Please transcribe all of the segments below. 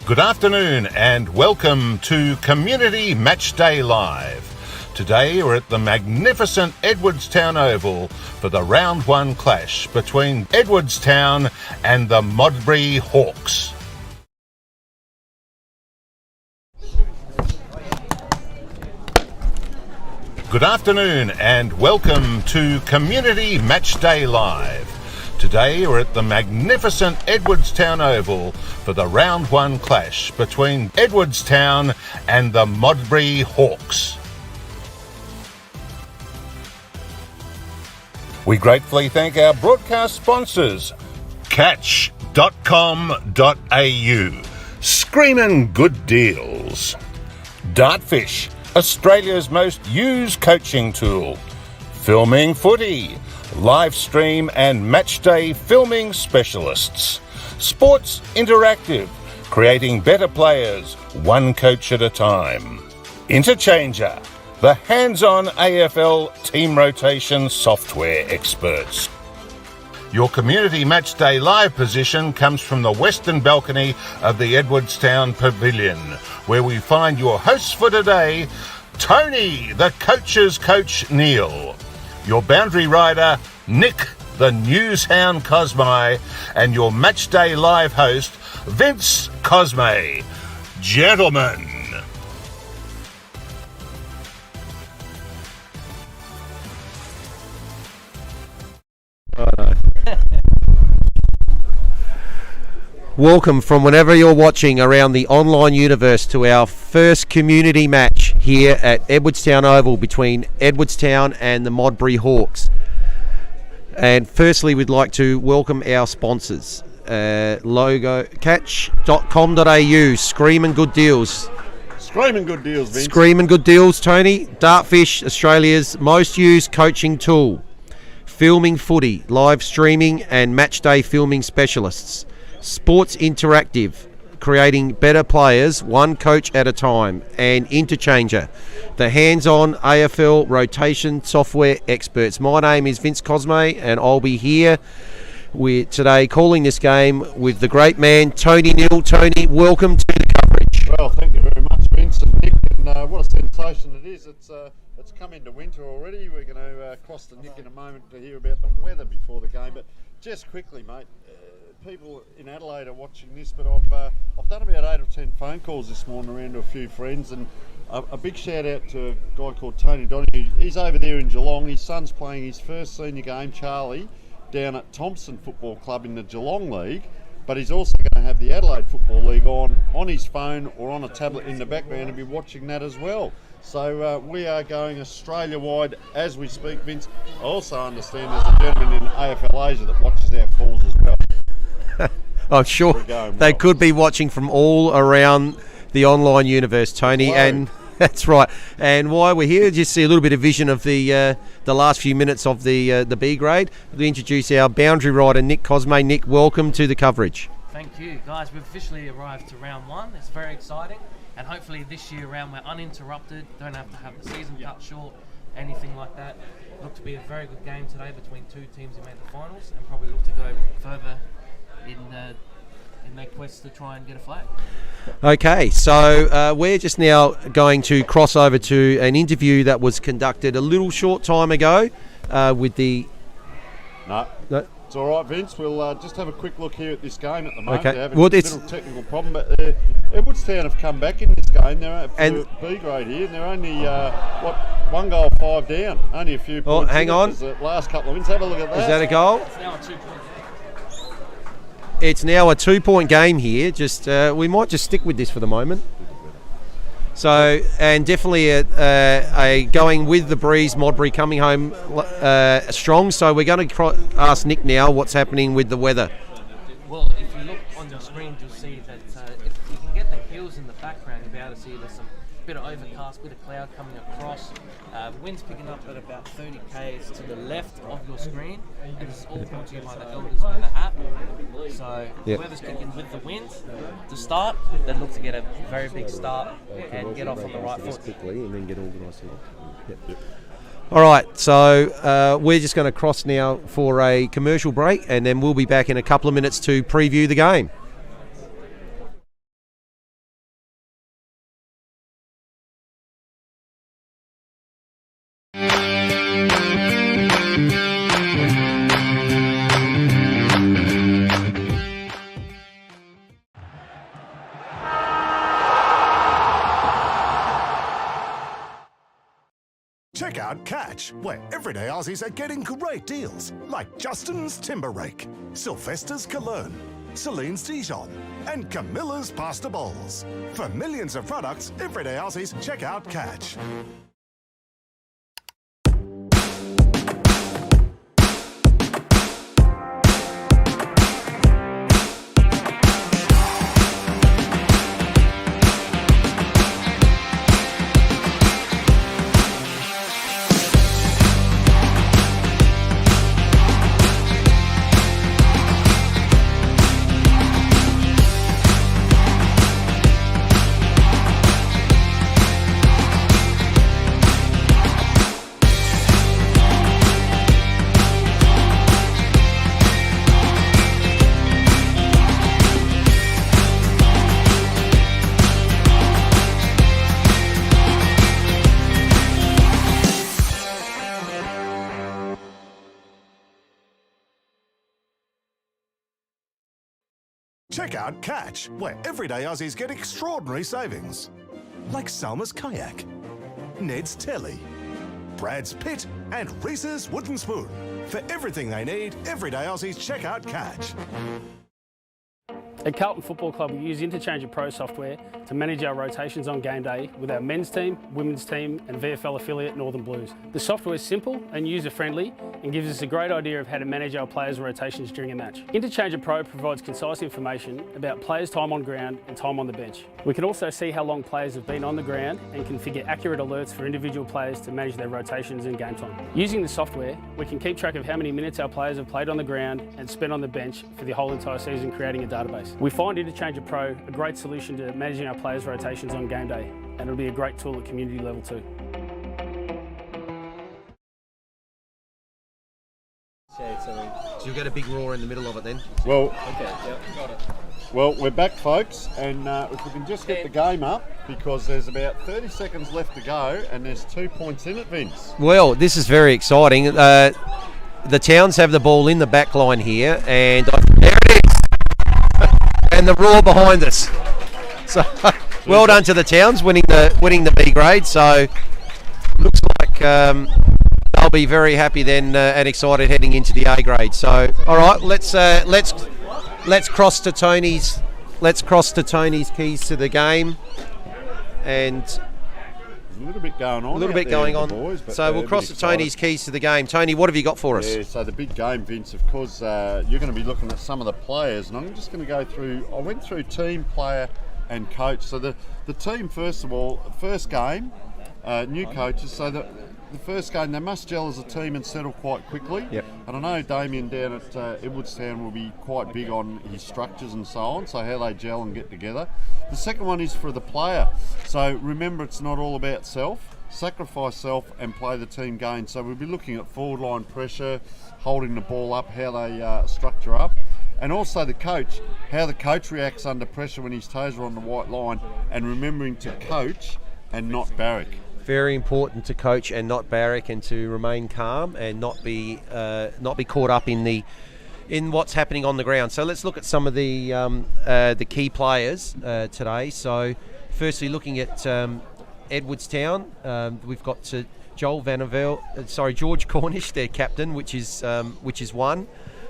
Good afternoon and welcome to Community Matchday Live. Today we're at the magnificent Edwardstown Oval for the round one clash between Edwardstown and the Modbury Hawks. Good afternoon and welcome to Community Matchday Live. Today we're at the magnificent Edwardstown Oval for the round one clash between Edwardstown and the Modbury Hawks. We gratefully thank our broadcast sponsors, catch.com.au, screaming good deals. Dartfish, Australia's most used coaching tool. Filming Footy, live stream and matchday filming specialists. Sports Interactive, creating better players, one coach at a time. Interchanger, the hands-on AFL team rotation software experts. Your Community Matchday Live position comes from the western balcony of the Edwardstown Pavilion, where we find your hosts for today, Tony, the coach's coach Neil, your boundary rider, Nick, the newshound Cosme, and your Matchday Live host, Vince Cosme. Gentlemen. Welcome from whenever you're watching around the online universe to our first community match here at Edwardstown Oval between Edwardstown and the Modbury Hawks. And firstly, we'd like to welcome our sponsors. Logo catch.com.au, screaming good deals. Screaming good deals, Vince. Screaming good deals, Tony. Dartfish, Australia's most used coaching tool. Filming Footy, live streaming and matchday filming specialists. Sports Interactive, creating better players, one coach at a time. And Interchanger, the hands-on AFL rotation software experts. My name is Vince Cosme and I'll be here today calling this game with the great man, Tony Neal. Tony, welcome to the coverage. Well, thank you very much, Vince and Nick. And what a sensation it is. It's come into winter already. We're going to cross to Nick in a moment to hear about the weather before the game. But just quickly, mate, people in Adelaide are watching this, but I've done about 8 or 10 phone calls this morning around to a few friends, and a big shout out to a guy called Tony Donahue. He's over there in Geelong. His son's playing his first senior game, Charlie, down at Thompson Football Club in the Geelong League, but he's also going to have the Adelaide Football League on his phone or on a tablet in the background and be watching that as well. So we are going Australia-wide as we speak, Vince. I also understand there's a gentleman in AFL Asia that watches our calls as well. I'm sure they could be watching from all around the online universe, Tony, and that's right. And why we're here, just see a little bit of vision of the last few minutes of the B grade. We introduce our boundary rider, Nick Cosme. Nick, welcome to the coverage. Thank you, guys. We've officially arrived to round one. It's very exciting, and hopefully this year around we're uninterrupted. Don't have to have the season cut short, anything like that. Look to be a very good game today between two teams who made the finals, and probably look to go further in their quest to try and get a flag. Okay, so we're just now going to cross over to an interview that was conducted a little short time ago with the... No, it's all right, Vince. We'll just have a quick look here at this game at the moment. Okay. They're having a little technical problem, but Edwardstown have come back in this game. They're for B grade here, and they're only, 1 goal, 5 down. Only a few points. Hang on. The last couple of minutes. Have a look at that. Is that a goal? It's now a 2-point game. It's now a 2-point game here. Just we might just stick with this for the moment. So, and definitely a going with the breeze. Modbury coming home strong. So we're going to ask Nick now what's happening with the weather. Well, if you look on your screen, you'll see that if you can get the hills in the background, you'll be able to see there's some bit of overcast, bit of cloud coming across. Wind's picking up at about 30 k's to the left of your screen. This is all brought to you by the Elders Weather app. So whoever's kicking with the wind to start, they look to get a very big start and get off on the right foot. Quickly and then get organised. All right, so we're just going to cross now for a commercial break, and then we'll be back in a couple of minutes to preview the game. Check out Catch, where everyday Aussies are getting great deals, like Justin's Timber Rake, Sylvester's Cologne, Celine's Dijon, and Camilla's Pasta Bowls. For millions of products, everyday Aussies, check out Catch. Check out Catch, where everyday Aussies get extraordinary savings. Like Salma's Kayak, Ned's Telly, Brad's Pit, and Reese's Wooden Spoon. For everything they need, everyday Aussies check out Catch. At Carlton Football Club, we use Interchange Pro software to manage our rotations on game day with our men's team, women's team and VFL affiliate Northern Blues. The software is simple and user-friendly and gives us a great idea of how to manage our players' rotations during a match. Interchange Pro provides concise information about players' time on ground and time on the bench. We can also see how long players have been on the ground and configure accurate alerts for individual players to manage their rotations and game time. Using the software, we can keep track of how many minutes our players have played on the ground and spent on the bench for the whole entire season, creating a database. We find Interchange Pro a great solution to managing our players' rotations on game day, and it'll be a great tool at community level too. So you'll get a big roar in the middle of it then? Well, Okay, yep, got it. well, we're back, folks, and if we can just get the game up, because there's about 30 seconds left to go, and there's 2 points in it, Vince. Well, this is very exciting. The Towns have the ball in the back line here, and there it is! And the roar behind us. So, well done to the Towns, winning the B grade. So, looks like they'll be very happy then and excited heading into the A grade. So, all right, let's cross to Tony's. Let's cross to Tony's keys to the game, and A little bit going on. a little bit going on. Boys, but So we'll cross to Tony's keys to the game. Tony, what have you got for us? Yeah, so the big game, Vince, of course, you're going to be looking at some of the players, and I'm just going to go through, I went through team, player and coach. So the team, first of all, first game, new coaches, so the first game, they must gel as a team and settle quite quickly. Yep. And I know Damien down at Edwardstown will be quite big on his structures and so on, so how they gel and get together. The second one is for the player. So remember, it's not all about self. Sacrifice self and play the team game. So we'll be looking at forward line pressure, holding the ball up, how they structure up. And also the coach, how the coach reacts under pressure when his toes are on the white line, and remembering to coach and not barrack. Very important to coach and not barrack, and to remain calm and not be caught up in what's happening on the ground. So let's look at some of the key players today. So firstly, looking at Edwardstown, we've got George Cornish, their captain, which is one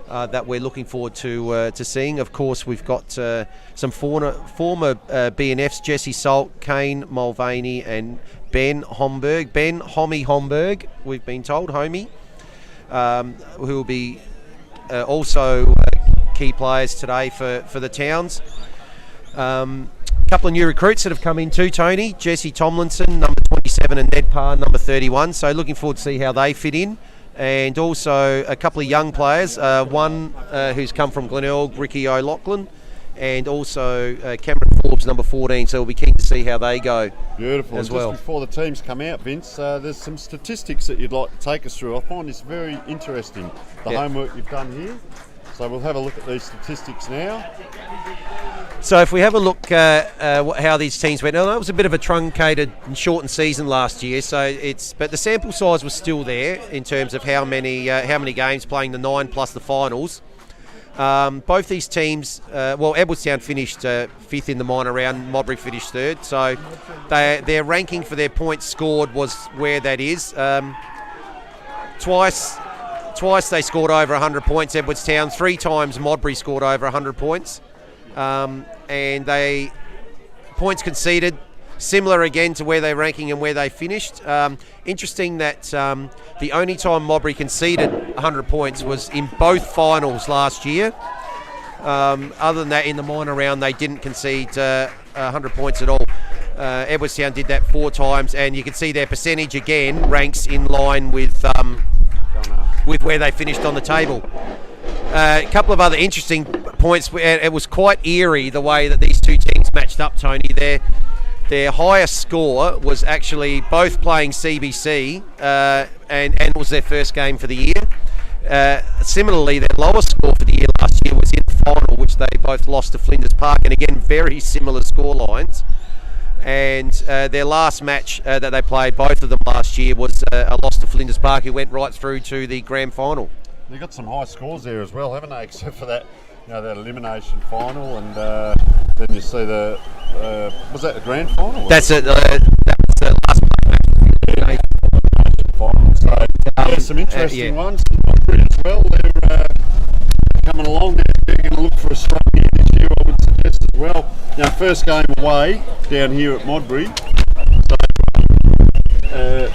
that we're looking forward to seeing. Of course, we've got some former BNFs, Jesse Salt, Kane Mulvaney, and Ben Homburg. Ben Homie Homburg, we've been told, Homie, who will be also key players today for the Towns. A couple of new recruits that have come in too, Tony. Jesse Tomlinson, number 27, and Ned Parr, number 31. So looking forward to see how they fit in. And also a couple of young players, one who's come from Glenelg, Ricky O'Loughlin, and also Cameron Forbes, number 14. So we'll be keen to see how they go. Beautiful. As and well. Just before the teams come out, Vince, there's some statistics that you'd like to take us through. I find this very interesting, the homework you've done here. So we'll have a look at these statistics now. So if we have a look how these teams went, now that was a bit of a truncated and shortened season last year. But the sample size was still there in terms of how many games, playing the 9 plus the finals. Both these teams, Edwardstown finished 5th in the minor round, Modbury finished 3rd, so their ranking for their points scored was where that is. Twice they scored over 100 points, Edwardstown. 3 times Modbury scored over 100 points. And they points conceded, similar again to where they're ranking and where they finished. Interesting that the only time Modbury conceded 100 points was in both finals last year. Other than that, in the minor round, they didn't concede 100 points at all. Edwardstown did that 4 times, and you can see their percentage again ranks in line with where they finished on the table. A couple of other interesting points. It was quite eerie the way that these two teams matched up, Tony. Their highest score was actually both playing CBC, and it was their first game for the year. Similarly, their lowest score for the year last year was in the final, which they both lost to Flinders Park, and again, very similar score lines. And their last match that they played, both of them last year, was a loss to Flinders Park, who went right through to the grand final. They've got some high scores there as well, haven't they? Except for that, that elimination final, and then you see the was that the grand final? That was the last match. Final. So there's some interesting ones. Modbury as well. They're coming along. They're going to look for a strong year this year, I would suggest as well. First game away down here at Modbury. So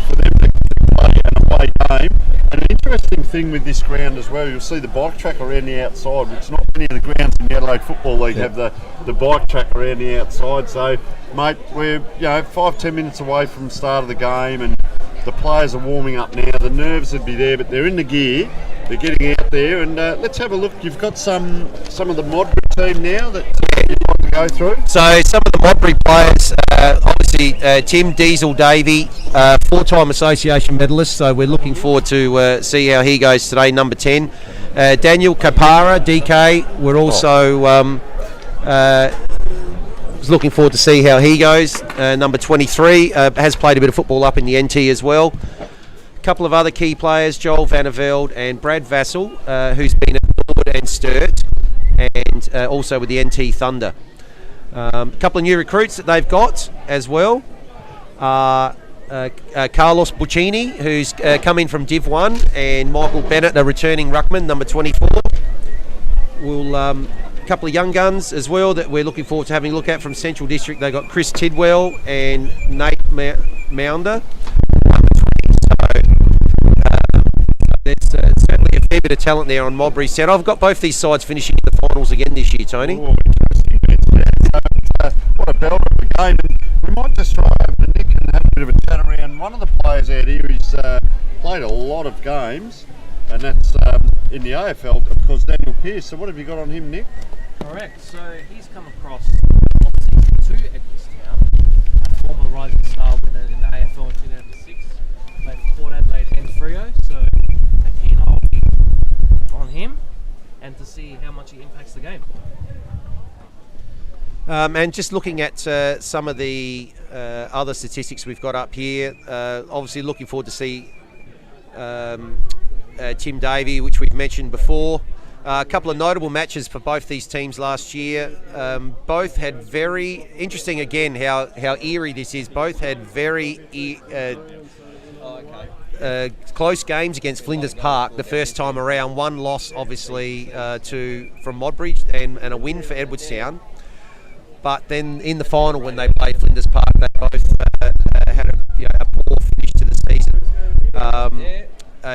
for them to play an away game. And an interesting thing with this ground as well, you'll see the bike track around the outside, which not many of the grounds in the Adelaide Football League have the bike track around the outside. So, mate, we're 5-10 minutes away from the start of the game, and the players are warming up now. The nerves would be there, but they're in the gear. They're getting out there, and let's have a look. You've got some of the Modbury team now that you'd like to go through. So some of the Modbury players, obviously Tim Diesel Davey, 4-time association medalist. So we're looking forward to see how he goes today. Number 10, Daniel Kapara, DK. We're also looking forward to see how he goes. Number 23 has played a bit of football up in the NT as well. A couple of other key players, Joel Vandervelde and Brad Vassell, who's been at Nord and Sturt, and also with the NT Thunder. A couple of new recruits that they've got as well. Carlos Buccini, who's come in from Div 1, and Michael Bennett, a returning ruckman, number 24. A couple of young guns as well that we're looking forward to having a look at from Central District. They've got Chris Tidwell and Nate Mounder. There's certainly a fair bit of talent there on Modbury's side. I've got both these sides finishing in the finals again this year, Tony. Oh, interesting bets. What a belter of a game. And we might just try over to Nick and have a bit of a chat around. One of the players out here who's played a lot of games, and that's in the AFL, of course, Daniel Pearce. So what have you got on him, Nick? Correct. So he's come across, obviously, to Edwardstown, a former Rising Star winner in the AFL in 2006. Played for Port Adelaide and Freo, so a keen eye on him and to see how much he impacts the game. And just looking at some of the other statistics we've got up here, obviously looking forward to see Tim Davey, which we've mentioned before. A couple of notable matches for both these teams last year. Both had very interesting, again, how eerie this is. Both had very close games against Flinders Park the first time around. One loss, obviously, from Modbury, and a win for Edwardstown. But then in the final, when they played Flinders Park, they both had a poor finish to the season.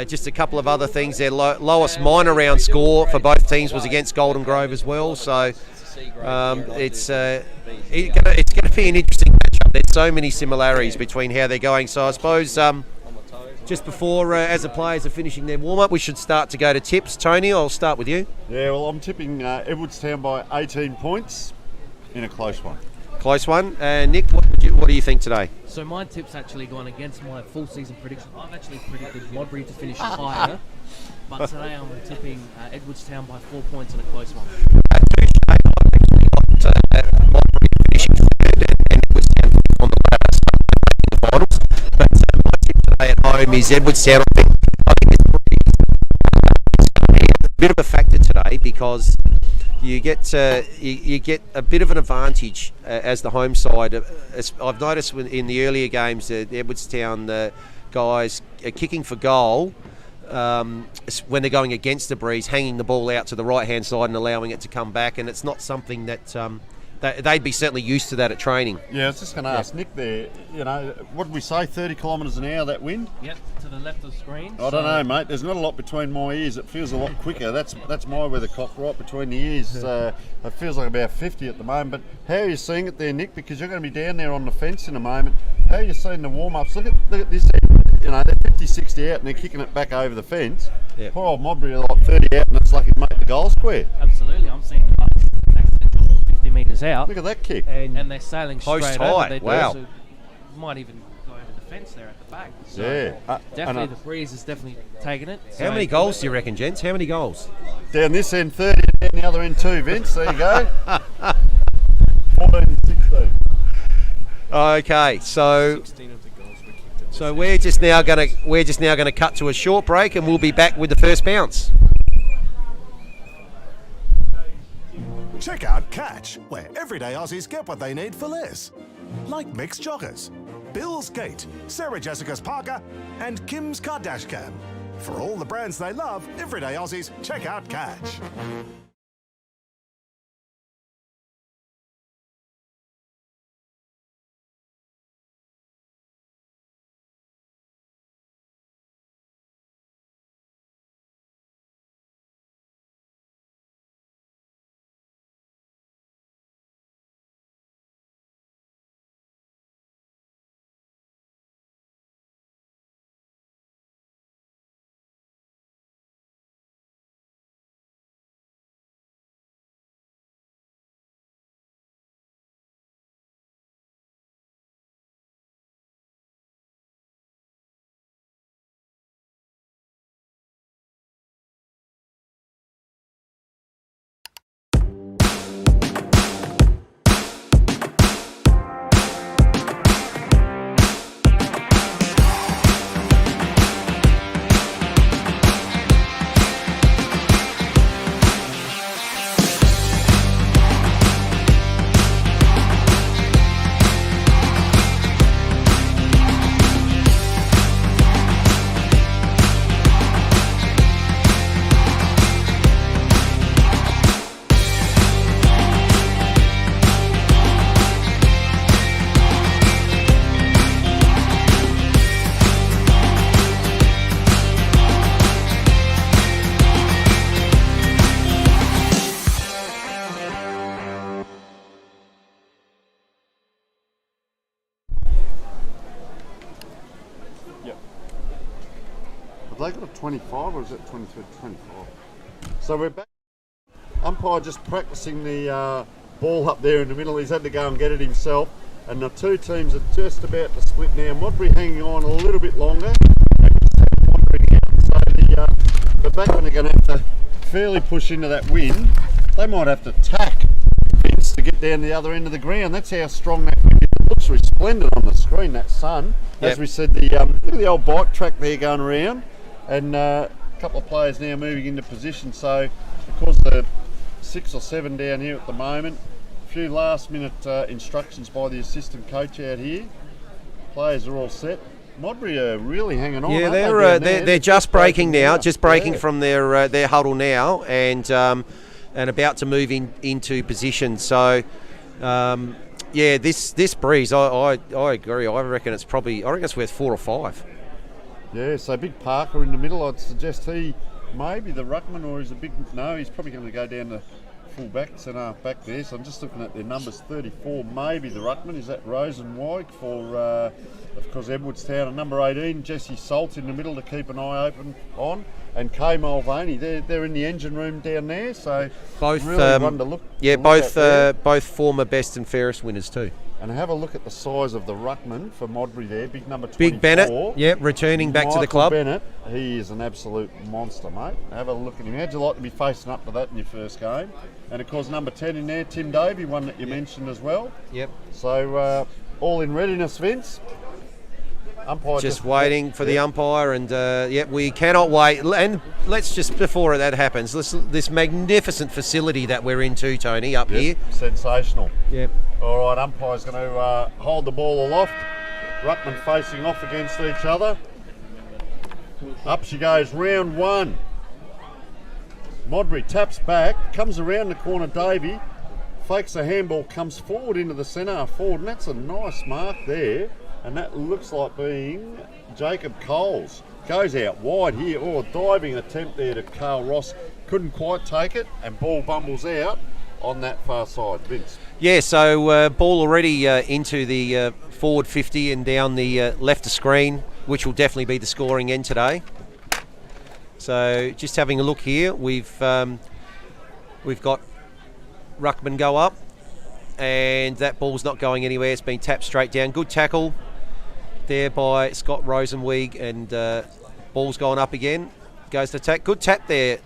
Just a couple of other things. Their lowest minor round score for both teams was against Golden Grove as well. So it's going to be an interesting matchup. There's so many similarities between how they're going. So I suppose just before, as the players are finishing their warm-up, we should start to go to tips. Tony, I'll start with you. Yeah, well, I'm tipping Edwardstown by 18 points in a close one. Close one. Nick, what do you think today? So my tip's actually gone against my full season prediction. I've actually predicted Modbury to finish higher, but today I'm tipping Edwardstown by 4 points in a close one. I've actually got Modbury finishing third and Edwardstown on the ladder, making the finals. But my tip today at home is Edwardstown. I think it's a bit bit of a factor today because you get you get a bit of an advantage as the home side. I've noticed in the earlier games, the Edwardstown guys are kicking for goal when they're going against the breeze, hanging the ball out to the right-hand side and allowing it to come back, and it's not something that they'd be certainly used to that at training. Yeah, I was just going to ask Nick there, what did we say, 30 kilometres an hour, that wind? Yep, to the left of the screen. I don't know, mate. There's not a lot between my ears. It feels a lot quicker. That's my weathercock right between the ears. It feels like about 50 at the moment. But how are you seeing it there, Nick? Because you're going to be down there on the fence in a moment. How are you seeing the warm-ups? Look at this end. They're 50, 60 out and they're kicking it back over the fence. Yep. Poor old Modbury are like 30 out and it's like it made the goal square. Absolutely, I'm seeing the 50 metres out. Look at that kick. And they're sailing Post straight height, over. They wow. Might even go over the fence there at the back. So Yeah. definitely the breeze is definitely taking it. How many goals do you reckon, gents? How many goals? Down this end 30, down the other end 2, Vince. There you go. 14 and 16. Okay, so we're just now going to cut to a short break, and we'll be back with the first bounce. Check out Catch, where everyday Aussies get what they need for less. Like Mixed Joggers, Bill's Gate, Sarah Jessica's Parker, and Kim's Kardashian. For all the brands they love, everyday Aussies, check out Catch. Have they got a 25 or is it 23, 25? So we're back. Umpire just practicing the ball up there in the middle. He's had to go and get it himself. And the two teams are just about to split now. Modbury hanging on a little bit longer. So the backmen are going to have to fairly push into that wind. They might have to tack Vince to get down the other end of the ground. That's how strong that wind is. It looks resplendent on the screen, that sun. Yep. As we said, look at the old bike track there going around. And a couple of players now moving into position. So because the 6 or 7 down here at the moment, a few last minute instructions by the assistant coach out here. Players are all set. Modbury are really hanging on. Yeah, aren't they're just breaking now, just breaking from their huddle now, and about to move into position. So this breeze, I agree. I reckon it's worth 4 or 5. Yeah, so Big Parker in the middle. I'd suggest he maybe the ruckman, or he's he's probably going to go down the full back, centre back there. So I'm just looking at their numbers. 34, maybe the ruckman. Is that Rosenweig for, of course, Edwardstown? And number 18, Jesse Salt in the middle to keep an eye open on. And Kay Mulvaney, they're in the engine room down there. So both really one to look. Yeah, both former best and fairest winners too. And have a look at the size of the ruckman for Modbury there, big number 24. Big Bennett, returning back to the club. Bennett, he is an absolute monster, mate. Have a look at him. How'd you like to be facing up to that in your first game? And of course, number 10 in there, Tim Davey, one that you mentioned as well. Yep. So all in readiness, Vince. Umpire just waiting for the umpire, and we cannot wait. And let's just, before that happens, this magnificent facility that we're in too, Tony, up here. Sensational. Yep. All right, umpire's going to hold the ball aloft. Ruckman facing off against each other. Up she goes, round one. Modbury taps back, comes around the corner, Davey, fakes a handball, comes forward into the centre forward, and that's a nice mark there. And that looks like being Jacob Coles. Goes out wide here. Oh, diving attempt there to Carl Ross. Couldn't quite take it, and ball bumbles out on that far side. Vince. Yeah, so ball already into the forward 50 and down the left of screen, which will definitely be the scoring end today. So just having a look here, we've got Ruckman go up, and that ball's not going anywhere. It's been tapped straight down. Good tackle there by Scott Rosenweig, and ball's gone up again. Goes to attack. Good tap there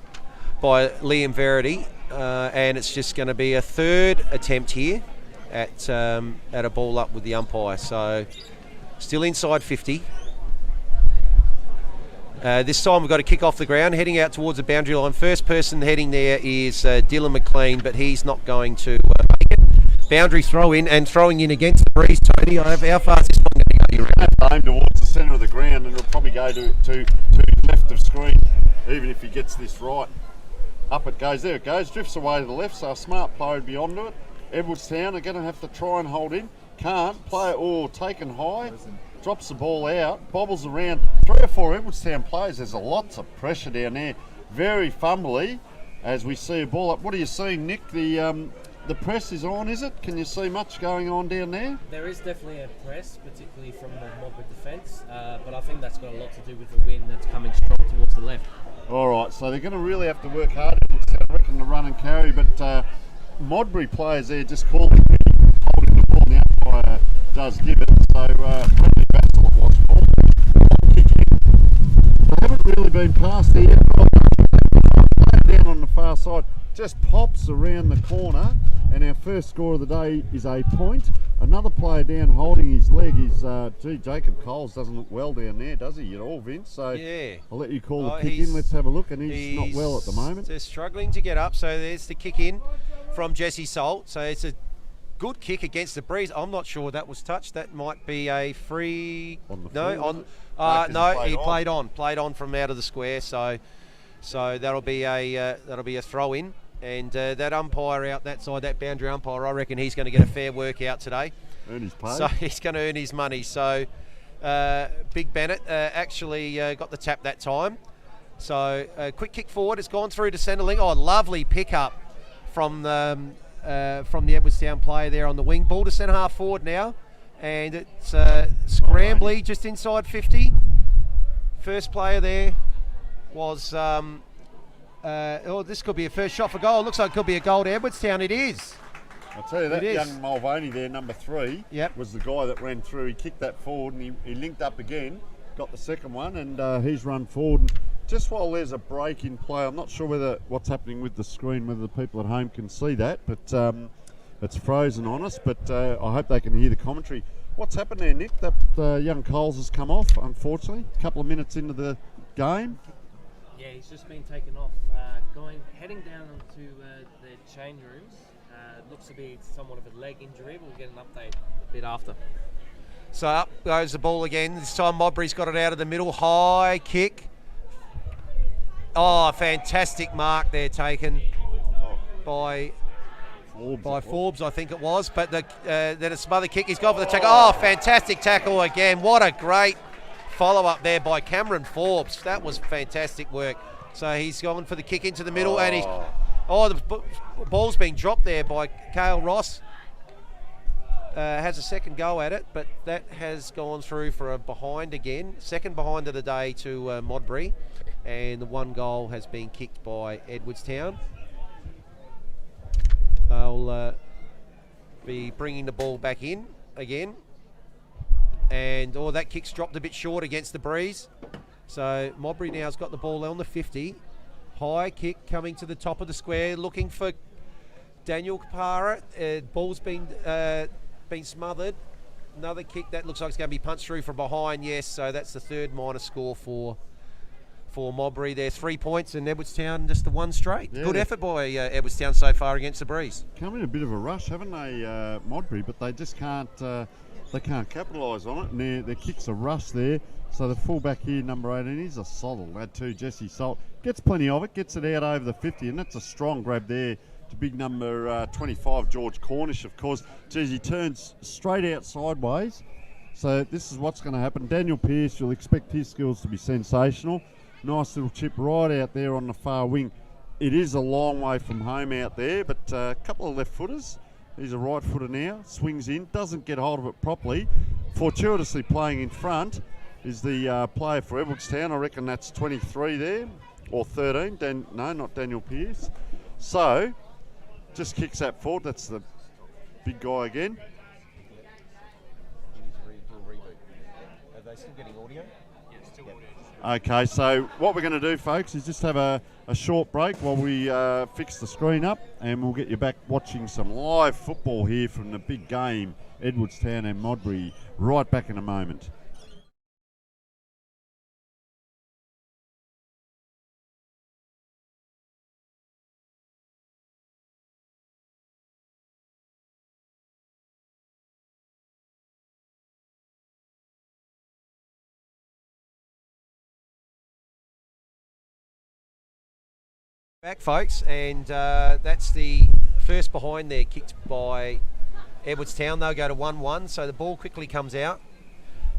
by Liam Verity, and it's just going to be a third attempt here at a ball up with the umpire. So still inside 50. This time we've got a kick off the ground, heading out towards the boundary line. First person heading there is Dylan McLean, but he's not going to make it. Boundary throw in, and throwing in against the breeze, Tony. How far is this one going to go? You reckon? Aim towards the centre of the ground, and it'll probably go to left of screen, even if he gets this right. Up it goes, there it goes, drifts away to the left, so a smart player would be onto it. Edwardstown are going to have to try and hold in. Can't. Player, taken high. Drops the ball out, bobbles around. 3 or 4 Edwardstown players. There's lots of pressure down there. Very fumbly as we see a ball up. What are you seeing, Nick? The press is on, is it? Can you see much going on down there? There is definitely a press, particularly from the Modbury defence, but I think that's got a lot to do with the wind that's coming strong towards the left. All right, so they're going to really have to work hard, I reckon, to run and carry, but Modbury players there just calling holding the ball, and the umpire does give it. So friendly battle it was. They haven't really been past there yet. Down on the far side, just pops around the corner, and our first score of the day is a point. Another player down holding his leg is Jacob Coles. Doesn't look well down there, does he, at all, Vince? So yeah, I'll let you call the kick in. Let's have a look, and he's not well at the moment. They're struggling to get up, so there's the kick in from Jesse Salt. So it's a good kick against the breeze. I'm not sure that was touched. That might be a free. No, he played on from out of the square. So that'll be a throw in, and that umpire out that side, that boundary umpire, I reckon he's going to get a fair workout today. Earn his pay. So he's going to earn his money. So Big Bennett actually got the tap that time. So quick kick forward. It's gone through to centre link. Oh, lovely pickup from the Edwardstown player there on the wing. Ball to centre half forward now, and it's Scrambly just inside 50. First player there was this could be a first shot for goal. Looks like it could be a goal to Edwardstown. It is. I'll tell you, that young Mulvaney there, number 3, yep, was the guy that ran through. He kicked that forward, and he linked up again, got the second one, and he's run forward. And just while there's a break in play, I'm not sure what's happening with the screen, whether the people at home can see that, but it's frozen on us, but I hope they can hear the commentary. What's happened there, Nick? That young Coles has come off, unfortunately, a couple of minutes into the game. Yeah, he's just been taken off. Heading down to the change rooms. Looks to be somewhat of a leg injury. We'll get an update a bit after. So up goes the ball again. This time Modbury's got it out of the middle. High kick. Oh, fantastic mark there taken by Forbes, I think it was. But then a smother kick. He's gone for the tackle. Oh, fantastic tackle again. What a great follow-up there by Cameron Forbes. That was fantastic work. So he's gone for the kick into the middle, and the ball's being dropped there by Cale Ross. Has a second go at it, but that has gone through for a behind again. Second behind of the day to Modbury, and the one goal has been kicked by Edwardstown. They'll be bringing the ball back in again. And that kick's dropped a bit short against the breeze. So Modbury now's got the ball on the 50. High kick coming to the top of the square, looking for Daniel Kapara. Ball's been smothered. Another kick that looks like it's going to be punched through from behind. Yes, so that's the third minor score for Modbury. There's 3 points, and Edwardstown just the one straight. Yeah. Good effort by Edwardstown so far against the Breeze. Come in a bit of a rush, haven't they, Modbury? But they just can't. They can't capitalise on it, and their kicks are rushed there. So the fullback here, number 18, is a solid lad too. Jesse Salt gets plenty of it, gets it out over the 50, and that's a strong grab there to big number 25, George Cornish. Of course, geez, he turns straight out sideways. So this is what's going to happen. Daniel Pearce, you'll expect his skills to be sensational. Nice little chip right out there on the far wing. It is a long way from home out there, but a couple of left footers. He's a right footer now, swings in, doesn't get hold of it properly. Fortuitously playing in front is the player for Edwardstown. I reckon that's 23 there, or 13. No, not Daniel Pearce. So, just kicks that forward. That's the big guy again. Are they still getting audio? Yeah, still audio. Okay, so what we're going to do, folks, is just have a short break while we fix the screen up, and we'll get you back watching some live football here from the big game, Edwardstown and Modbury, right back in a moment. Back, folks, and that's the first behind there, kicked by Edwardstown. They'll go to 1-1, so the ball quickly comes out.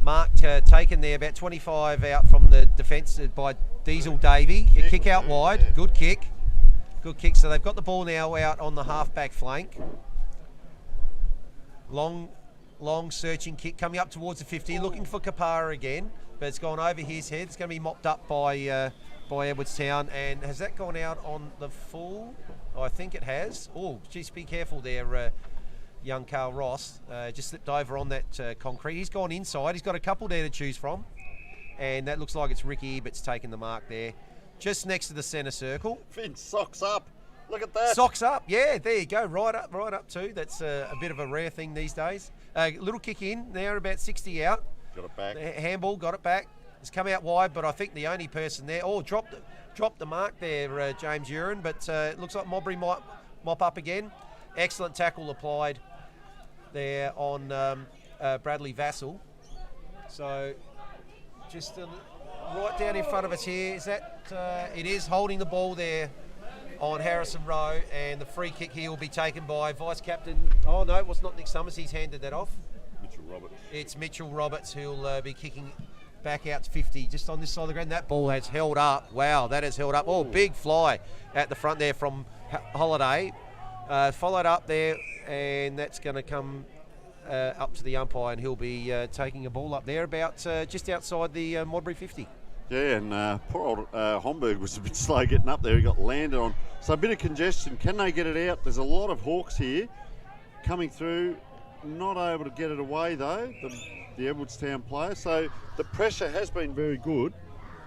Mark taken there, about 25 out from the defence by Diesel Davey. A kick out wide, yeah. Good kick. So they've got the ball now out on the half-back flank. Long searching kick coming up towards the 50, looking for Kapara again, but it's gone over his head. It's going to be mopped up by Edwardstown, and has that gone out on the full? Oh, I think it has. Oh, geez, be careful there, young Carl Ross. Just slipped over on that concrete. He's gone inside. He's got a couple there to choose from, and that looks like it's Ricky Ebert's taken the mark there, just next to the centre circle. Vince, socks up. Look at that. Socks up. Yeah, there you go. Right up too. That's a bit of a rare thing these days. Little kick in. Now about 60 out. Got it back. The handball got it back. It's come out wide, but I think the only person there, dropped the mark there, James Uren, but it looks like Modbury might mop up again. Excellent tackle applied there on Bradley Vassell. So just right down in front of us here, is that, it is holding the ball there on Harrison Rowe, and the free kick here will be taken by Vice Captain, oh no, it was not Nick Summers, he's handed that off. Mitchell Roberts. It's Mitchell Roberts who'll be kicking back out to 50, just on this side of the ground. That ball has held up. Wow, that has held up. Oh, big fly at the front there from Holiday. Followed up there, and that's going to come up to the umpire, and he'll be taking a ball up there about just outside the Modbury 50. Yeah, and poor old Homburg was a bit slow getting up there. He got landed on. So a bit of congestion. Can they get it out? There's a lot of Hawks here coming through. Not able to get it away, though, the Edwardstown player. So the pressure has been very good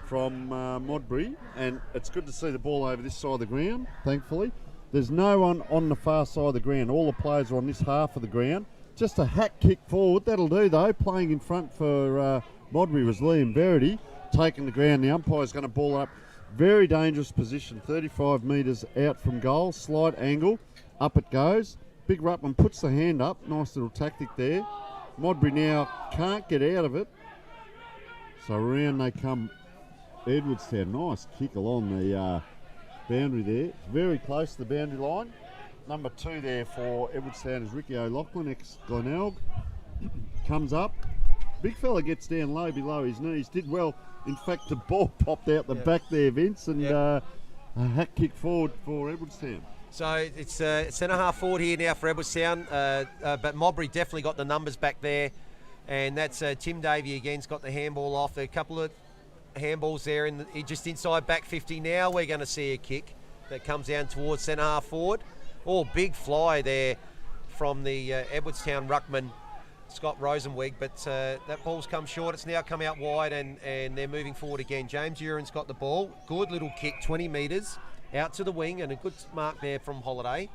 from Modbury, and it's good to see the ball over this side of the ground, thankfully. There's no one on the far side of the ground. All the players are on this half of the ground. Just a hack kick forward. That'll do, though. Playing in front for Modbury was Liam Verity, taking the ground. The umpire's going to ball up. Very dangerous position, 35 metres out from goal. Slight angle. Up it goes. Big Ruttman puts the hand up. Nice little tactic there. Modbury now can't get out of it. So around they come. Edwardstown, nice kick along the boundary there. Very close to the boundary line. Number 2 there for Edwardstown is Ricky O'Loughlin, ex-Glenelg. Comes up. Big fella gets down low below his knees. Did well. In fact, the ball popped out the back there, Vince, and a hack kick forward for Edwardstown. So it's centre half forward here now for Edwardstown, but Modbury definitely got the numbers back there, and that's Tim Davey again's got the handball off. There are a couple of handballs there, just inside back 50. Now we're going to see a kick that comes down towards centre half forward. Oh, big fly there from the Edwardstown ruckman, Scott Rosenweg, but that ball's come short. It's now come out wide, and they're moving forward again. James Uren's got the ball. Good little kick, 20 metres. Out to the wing, and a good mark there from Holiday.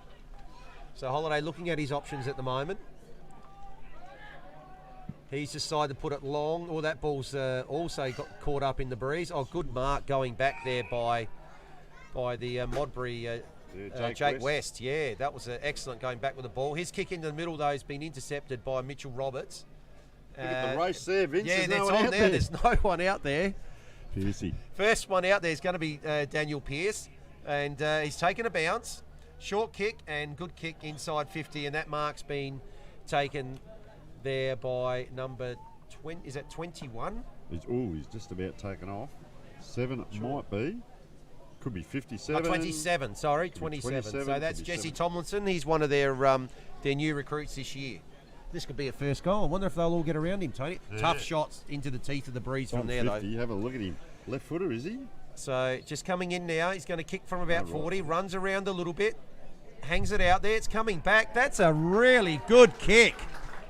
So Holiday looking at his options at the moment. He's decided to put it long. Oh, that ball's also got caught up in the breeze. Oh, good mark going back there by the Modbury Jake West. Yeah, that was excellent going back with the ball. His kick into the middle, though, has been intercepted by Mitchell Roberts. Look at the race there, Vince. Yeah, There's that's no one on out there. there. There's no one out there. Piercy. First one out there is going to be Daniel Pearce, and he's taken a bounce. Short kick and good kick inside 50, and that mark's been taken there by number 20. Is that 21? He's just about taken off. 7 it might be. Could be 57. 27, sorry, Could be 27. So that's could be Jesse 7. Tomlinson. He's one of their new recruits this year. This could be a first goal. I wonder if they'll all get around him, Tony. Yeah. Tough shots into the teeth of the breeze from On there, 50. though. Have a look at him. Left footer, is he? So just coming in now. He's going to kick from about Oh, right. 40, runs around a little bit, hangs it out there. It's coming back. That's a really good kick.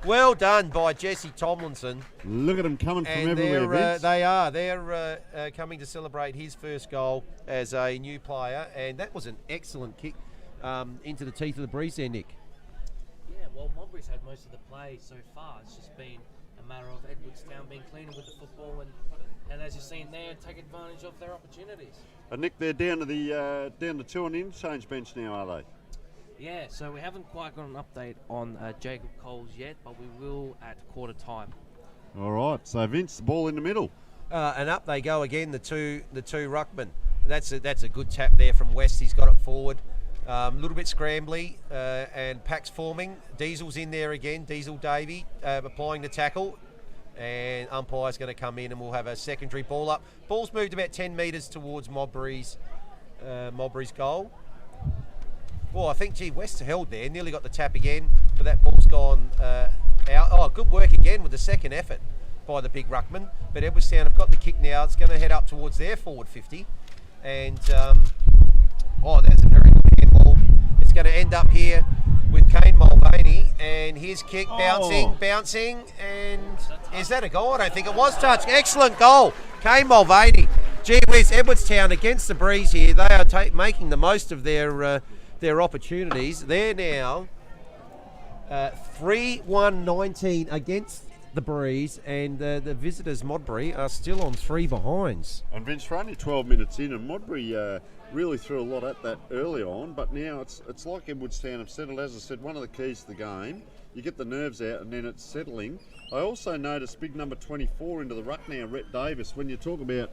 Well done by Jesse Tomlinson. Look at him coming from And everywhere, Vince. they're coming to celebrate his first goal as a new player, and that was an excellent kick into the teeth of the breeze there, Nick. Yeah, well, Modbury's had most of the play so far. It's just been a matter of Edwardstown being cleaner with the football and as you've seen there, take advantage of their opportunities. And Nick, they're down to 2 on the interchange bench now, are they? Yeah, so we haven't quite got an update on Jacob Coles yet, but we will at quarter time. All right. So Vince, the ball in the middle. And up they go again, the two ruckmen. That's a good tap there from West. He's got it forward. A little bit scrambly, and Pack's forming. Diesel's in there again. Diesel Davey applying the tackle. And umpire's going to come in and we'll have a secondary ball up. Ball's moved about 10 metres towards Modbury's goal. Well, I think, West held there. Nearly got the tap again, but that ball's gone out. Oh, good work again with the second effort by the big ruckman. But Edwardstown have got the kick now. It's going to head up towards their forward 50. And, there's a very good handball. It's going to end up here with Kane Mulvaney, and his kick bouncing, and is that a goal? I don't think it was touched. Excellent goal, Kane Mulvaney. Gee whiz, Edwardstown against the breeze here. They are making the most of their opportunities. They're now 3-1-19 against the breeze, and the visitors Modbury are still on 3 behinds. And Vince, we're only 12 minutes in, and Modbury really threw a lot at that early on, but now it's like Edwardstown have settled. As I said, one of the keys to the game, you get the nerves out and then it's settling. I also noticed big number 24 into the ruck now, Rhett Davis. When you talk about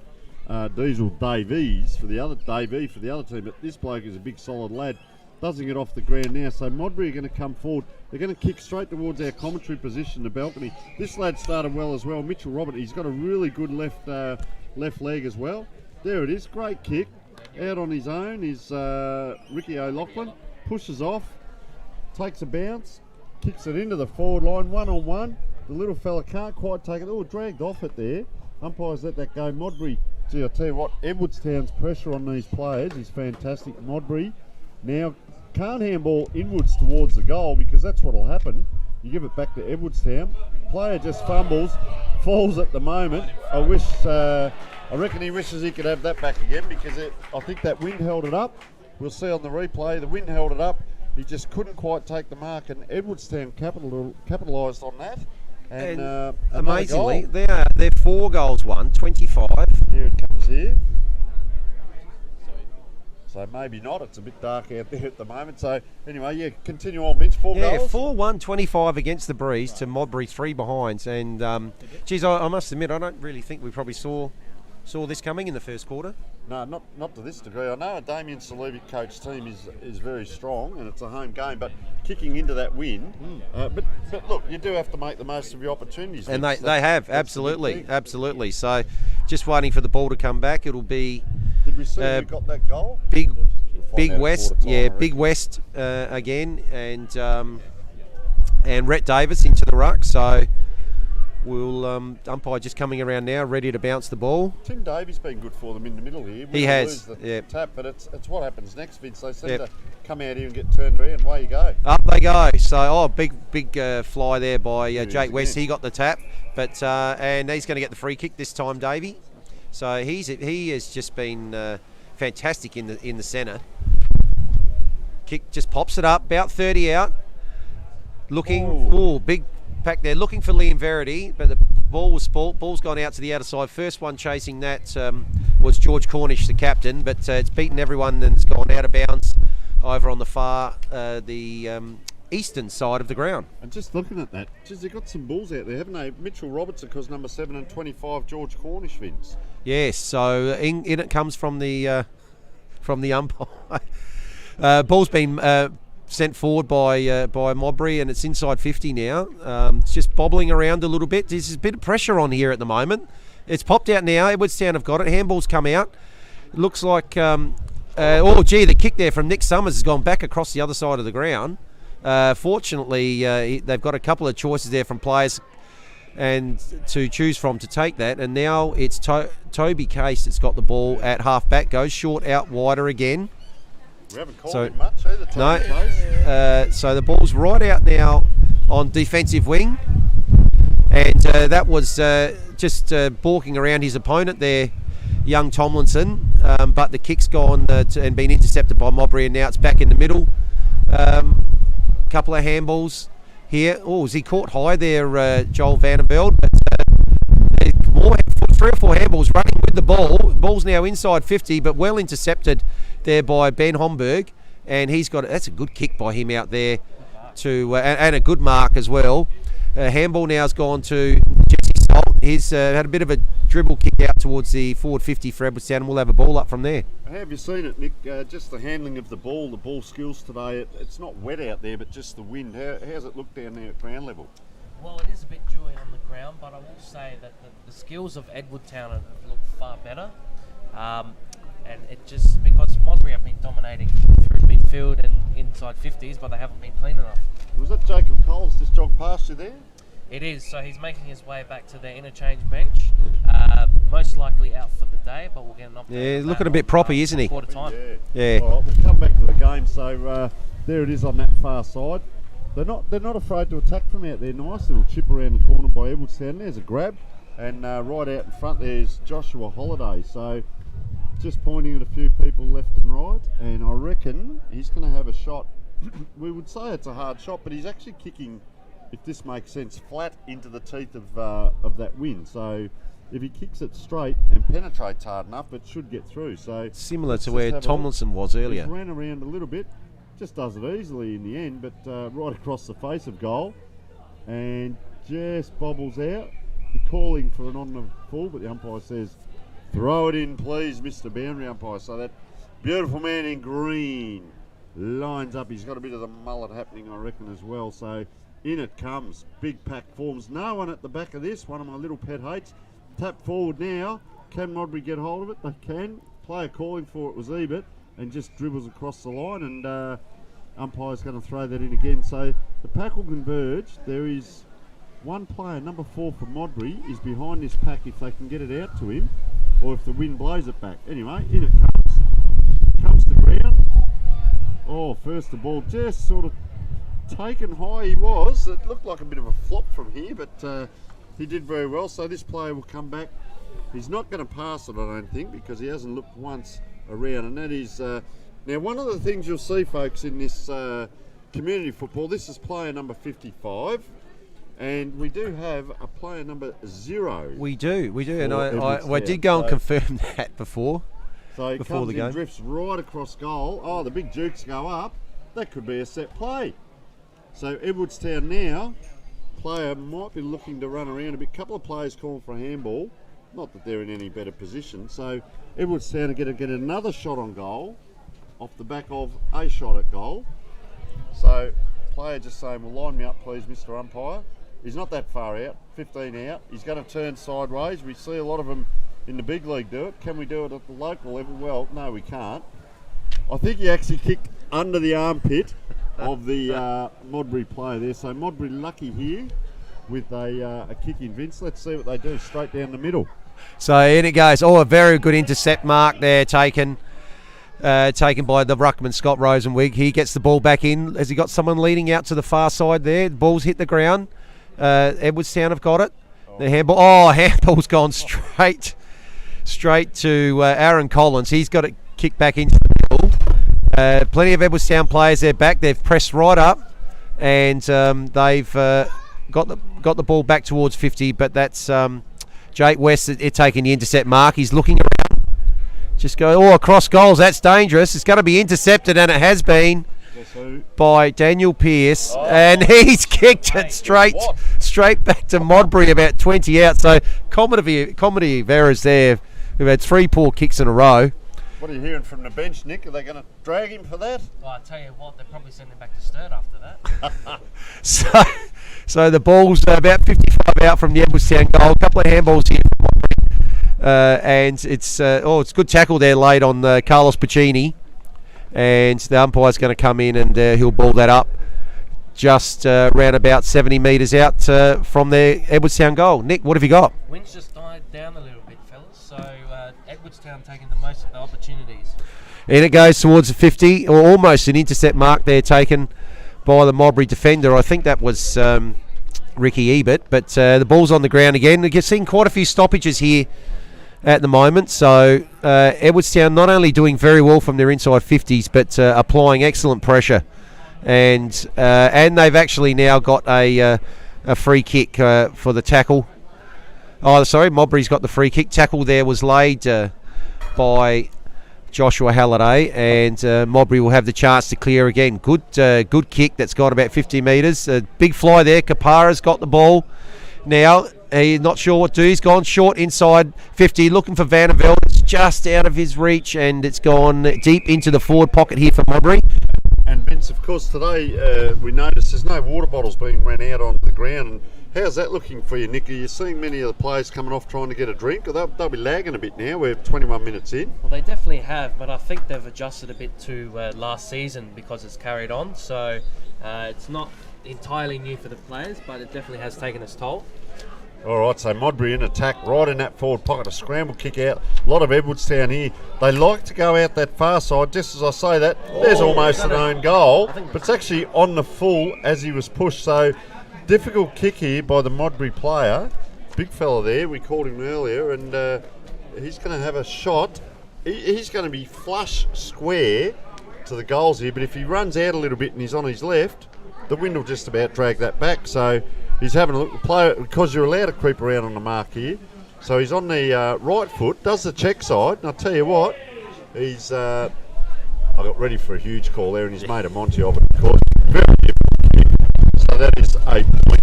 Diesel Davies for the other team, but this bloke is a big solid lad. Doesn't get off the ground now, so Modbury are going to come forward. They're going to kick straight towards our commentary position, the balcony. This lad started well as well. Mitchell Robert, he's got a really good left leg as well. There it is, great kick. Out on his own is Ricky O'Loughlin, pushes off, takes a bounce, kicks it into the forward line, 1-on-1. The little fella can't quite take it. Oh, dragged off it there. Umpires let that go. Modbury, gee, I tell you what, Edwardstown's pressure on these players is fantastic. Modbury now can't handball inwards towards the goal because that's what will happen. You give it back to Edwardstown. Player just fumbles, falls at the moment. I reckon he wishes he could have that back again because I think that wind held it up. We'll see on the replay. The wind held it up. He just couldn't quite take the mark, and Edwardstown capitalised on that. And Amazingly, they're 4 goals won, 25. Here it comes here. So maybe not. It's a bit dark out there at the moment. So anyway, yeah, continue on, Vince. 4 goals. 4-1, 25 against the breeze to Modbury, 3 behinds. And I must admit, I don't really think we probably saw this coming in the first quarter. No, not to this degree. I know a Damien Salubic coach team is very strong and it's a home game, but kicking into that wind. But look, you do have to make the most of your opportunities. And they have, absolutely. So just waiting for the ball to come back. It'll be... Did we see who got that goal? Big West, Big West again, and Rhett Davis into the ruck. So we'll umpire just coming around now, ready to bounce the ball. Tim Davies been good for them in the middle here. He has, lose the tap, but it's what happens next, Vince. They seem to come out here and get turned around. Away you go. Up they go. So big fly there by Jake West. He got the tap, but and he's going to get the free kick this time, Davey. So he has just been fantastic in the centre. Kick just pops it up, about 30 out. Looking, big pack there, looking for Liam Verity, but the ball was spoilt. Ball's gone out to the outer side. First one chasing that was George Cornish, the captain, but it's beaten everyone and it's gone out of bounds over on the far, eastern side of the ground. And just looking at that, they've got some balls out there, haven't they? Mitchell Robertson, because number 7 and 25, George Cornish, Vince. Yes, so in it comes from the umpire. Ball's been sent forward by Modbury, and it's inside 50 now. It's just bobbling around a little bit. There's a bit of pressure on here at the moment. It's popped out now. Edwardstown have got it. Handball's come out. It looks like, the kick there from Nick Summers has gone back across the other side of the ground. Fortunately, they've got a couple of choices there from players and to choose from to take that. And now it's Toby Case that's got the ball at half back. Goes short out wider again. We haven't called him much, either. No. So the ball's right out now on defensive wing. And that was just balking around his opponent there, young Tomlinson. But the kick's gone and been intercepted by Modbury, and now it's back in the middle. Couple of handballs here. Oh, is he caught high there, Joel Vanderveld? But more, 3 or 4 handballs running with the ball. Ball's now inside 50, but well intercepted there by Ben Homburg, and that's a good kick by him out there and a good mark as well. Handball now's gone to Jesse Salt. He's had a bit of a dribble kick out towards the forward 50 for Edwardstown, and we'll have a ball up from there. How have you seen it, Nick? Just the handling of the ball skills today. It's not wet out there, but just the wind. How's it look down there at ground level? Well, it is a bit dewy on the ground, but I will say that the skills of Edwardstown have looked far better. And it just, because Modbury have been dominating through midfield and inside 50s, but they haven't been clean enough. Was that Jacob Coles just jogged past you there? It is, so he's making his way back to their interchange bench. Most likely out for the day, but we'll get an update. Yeah, looking a bit proppy, isn't he? Quarter time. Yeah. All right, we'll come back to the game. So there it is on that far side. They're not afraid to attack from out there. Nice little chip around the corner by Edwardstown. There's a grab, and right out in front there's Joshua Holiday. So just pointing at a few people left and right, and I reckon he's going to have a shot. We would say it's a hard shot, but he's actually kicking, if this makes sense, flat into the teeth of that wind. So if he kicks it straight and penetrates hard enough, it should get through. So similar to where Tomlinson was earlier. He's ran around a little bit, just does it easily in the end, but right across the face of goal, and just bobbles out. They're calling for an on the full, but the umpire says, "Throw it in, please, Mr. Boundary Umpire." So that beautiful man in green lines up. He's got a bit of the mullet happening, I reckon, as well. So in it comes. Big pack forms. No one at the back of this. One of my little pet hates. Tap forward now. Can Modbury get hold of it? They can. Player calling for it was Ebert, and just dribbles across the line, and umpire's going to throw that in again. So the pack will converge. There is one player, number 4 for Modbury, is behind this pack if they can get it out to him, or if the wind blows it back. Anyway, in it comes. Comes to ground. Oh, first the ball just sort of taken high. He was. It looked like a bit of a flop from here, but he did very well. So this player will come back. He's not going to pass it, I don't think, because he hasn't looked once around. And that is now one of the things you'll see, folks, in this community football. This is player number 55. And we do have a player number 0. We do, and I did go and confirm that before. So he before comes the game. and drifts right across goal. Oh, the big jukes go up. That could be a set play. So Edwardstown now, player might be looking to run around a bit. Couple of players calling for a handball. Not that they're in any better position. So Edwardstown are going to get another shot on goal off the back of a shot at goal. So player just saying, "Well, line me up, please, Mr. Umpire." He's not that far out, 15 out. He's going to turn sideways. We see a lot of them in the big league do it. Can we do it at the local level? Well, no, we can't. I think he actually kicked under the armpit of the Modbury player there. So Modbury lucky here with a kick in, Vince. Let's see what they do, straight down the middle. So in it goes. Oh, a very good intercept mark there taken by the ruckman, Scott Rosenwig. He gets the ball back in. Has he got someone leading out to the far side there? The ball's hit the ground. Edwardstown have got it. The handball. Oh, handball's gone straight to Aaron Collins. He's got it kicked back into the middle. Plenty of Edwardstown players there back. They've pressed right up, and they've got the ball back towards 50, but that's Jake West taking the intercept mark. He's looking around. Just go, across goals. That's dangerous. It's going to be intercepted, and it has been by Daniel Pearce, and he's kicked it straight back to Modbury, about 20 out. So comedy of errors there. We've had 3 poor kicks in a row. What are you hearing from the bench, Nick? Are they going to drag him for that? Well, I tell you what, they'll probably send him back to Sturt after that. So the ball's about 55 out from the Edwardstown goal. A couple of handballs here from Modbury, and it's good tackle there laid on Carlos Piccini, and the umpire's going to come in and he'll ball that up just around about 70 metres out from the Edwardstown goal. Nick, what have you got? Wind's just died down a little bit, fellas, so Edwardstown taking the most of the opportunities. And it goes towards the 50, or almost an intercept mark there taken by the Modbury defender. I think that was Ricky Ebert, but the ball's on the ground again. We're seeing quite a few stoppages here at the moment, so Edwardstown not only doing very well from their inside 50s, but applying excellent pressure, and they've actually now got a free kick for the tackle. Modbury's got the free kick. Tackle there was laid by Joshua Halliday, and Modbury will have the chance to clear again. Good kick that's got about 50 metres. Big fly there. Kapara's got the ball now. He's not sure what to do. He's gone short inside 50, looking for Van der Velde. It's just out of his reach, and it's gone deep into the forward pocket here for Modbury. And Vince, of course, today we noticed there's no water bottles being ran out on the ground. And how's that looking for you, Nick? Are you seeing many of the players coming off trying to get a drink? Or they'll be lagging a bit now. We're 21 minutes in. Well, they definitely have, but I think they've adjusted a bit to last season because it's carried on. So it's not entirely new for the players, but it definitely has taken its toll. All right, so Modbury in attack, right in that forward pocket, a scramble kick out. A lot of Edwardstown here. They like to go out that far side. Just as I say that, there's almost an own goal, but it's actually on the full as he was pushed. So difficult kick here by the Modbury player. Big fella there, we called him earlier, and he's going to have a shot. He's going to be flush square to the goals here, but if he runs out a little bit and he's on his left, the wind will just about drag that back. So he's having a look. The player, because you're allowed to creep around on the mark here. So he's on the right foot, does the check side, and I'll tell you what, he's I got ready for a huge call there, and he's made a Monty of it, of course. Very difficult kick. So that is a point.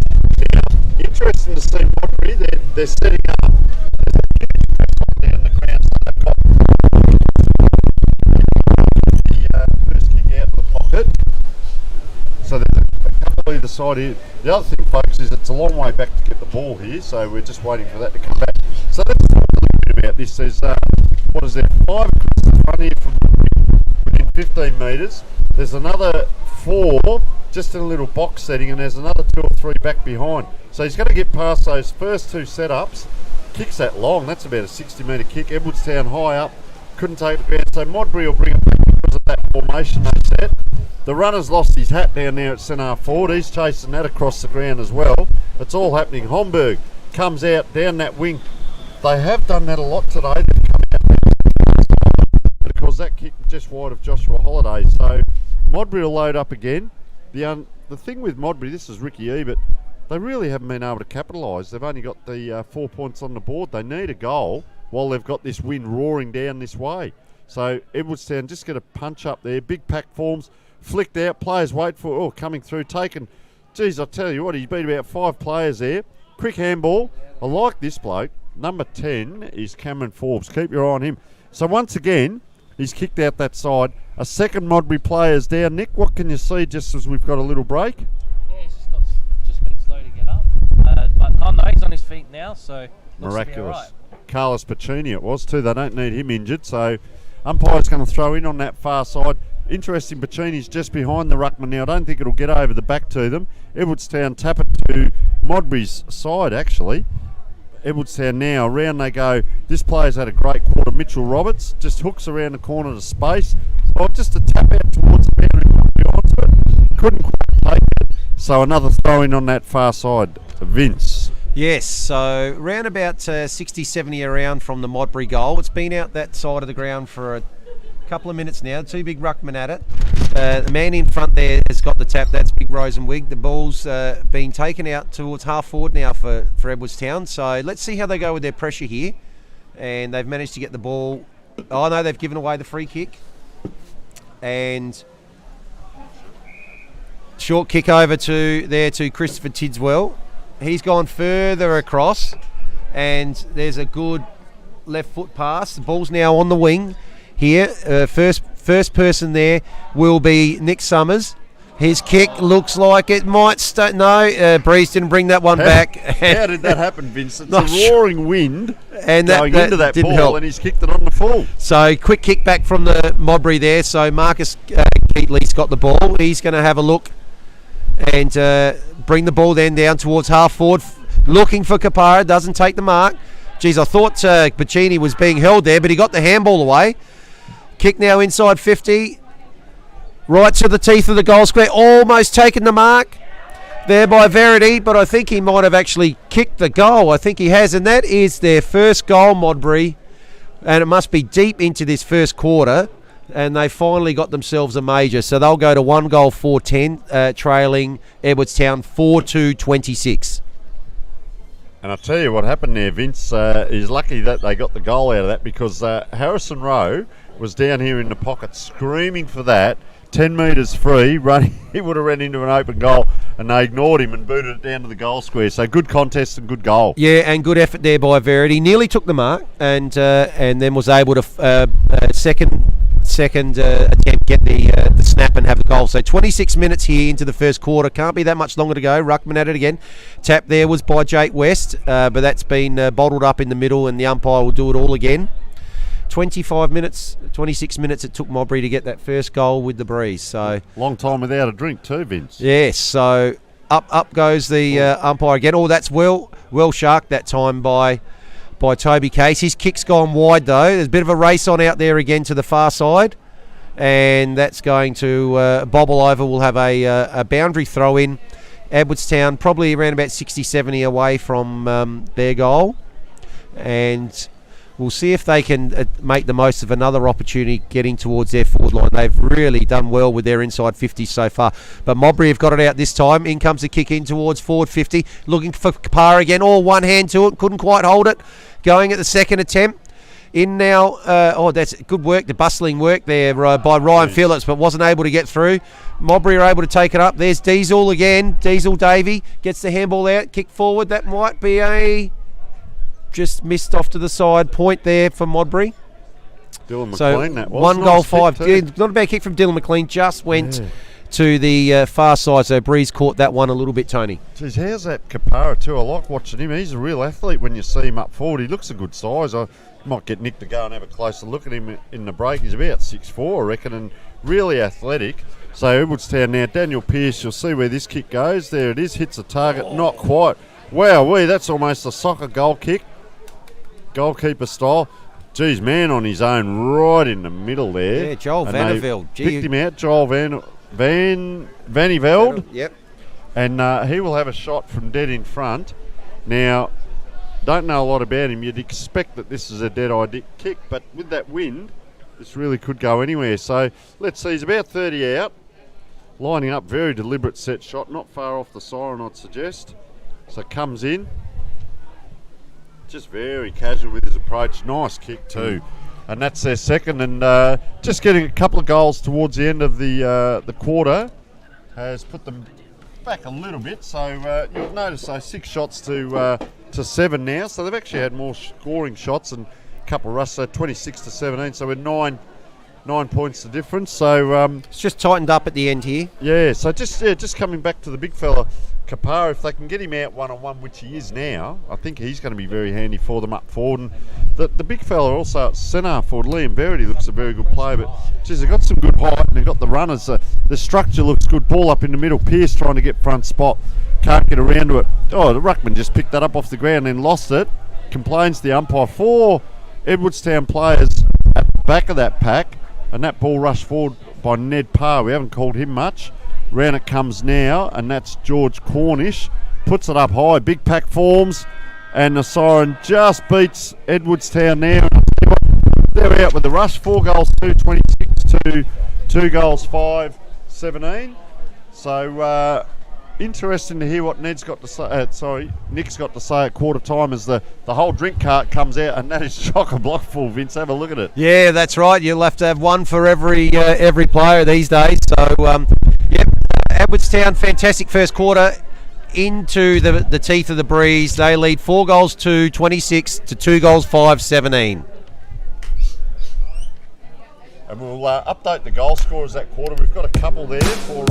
Now, interesting to see Modbury, they're setting up. There's a huge press on down the ground, so they've got the first kick out of the pocket. So there's a couple either side here. The other thing, folks, is it's a long way back to get the ball here, so we're just waiting for that to come back. So let's talk a little bit about this. There's, 5 across the front here from within 15 metres. There's another 4 just in a little box setting, and there's another 2 or 3 back behind. So he's going to get past those first 2 setups. Kicks that long, that's about a 60-metre kick. Edwardstown high up, couldn't take the ground. So Modbury will bring it back because of that formation they set. The runner's lost his hat down there at centre forward. He's chasing that across the ground as well. It's all happening. Homburg comes out down that wing. They have done that a lot today. They've come out because that kick just wide of Joshua Holiday. So Modbury will load up again. The thing with Modbury, this is Ricky Ebert, they really haven't been able to capitalise. They've only got the 4 points on the board. They need a goal while they've got this wind roaring down this way. So Edwardstown just get a punch up there. Big pack forms. Flicked out, players wait for coming through, taken. Geez, I tell you what, he's beat about 5 players there. Quick handball. I like this bloke. Number 10 is Cameron Forbes. Keep your eye on him. So once again, he's kicked out that side. A second Modbury player's down. Nick, what can you see just as we've got a little break? Yeah, he's just been slow to get up. But no, he's on his feet now, so miraculous. Right. Carlos Piccini it was too. They don't need him injured, so umpire's going to throw in on that far side. Interesting, Piccini's just behind the ruckman now. I don't think it'll get over the back to them. Edwardstown tap it to Modbury's side, actually. Edwardstown now, around they go. This player's had a great quarter. Mitchell Roberts just hooks around the corner to space. Oh, just a tap out towards the boundary, onto it. Couldn't quite take it. So another throw in on that far side. Vince. Yes, so round about 60, 70 around from the Modbury goal. It's been out that side of the ground for a couple of minutes now. 2 big ruckmen at it. The man in front there has got the tap. That's Big Rosenwig. The ball's been taken out towards half forward now for Edwardstown. So let's see how they go with their pressure here. And they've managed to get the ball. Oh no, they've given away the free kick. And short kick over to Christopher Tidswell. He's gone further across. And there's a good left foot pass. The ball's now on the wing here. First person there will be Nick Summers. His kick looks like it might stay. No, Breeze didn't bring that one back. How did that happen, Vince? It's a roaring wind and going into that ball, help. And he's kicked it on the full. So quick kick back from the Modbury there. So Marcus Keatley's got the ball. He's going to have a look and bring the ball then down towards half forward, looking for Kapara. Doesn't take the mark. Geez, I thought Bacchini was being held there, but he got the handball away. Kick now inside 50. Right to the teeth of the goal square. Almost taken the mark there by Verity, but I think he might have actually kicked the goal. I think he has, and that is their first goal, Modbury. And it must be deep into this first quarter, and they finally got themselves a major. So they'll go to 1 goal 4-10, trailing Edwardstown 4-26. And I'll tell you what happened there, Vince. Is lucky that they got the goal out of that, because Harrison Rowe was down here in the pocket screaming for that. 10 metres free, running. He would have run into an open goal, and they ignored him and booted it down to the goal square. So good contest and good goal. Yeah, and good effort there by Verity. Nearly took the mark, and then was able to second attempt get the snap and have the goal. So 26 minutes here into the first quarter. Can't be that much longer to go. Ruckman at it again. Tap there was by Jake West, but that's been bottled up in the middle, and the umpire will do it all again. 26 minutes it took Modbury to get that first goal with the breeze. So long time without a drink too, Vince. Yes, so up goes the umpire again. Oh, that's well sharked that time by Toby Case. His kick's gone wide though. There's a bit of a race on out there again to the far side, and that's going to bobble over. We'll have a boundary throw in. Edwardstown probably around about 60-70 away from their goal, and we'll see if they can make the most of another opportunity getting towards their forward line. They've really done well with their inside 50 so far. But Modbury have got it out this time. In comes the kick in towards forward 50. Looking for Kapara again. All one hand to it. Couldn't quite hold it. Going at the second attempt. In now. That's good work. The bustling work there by Ryan Phillips, but wasn't able to get through. Modbury are able to take it up. There's Diesel again. Diesel Davey gets the handball out. Kick forward. That might be a... just missed off to the side. Point there for Modbury. Dylan McLean, that was. 1 goal 5. Yeah, not a bad kick from Dylan McLean. Just went to the far side. So Breeze caught that one a little bit, Tony. Jeez, how's that Kapara too? I like watching him. He's a real athlete when you see him up forward. He looks a good size. I might get Nick to go and have a closer look at him in the break. He's about 6'4", I reckon, and really athletic. So Edwardstown now. Daniel Pearce, you'll see where this kick goes. There it is. Hits the target. Not quite. Wow, that's almost a soccer goal kick. Goalkeeper style. Geez, man on his own right in the middle there. Yeah, Joel Vanderveld. Picked him out, Joel Vaniveld. Yep. And he will have a shot from dead in front. Now, don't know a lot about him. You'd expect that this is a dead-eye kick, but with that wind, this really could go anywhere. So let's see, he's about 30 out. Lining up, very deliberate set shot. Not far off the siren, I'd suggest. So comes in. Just very casual with his approach. Nice kick too. And that's their second. And just getting a couple of goals towards the end of the quarter has put them back a little bit. So you'll notice those 6 shots to 7 now. So they've actually had more scoring shots and a couple of rusts. So 26-17. So we're 9 points the difference. So it's just tightened up at the end here. Yeah. So just coming back to the big fella. Kapara, if they can get him out one-on-one, which he is now, I think he's going to be very handy for them up forward. And the big fella also at centre forward, Liam Verity, looks a very good player, but geez, they've got some good height and they've got the runners. The structure looks good. Ball up in the middle. Pearce trying to get front spot. Can't get around to it. Oh, the ruckman just picked that up off the ground and lost it. Complains to the umpire. 4 Edwardstown players at the back of that pack, and that ball rushed forward by Ned Parr. We haven't called him much. Round it comes now, and that's George Cornish. Puts it up high. Big pack forms, and the siren just beats Edwardstown now. They're out with the rush. 4 goals 2, 26 to 2 goals 5. 17. So interesting to hear what Nick's got to say at quarter time as the whole drink cart comes out, and that is chock-a-block full. Vince, have a look at it. Yeah, that's right. You'll have to have one for every player these days. So, Edwardstown, fantastic first quarter into the teeth of the breeze. They lead 4 goals to 26 to 2 goals 5-17. And we'll update the goal scorers that quarter. We've got a couple there for...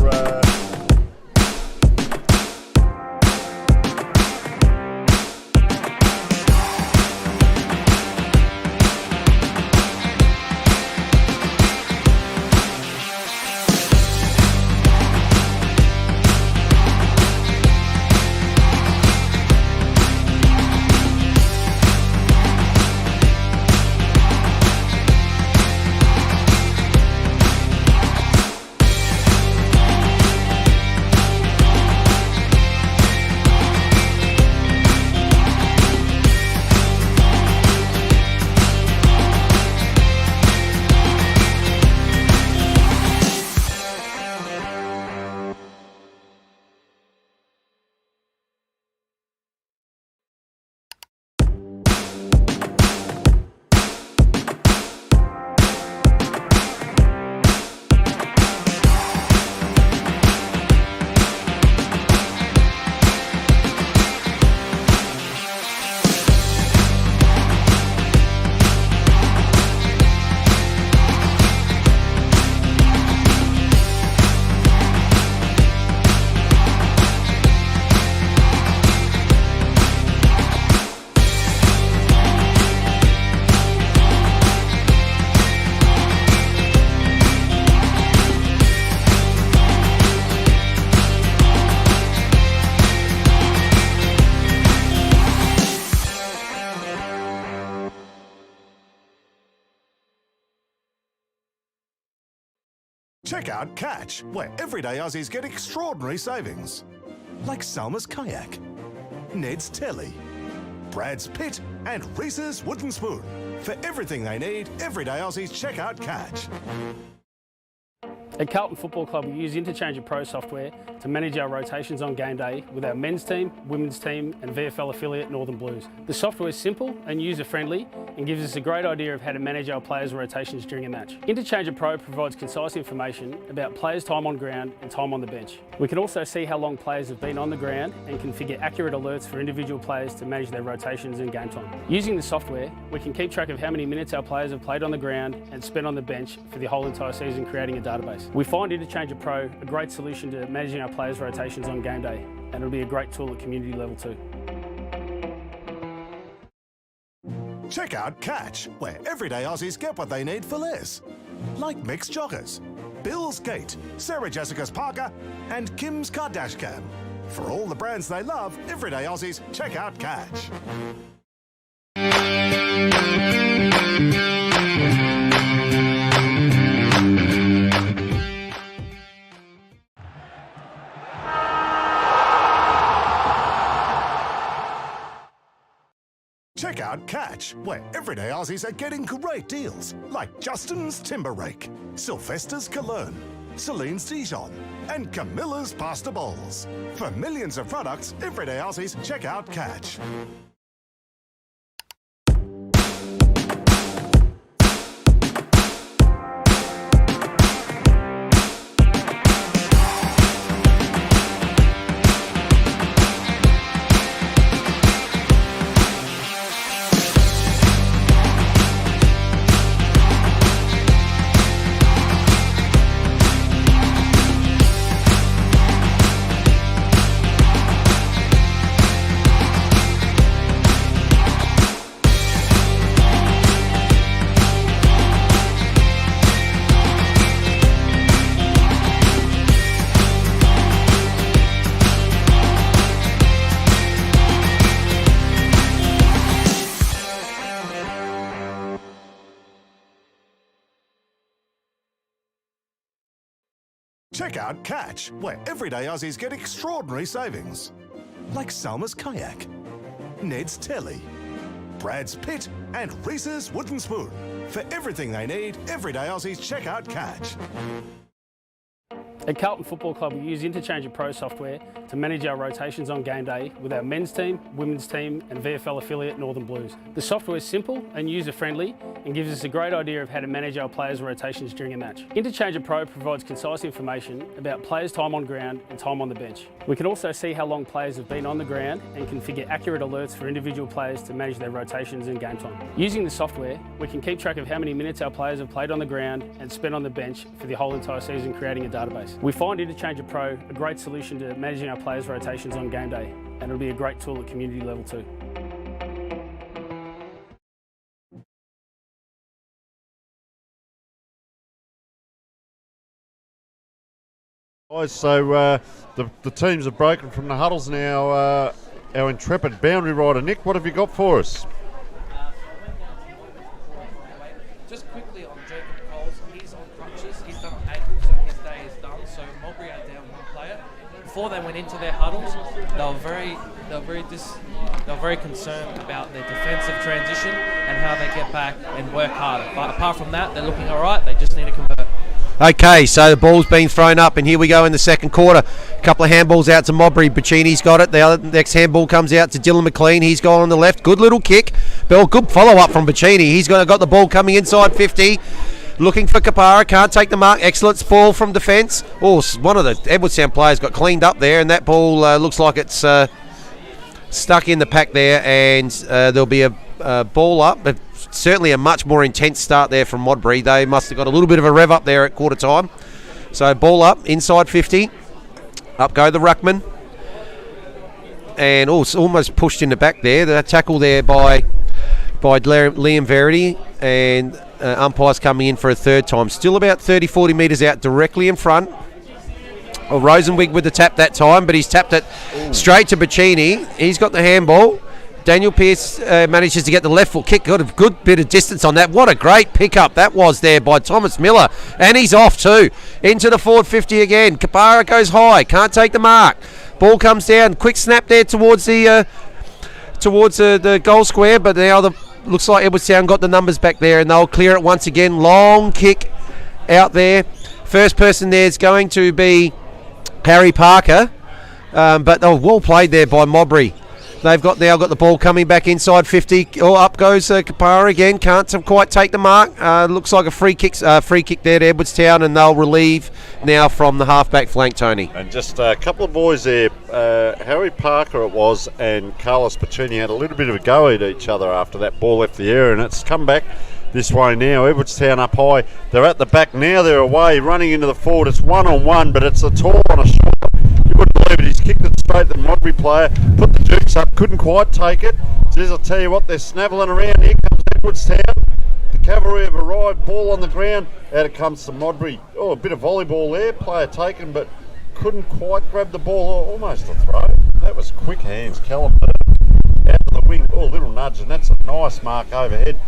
Check out Catch, where everyday Aussies get extraordinary savings. Like Salma's Kayak, Ned's Telly, Brad's Pit and Reese's Wooden Spoon. For everything they need, everyday Aussies check out Catch. At Carlton Football Club, we use Interchange Pro software to manage our rotations on game day with our men's team, women's team and VFL affiliate Northern Blues. The software is simple and user-friendly and gives us a great idea of how to manage our players' rotations during a match. Interchange Pro provides concise information about players' time on ground and time on the bench. We can also see how long players have been on the ground and configure accurate alerts for individual players to manage their rotations and game time. Using the software, we can keep track of how many minutes our players have played on the ground and spent on the bench for the whole entire season, creating a database. We find Interchange Pro a great solution to managing our players' rotations on game day, and it'll be a great tool at community level too. Check out Catch, where everyday Aussies get what they need for less. Like mixed joggers, Bill's Gate, Sarah Jessica's Parker and Kim's Kardashian. For all the brands they love, everyday Aussies, check out Catch. Check out Catch, where everyday Aussies are getting great deals, like Justin's Timber Rake, Sylvester's Cologne, Celine's Dijon, and Camilla's Pasta Bowls. For millions of products, everyday Aussies, check out Catch. Check out Catch, where everyday Aussies get extraordinary savings. Like Salma's Kayak, Ned's Telly, Brad's Pit and Reese's Wooden Spoon. For everything they need, everyday Aussies check out Catch. At Carlton Football Club, we use Interchange Pro software to manage our rotations on game day with our men's team, women's team and VFL affiliate Northern Blues. The software is simple and user-friendly and gives us a great idea of how to manage our players' rotations during a match. Interchange Pro provides concise information about players' time on ground and time on the bench. We can also see how long players have been on the ground and configure accurate alerts for individual players to manage their rotations and game time. Using the software, we can keep track of how many minutes our players have played on the ground and spent on the bench for the whole entire season, creating a database. We find Interchange Pro a great solution to managing our players' rotations on game day, and it'll be a great tool at community level too. So the teams have broken from the huddles now. Our intrepid boundary rider, Nick, what have you got for us? Just quickly on Jacob Coles, he's on crutches, he's done ankle, so his day is done. So Modbury are down one player. Before they went into their huddles, they were very concerned about their defensive transition and how they get back and work harder. But apart from that, they're looking all right. They just need to convert. Okay, so the ball's been thrown up, and here we go in the second quarter. A couple of handballs out to Modbury. Bacchini's got it. The next handball comes out to Dylan McLean. He's gone on the left. Good little kick. Bill, good follow-up from Bacchini. He's got the ball coming inside 50. Looking for Kapara. Can't take the mark. Excellent ball from defence. Oh, one of the Edwardstown players got cleaned up there, and that ball looks like it's stuck in the pack there, and there'll be a ball up. But certainly a much more intense start there from Modbury. They must have got a little bit of a rev up there at quarter time. So ball up, inside 50. Up go the ruckman. And almost pushed in the back there. The tackle there by Liam Verity, and umpires coming in for a third time. Still about 30-40 metres out directly in front. Well, Rosenwig with the tap that time, but he's tapped it straight to Bacchini. He's got the handball. Daniel Pearce manages to get the left foot kick. Got a good bit of distance on that. What a great pickup that was there by Thomas Miller. And he's off too. Into the forward 50 again. Kapara goes high. Can't take the mark. Ball comes down. Quick snap there towards the goal square. But now looks like Edwardstown got the numbers back there, and they'll clear it once again. Long kick out there. First person there is going to be Harry Parker. But well played there by Modbury. They've now got the ball coming back inside 50. Up goes Kapara again. Can't quite take the mark. Looks like a free kick there to Edwardstown, and they'll relieve now from the halfback flank, Tony. And just a couple of boys there. Harry Parker it was, and Carlos Bacchini had a little bit of a go at each other after that ball left the area, and it's come back this way now. Edwardstown up high. They're at the back now. They're away, running into the forward. It's 1-on-1, but it's a tall on a short. You wouldn't believe it. He's kicked it straight to the Modbury player. Put the jukes up. Couldn't quite take it. Says, I'll tell you what, they're snaveling around. Here comes Edwardstown. The cavalry have arrived. Ball on the ground. Out it comes to Modbury. A bit of volleyball there. Player taken, but couldn't quite grab the ball. Almost a throw. That was quick hands. Callum out to the wing. A little nudge, and that's a nice mark overhead.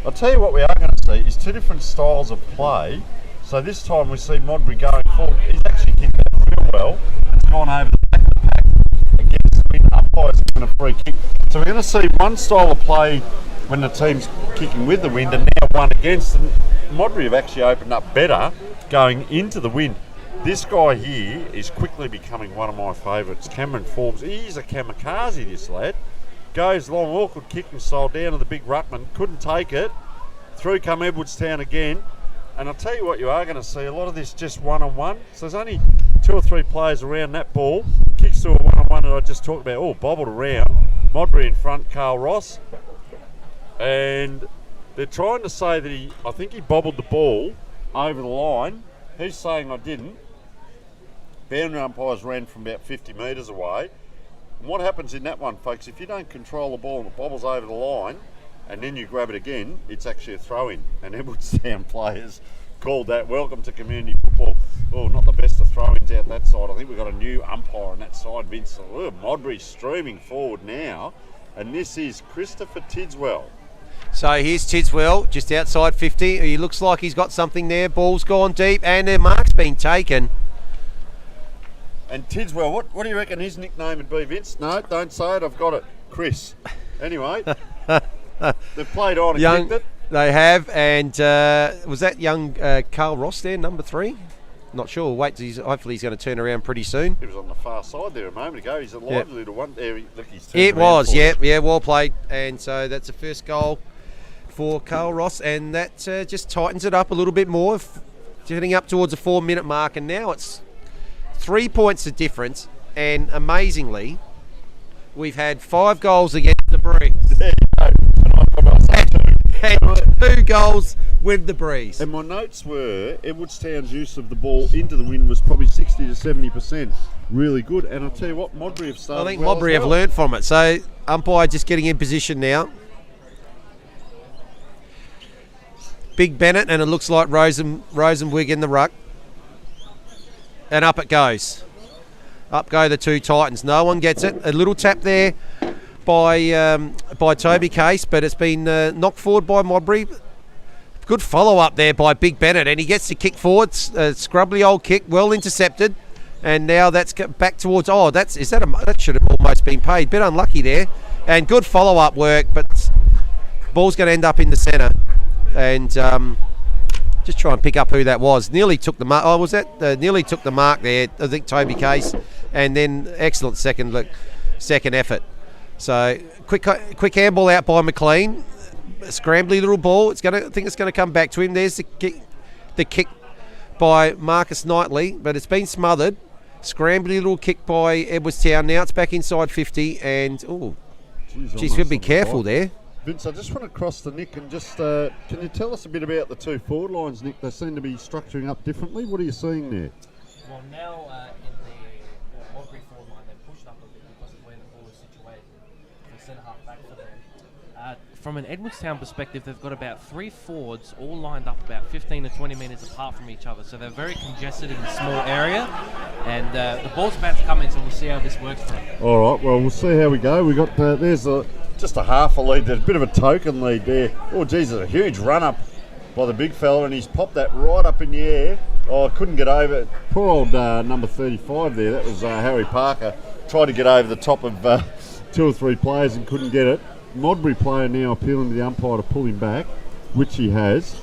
I'll tell you what we are going to see is two different styles of play. So this time we see Modbury going forward. He's actually kicked that real well. It's gone over the back of the pack against the wing. Umpire's given a free kick. So we're going to see one style of play when the team's kicking with the wind, and now one against. And Modbury have actually opened up better going into the wind. This guy here is quickly becoming one of my favourites. Cameron Forbes. He's a kamikaze, this lad. Goes long, awkward kicking style down to the big ruckman. Couldn't take it. Through come Edwardstown again. And I'll tell you what, you are going to see a lot of this just one-on-one. So there's only 2 or 3 players around that ball. Kicks to a one-on-one that I just talked about. Bobbled around. Modbury in front, Carl Ross. And they're trying to say that I think he bobbled the ball over the line. He's saying I didn't. Boundary umpires ran from about 50 metres away. And what happens in that one, folks, if you don't control the ball and it bobbles over the line and then you grab it again, it's actually a throw-in. And Edwardstown players called that. Welcome to community football. Not the best of throw-ins out that side. I think we've got a new umpire on that side, Vince. Modbury streaming forward now. And this is Christopher Tidswell. So here's Tidswell, just outside 50. He looks like he's got something there. Ball's gone deep, and their mark's been taken. And Tidswell, what do you reckon his nickname would be, Vince? No, don't say it. I've got it. Chris. Anyway, they've played on and kicked it. They have, and was that young Carl Ross there, number 3? not sure. Hopefully he's going to turn around pretty soon. He was on the far side there a moment ago. He's a lively little one. There, look, he's turned It around was, for us. yeah, well played. And so that's the first goal for Carl Ross, and that just tightens it up a little bit more, heading up towards the 4-minute mark, and now it's 3 points of difference, and amazingly, we've had 5 goals against the Breeze. There you go. And 2 goals with the Breeze. And my notes were Edwardstown's use of the ball into the wind was probably 60 to 70%. Really good. And I'll tell you what, Modbury have started. I think Modbury have learnt from it. So umpire just getting in position now. Big Bennett, and it looks like Rosenwig in the ruck. And up it goes. Up go the 2 Titans. No one gets it. A little tap there by Toby Case, but it's been knocked forward by Modbury. Good follow up there by Big Bennett, and he gets the kick forward. Scrubbly old kick, well intercepted, and now that's back towards. That should have almost been paid. Bit unlucky there, and good follow up work, but ball's going to end up in the centre, and just try and pick up who that was. Nearly took the mark. Nearly took the mark there. I think Toby Case, and then excellent second effort. So quick handball out by McLean. A scrambly little ball. I think it's going to come back to him. There's the kick by Marcus Knightley, but it's been smothered. Scrambly little kick by Edwardstown. Now it's back inside 50, and geez, we'll be careful there. Vince, I just want to cross to Nick and just can you tell us a bit about the 2 forward lines, Nick? They seem to be structuring up differently. What are you seeing there? Well, now in the Modbury forward line, they've pushed up a bit because of where the ball is situated. The centre half back for them. From an Edwardstown perspective, they've got about 3 forwards all lined up about 15 to 20 metres apart from each other. So they're very congested in a small area. And the ball's about to come in, so we'll see how this works for them. All right, well, we'll see how we go. We got there's just a half a lead. There's a bit of a token lead there. Oh, geez, there's a huge run up by the big fella, and he's popped that right up in the air. Oh, I couldn't get over it. Poor old number 35 there. That was Harry Parker. Tried to get over the top of 2 or 3 players and couldn't get it. Modbury player now appealing to the umpire to pull him back, which he has.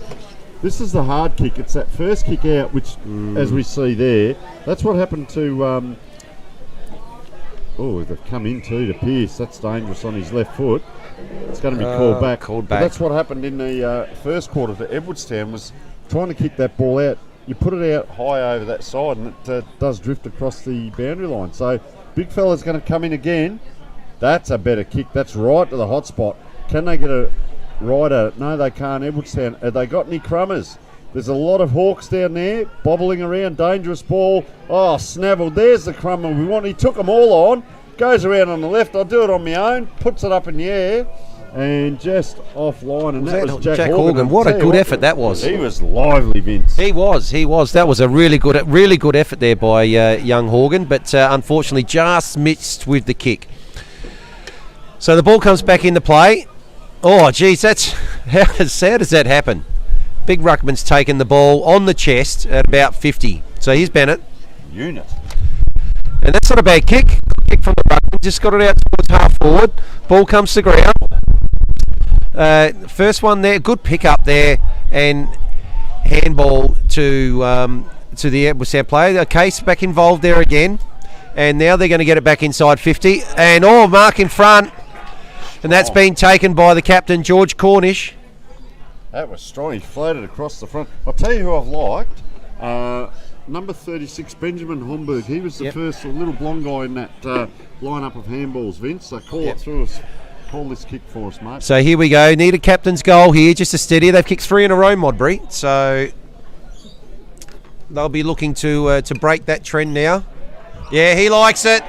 This is the hard kick. It's that first kick out, which, as we see there, that's what happened to... they've come in too to Pearce. That's dangerous on his left foot. It's going to be called back. But that's what happened in the first quarter to Edwardstown, was trying to kick that ball out. You put it out high over that side, and it does drift across the boundary line. So big fella's going to come in again. That's a better kick. That's right to the hot spot. Can they get a right at it? No, they can't. Edwardstown. Have they got any crummers? There's a lot of Hawks down there, bobbling around. Dangerous ball. Oh, snavelled. There's the crummer we want. He took them all on. Goes around on the left. I'll do it on my own. Puts it up in the air. And just offline. And that was Jack Horgan. What a good effort that was. He was lively, Vince. He was. That was a really good effort there by young Horgan, but unfortunately just missed with the kick. So the ball comes back into play. Oh, geez, how does that happen? Big Ruckman's taken the ball on the chest at about 50. So here's Bennett. Unit. And that's not a bad kick. Kick from the Ruckman. Just got it out towards half forward. Ball comes to ground. First one there. Good pick up there. And handball to the Edwardstown player. Case back involved there again. And now they're going to get it back inside 50. And mark in front. And that's been taken by the captain, George Cornish. That was strong. He floated across the front. I'll tell you who I've liked. Number 36, Benjamin Homburg. He was the first little blonde guy in that lineup of handballs, Vince. So call it through us. Call this kick for us, mate. So here we go. Need a captain's goal here, just a steady. They've kicked 3 in a row, Modbury. So they'll be looking to break that trend now. Yeah, he likes it.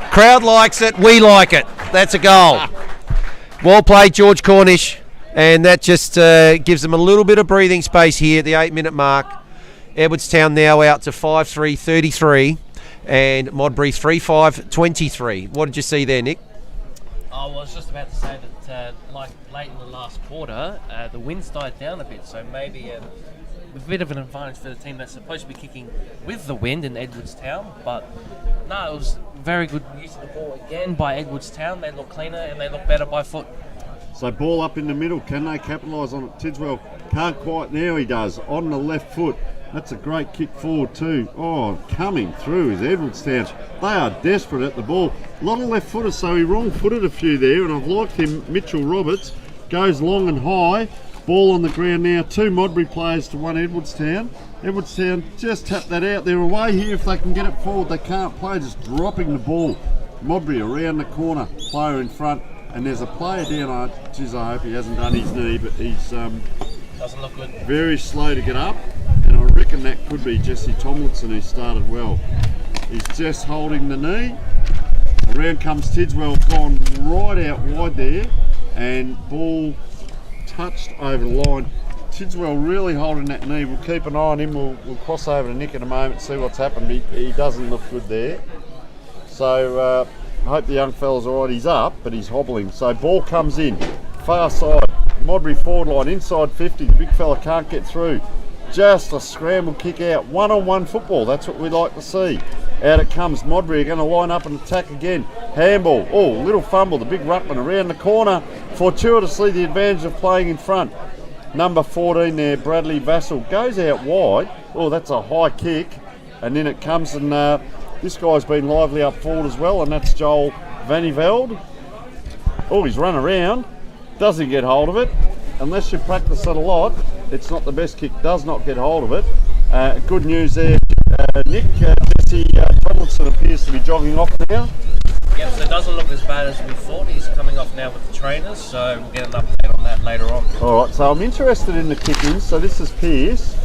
Crowd likes it. We like it. That's a goal. Well played, George Cornish. And that just gives them a little bit of breathing space here at the 8-minute mark. Edwardstown now out to 5-3-33 and Modbury 3-5-23. What did you see there, Nick? I was just about to say that like late in the last quarter, the winds died down a bit, so maybe a bit of an advantage for the team that's supposed to be kicking with the wind in Edwardstown. But no, it was very good use of the ball again by Edwardstown. They look cleaner and they look better by foot. So ball up in the middle. Can they capitalise on it? Tidswell can't quite. Now he does. On the left foot. That's a great kick forward too. Oh, coming through is Edwardstown. They are desperate at the ball. A lot of left footers, so he wrong-footed a few there, and I've liked him. Mitchell Roberts goes long and high. Ball on the ground now. 2 Modbury players to 1 Edwardstown. Edwardstown just tap that out. They're away here if they can get it forward. They can't play, just dropping the ball. Modbury around the corner, player in front, and there's a player down. I hope he hasn't done his knee, but he's Doesn't look good. very slow to get up, and I reckon that could be Jesse Tomlinson, who started well. He's just holding the knee. Around comes Tidswell, gone right out wide there, and ball touched over the line. Tidswell really holding that knee. We'll keep an eye on him. We'll cross over to Nick in a moment, see what's happened. He doesn't look good there. So I hope the young fella's all right. He's up, but he's hobbling. So ball comes in, far side, Modbury forward line, inside 50. The big fella can't get through. Just a scramble kick out. One-on-one football. That's what we like to see. Out it comes. Modbury are going to line up and attack again. Handball. Oh, little fumble. The big ruckman around the corner. Fortuitously the advantage of playing in front. Number 14 there, Bradley Vassell, goes out wide. Oh, that's a high kick. And then it comes and this guy's been lively up forward as well, and that's Joel Vaniveld. Oh, he's run around. Doesn't get hold of it. Unless you practice it a lot, it's not the best kick. Does not get hold of it. Good news there, Nick. Jesse Tomlinson appears to be jogging off now. Yep, so it doesn't look as bad as we thought. He's coming off now with the trainers, so we'll get an update on that later on. All right, so I'm interested in the kick-ins. So this is Pearce.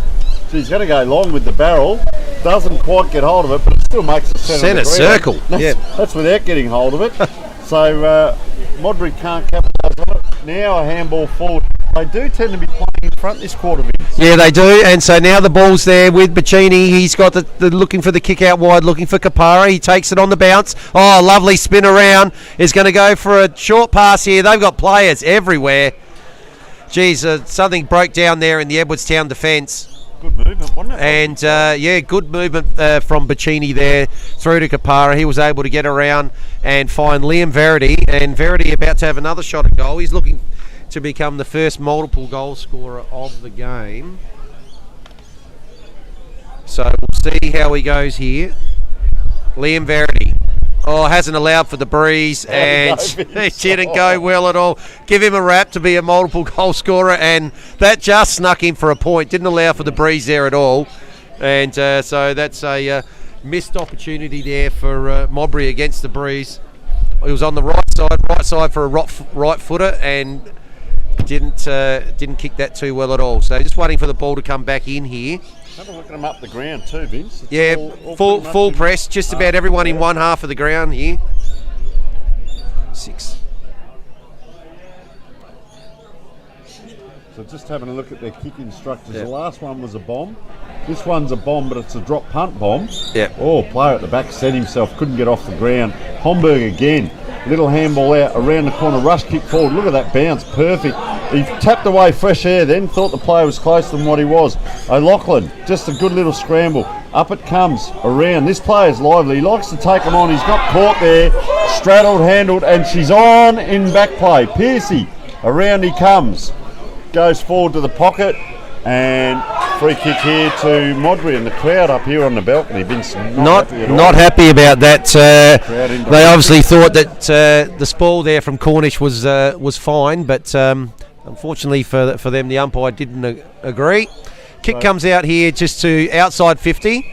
So he's going to go long with the barrel. Doesn't quite get hold of it, but it still makes a centre circle. That's without getting hold of it. So Modbury can't capitalise on it. Now a handball forward. They do tend to be playing in front this quarter, Vince. Yeah, they do, and so now the ball's there with Bacchini. He's got the looking for the kick out wide, looking for Kapara. He takes it on the bounce. Oh, lovely spin around. Is going to go for a short pass here. They've got players everywhere. Geez, something broke down there in the Edwardstown defence. Good movement, wasn't it? And good movement from Bacchini there through to Kapara. He was able to get around and find Liam Verity, and Verity about to have another shot at goal. He's looking to become the first multiple goal scorer of the game. So we'll see how he goes here. Liam Verity. Oh, hasn't allowed for the breeze, and it didn't go well at all. Give him a rap to be a multiple goal scorer, and that just snuck in for a point. Didn't allow for the breeze there at all. And so that's a missed opportunity there for Modbury against the breeze. He was on the right side for a right footer, and didn't kick that too well at all. So just waiting for the ball to come back in here. Have a look at them up the ground too, Vince. It's yeah, all full press. Just about everyone in one half of the ground here. 6. So just having a look at their kicking structures. The last one was a bomb. This one's a bomb, but it's a drop punt bomb. Yeah. Oh, player at the back set himself, couldn't get off the ground. Homburg again. Little handball out around the corner, rush kick forward. Look at that bounce, perfect. He tapped away fresh air then, thought the player was closer than what he was. O'Loughlin, just a good little scramble. Up it comes, around. This player's lively. He likes to take him on. He's got caught there, straddled, handled, and she's on in back play. Piercy, around he comes. Goes forward to the pocket, and free kick here to Modbury, and the crowd up here on the balcony. Vince, not happy about that. They obviously thought that the spoil there from Cornish was fine, but unfortunately for them, the umpire didn't agree. Kick comes out here just to outside 50.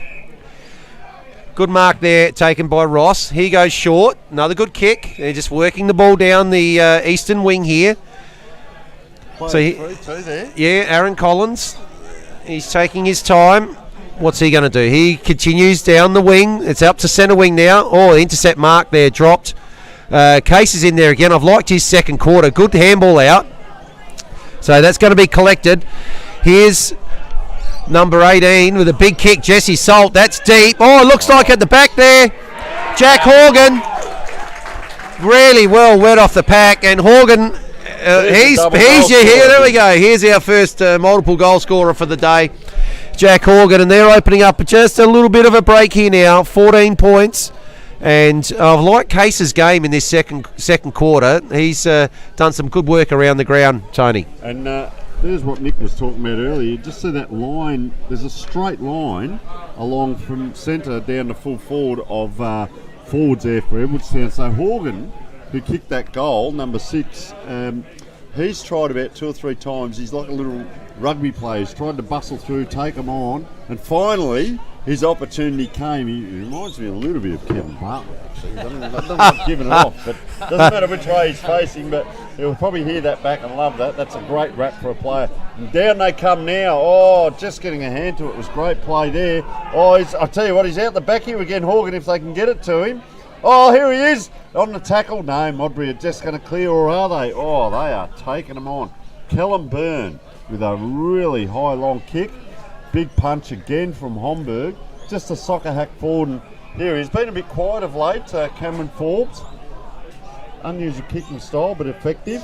Good mark there taken by Ross. He goes short. Another good kick. They're just working the ball down the eastern wing here. So Aaron Collins, he's taking his time. What's he going to do? He continues down the wing. It's up to centre wing now. Oh, intercept mark there dropped. Case is in there again. I've liked his second quarter. Good handball out. So that's going to be collected. Here's number 18 with a big kick. Jesse Salt. That's deep. Oh, it looks like at the back there. Jack Horgan. Really well wet off the pack. And Horgan... there we go. Here's our first multiple goal scorer for the day, Jack Horgan, and they're opening up just a little bit of a break here now. 14 points, and I've liked Case's game in this second quarter. He's done some good work around the ground, Tony. And there's what Nick was talking about earlier. You just see that line. There's a straight line along from centre down to full forward of forwards there for Edwardstown. So Horgan, who kicked that goal, number 6, he's tried about 2 or 3 times. He's like a little rugby player. He's tried to bustle through, take them on, and finally his opportunity came. He reminds me a little bit of Kevin Bartlett, actually. He doesn't like giving it off, but doesn't matter which way he's facing, but he'll probably hear that back and love that. That's a great wrap for a player. And down they come now. Oh, just getting a hand to it was great play there. Oh, I'll tell you what, he's out the back here again, Horgan, if they can get it to him. Oh, here he is on the tackle. No, Modbury are just going to clear, or are they? Oh, they are taking him on. Callum Byrne with a really high long kick. Big punch again from Homburg. Just a soccer hack forward. And here he's been a bit quiet of late, Cameron Forbes. Unusual kicking style, but effective.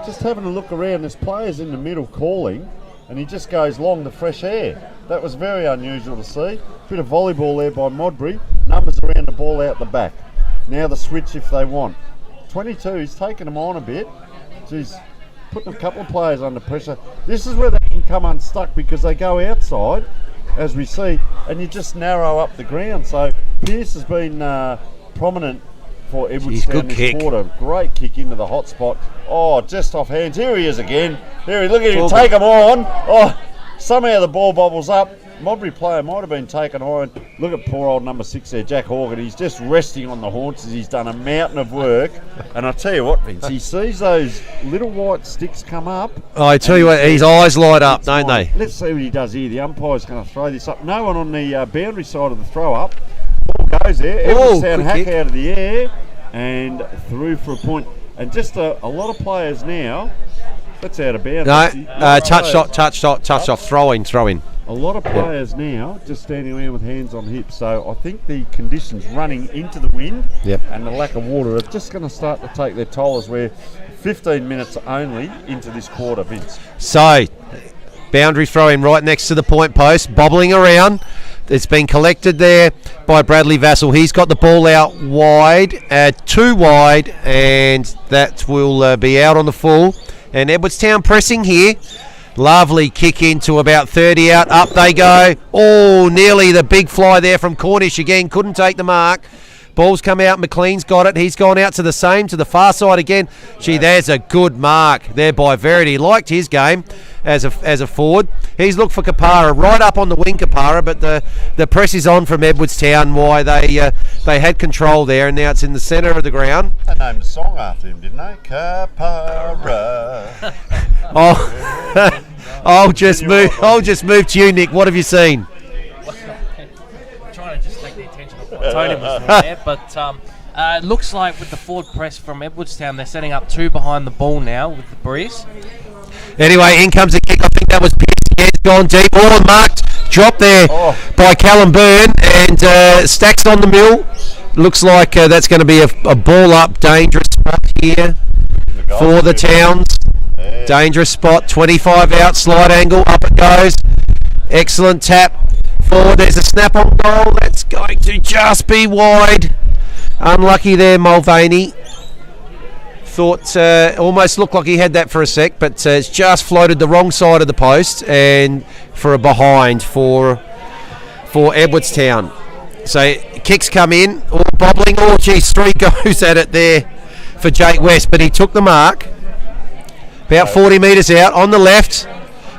Just having a look around, there's players in the middle calling, and he just goes long the fresh air. That was very unusual to see. Bit of volleyball there by Modbury. Numbers around the ball out the back. Now the switch if they want. 22, he's taken them on a bit. He's putting a couple of players under pressure. This is where they can come unstuck because they go outside, as we see, and you just narrow up the ground. So Pearce has been prominent for Edwardstown this quarter. Great kick into the hot spot. Oh, just off hands. Here he is again. Here he, look at him, take him on. Oh, somehow the ball bobbles up. Modbury player might have been taken high. And look at poor old number 6 there, Jack Horgan. He's just resting on the haunches. He's done a mountain of work. And I tell you what, Vince, he sees those little white sticks come up. Oh, I tell you what, his eyes light up, don't they? Let's see what he does here. The umpire's going to throw this up. No one on the boundary side of the throw up. Ball goes there. Edwardstown hack out of the air and through for a point. And just a lot of players now. That's out of bounds. No, touch off, throw in. A lot of players now just standing around with hands on hips. So I think the conditions running into the wind and the lack of water are just going to start to take their toll as we're 15 minutes only into this quarter, Vince. So, boundary throw in right next to the point post, bobbling around. It's been collected there by Bradley Vassell. He's got the ball out wide, too wide, and that will be out on the full. And Edwardstown pressing here. Lovely kick into about 30 out. Up they go. Oh, nearly the big fly there from Cornish again. Couldn't take the mark. Ball's come out. McLean's got it. He's gone out to the far side again. Gee, there's a good mark there by Verity. Liked his game as a forward. He's looked for Kapara right up on the wing, Kapara, but the press is on from Edwardstown. Why they had control there, and now it's in the centre of the ground. They named a song after him, didn't they? Kapara. Oh, I'll just move to you, Nick. What have you seen? I'm trying to just take the attention off what Tony was doing there, but it looks like with the forward press from Edwardstown, they're setting up 2 behind the ball now with the breeze. Anyway, in comes the kick. I think that was Pierce. It's gone deep. Oh, marked drop there by Callum Byrne, and Stacks on the mill. Looks like that's going to be a ball up, dangerous spot here for the Towns. Yeah. Dangerous spot, 25 out, slide angle, up it goes. Excellent tap forward. There's a snap on goal. That's going to just be wide. Unlucky there, Mulvaney. Thought almost looked like he had that for a sec, but it's just floated the wrong side of the post and for a behind for Edwardstown. So kicks come in, all bobbling. Oh, geez, 3 goes at it there for Jake West, but he took the mark. About 40 metres out on the left.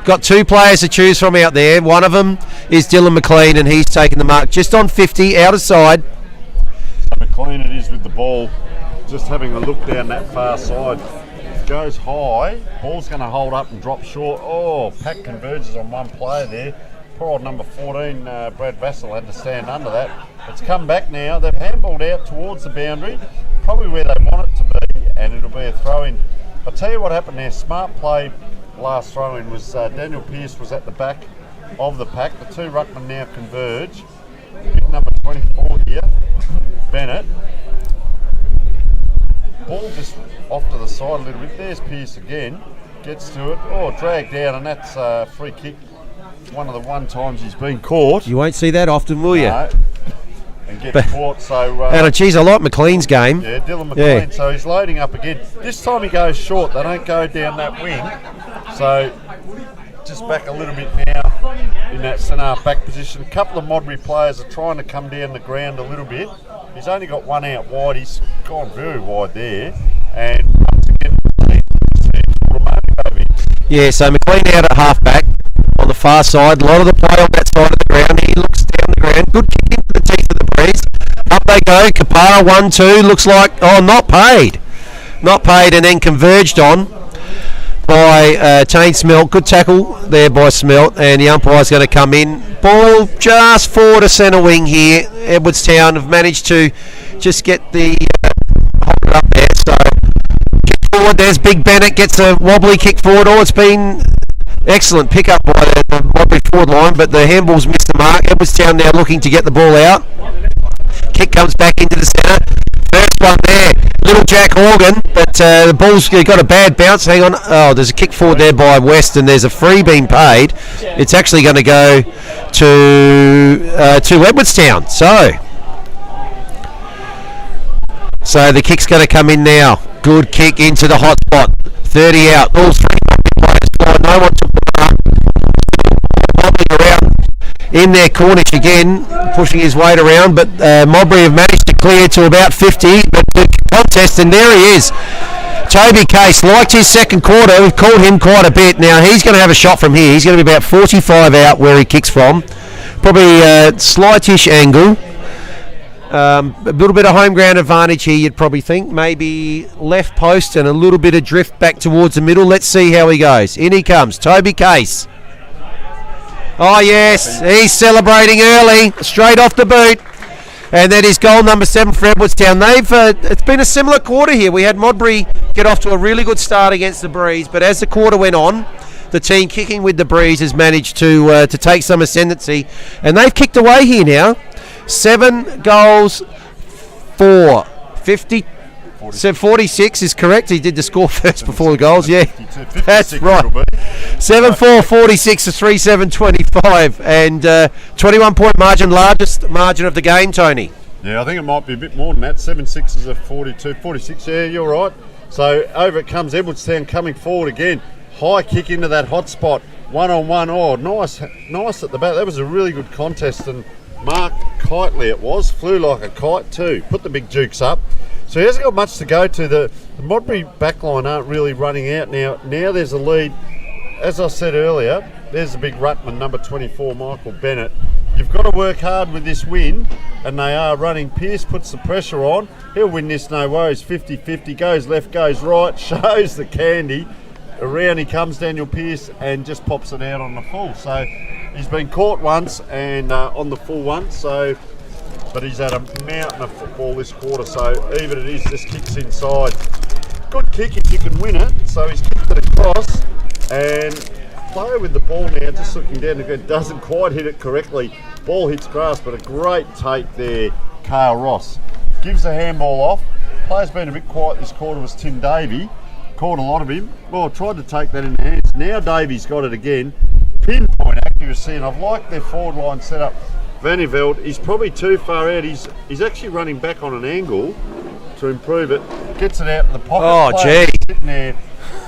Got 2 players to choose from out there. One of them is Dylan McLean, and he's taken the mark just on 50, out of side. McLean it is with the ball. Just having a look down that far side. Goes high. Ball's going to hold up and drop short. Oh, pack converges on one player there. Poor old number 14, Brad Vassell, had to stand under that. It's come back now. They've handballed out towards the boundary, probably where they want it to be, and it'll be a throw-in. I'll tell you what happened there. Smart play last throw-in was Daniel Pearce was at the back of the pack. The 2 ruckmen now converge. Pick number 24 here, Bennett. Ball just off to the side a little bit. There's Pearce again. Gets to it. Oh, dragged down, and that's a free kick. One of the times he's been caught. You won't see that often, will you? No. And gets caught, so... and geez, I like McLean's game. Yeah, Dylan McLean. Yeah. So he's loading up again. This time he goes short. They don't go down that wing. So just back a little bit now in that centre back position. A couple of Modbury players are trying to come down the ground a little bit. He's only got one out wide. He's gone very wide there. And once again, yeah, so McLean out at half-back on the far side. A lot of the play on that side of the ground. He looks down the ground. Good kick into the teeth of the breeze. Up they go. Kapara 1-2. Looks like, not paid. Not paid and then converged on by Tane Smelt. Good tackle there by Smelt, and the umpire's going to come in. Ball just forward to centre wing here. Edwardstown have managed to just get the hold it up there. So kick forward. There's Big Bennett gets a wobbly kick forward. It's been excellent pick up by the Modbury forward line, but the handball's missed the mark. Edwardstown now looking to get the ball out. Kick comes back into the centre. First one there, little Jack Horgan, but the ball's got a bad bounce. Hang on. Oh, there's a kick forward there by West, and there's a free being paid. It's actually going to go to Edwardstown. So the kick's going to come in now. Good kick into the hot spot. 30 out. All three players fly. No one took the mark. Wobbling around in there. Cornish again, pushing his weight around, but Modbury have managed to clear to about 50. But the contest, and there he is. Toby Case liked his second quarter. We've called him quite a bit. Now he's going to have a shot from here. He's going to be about 45 out where he kicks from. Probably a slightish angle. A little bit of home ground advantage here, you'd probably think. Maybe left post and a little bit of drift back towards the middle. Let's see how he goes. In he comes, Toby Case. Oh yes, he's celebrating early, straight off the boot. And that is goal number 7 for Edwardstown. It's been a similar quarter here. We had Modbury get off to a really good start against the Breeze, but as the quarter went on, the team kicking with the Breeze has managed to take some ascendancy, and they've kicked away here now. 7 goals, 4. 50. So 46 is correct. He did the score first before the goals. Yeah, that's right. 7-4, 46 to 3-7, 25, and 21-point margin, largest margin of the game, Tony. Yeah, I think it might be a bit more than that. 7-6 is a 42, 46. Yeah, you're right. So over it comes Edwardstown coming forward again. High kick into that hot spot. 1-on-1. Oh, nice at the back. That was a really good contest, and Mark Kitely it was. Flew like a kite too. Put the big jukes up. So he hasn't got much to go to. The Modbury backline aren't really running out now. Now there's a lead. As I said earlier, there's the big ruckman, number 24, Michael Bennett. You've got to work hard with this win, and they are running. Pearce puts the pressure on. He'll win this, no worries. 50-50, goes left, goes right, shows the candy. Around he comes, Daniel Pearce, and just pops it out on the full. So he's been caught once and on the full once. But he's had a mountain of football this quarter, so even it is, just kicks inside. Good kick if you can win it. So he's kicked it across, and player with the ball now, just looking down the ground, doesn't quite hit it correctly. Ball hits grass, but a great take there, Carl Ross. Gives the handball off. Player's been a bit quiet this quarter was Tim Davey. Caught a lot of him. Well, tried to take that in the hands. Now Davey's got it again. Pinpoint accuracy, and I've liked their forward line set up. Vaniveld, he's probably too far out. He's actually running back on an angle to improve it. Gets it out in the pocket. Oh, gee. Sitting there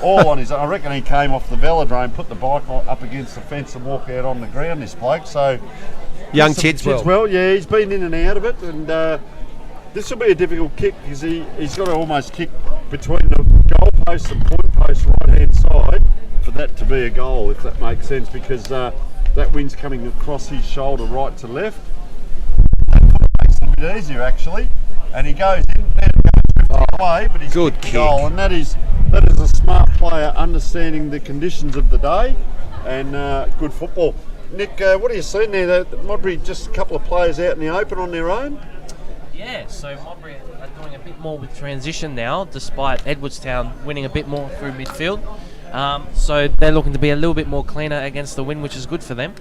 all on his. I reckon he came off the velodrome, put the bike up against the fence and walked out on the ground, this bloke. So young Tidswell. Yeah, he's been in and out of it, and this will be a difficult kick because he's got to almost kick between the goal post and point post right-hand side for that to be a goal, if that makes sense, because that wind's coming across his shoulder right to left. That makes it a bit easier actually, and he goes in, let him go away, but he's good kicked kick. The goal, and that is a smart player understanding the conditions of the day, and good football. Nick, what are you seeing there? Modbury just a couple of players out in the open on their own? Yeah, so Modbury are doing a bit more with transition now, despite Edwardstown winning a bit more through midfield. So they're looking to be a little bit more cleaner against the wind, which is good for them.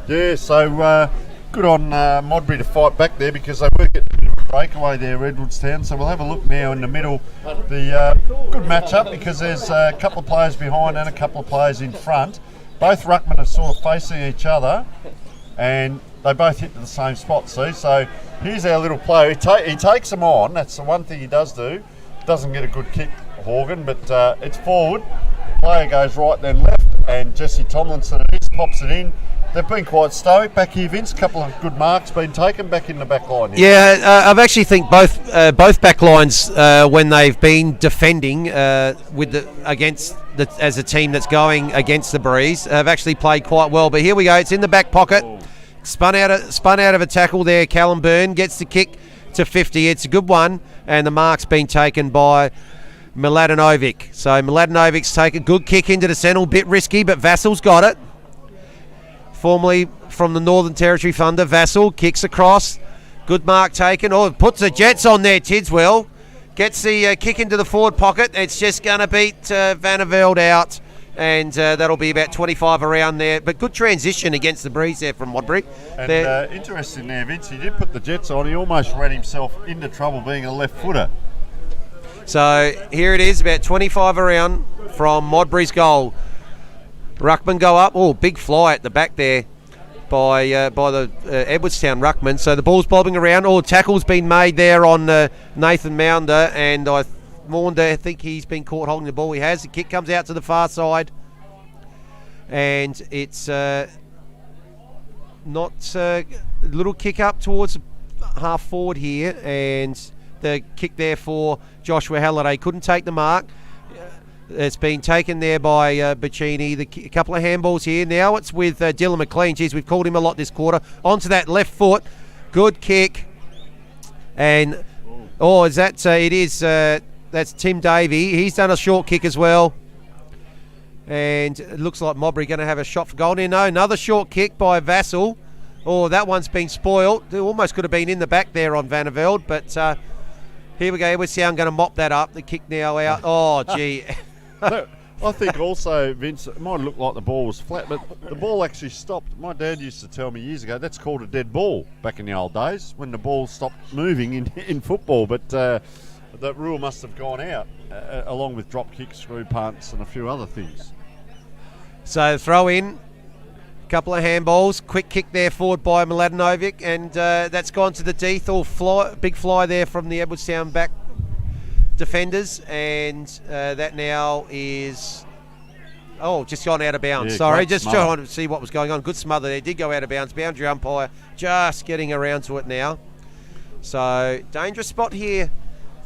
Yeah, so good on Modbury to fight back there, because they were getting a bit of a breakaway there, Edwardstown. So we'll have a look now in the middle. The good match-up, because there's a couple of players behind and a couple of players in front. Both ruckmen are sort of facing each other, and they both hit to the same spot, see? So here's our little player. He takes them on. That's the one thing he does do. Doesn't get a good kick, Horgan, but it's forward. Player goes right then left, and Jesse Tomlinson it is, pops it in. They've been quite stoic back here, Vince. A couple of good marks been taken back in the back line here. Yeah, I've actually think both back lines when they've been defending as a team that's going against the breeze have actually played quite well. But here we go. It's in the back pocket. Spun out of a tackle there. Callum Byrne gets the kick to 50. It's a good one, and the mark's been taken by Mladenovic. So Mladenovic's taken a good kick into the centre, a bit risky, but Vassal's got it. Formerly from the Northern Territory Thunder, Vassal kicks across. Good mark taken. Oh, puts the Jets on there, Tidswell. Gets the kick into the forward pocket. It's just going to beat Vandervelde out, and that'll be about 25 around there. But good transition against the breeze there from Modbury. And interesting there, Vince, he did put the Jets on. He almost ran himself into trouble being a left footer. So here it is, about 25 around from Modbury's goal. Ruckman go up. Oh, big fly at the back there by the Edwardstown Ruckman. So the ball's bobbing around. Oh, tackle's been made there on Nathan Maunder, and I think he's been caught holding the ball. He has. The kick comes out to the far side, and it's not a little kick up towards half forward here, and the kick there for Joshua Halliday. Couldn't take the mark. It's been taken there by Bacchini. A couple of handballs here. Now it's with Dylan McLean. Geez, we've called him a lot this quarter. Onto that left foot. Good kick. And, is that, it is, that's Tim Davey. He's done a short kick as well. And it looks like Modbury going to have a shot for goal. No, another short kick by Vassal. Oh, that one's been spoiled. It almost could have been in the back there on Vandervelde. But here we go. We're going to mop that up. The kick now out. Oh, gee. I think also, Vince, it might look like the ball was flat, but the ball actually stopped. My dad used to tell me years ago that's called a dead ball back in the old days when the ball stopped moving in football. But that rule must have gone out along with drop kicks, screw punts, and a few other things. So throw in, a couple of handballs, quick kick there forward by Mladenovic, and that's gone to the Deeth. Big fly there from the Edwardstown back defenders, and that now is just gone out of bounds. Sorry, just trying to see what was going on. Good smother there, did go out of bounds. Boundary umpire just getting around to it now. So dangerous spot here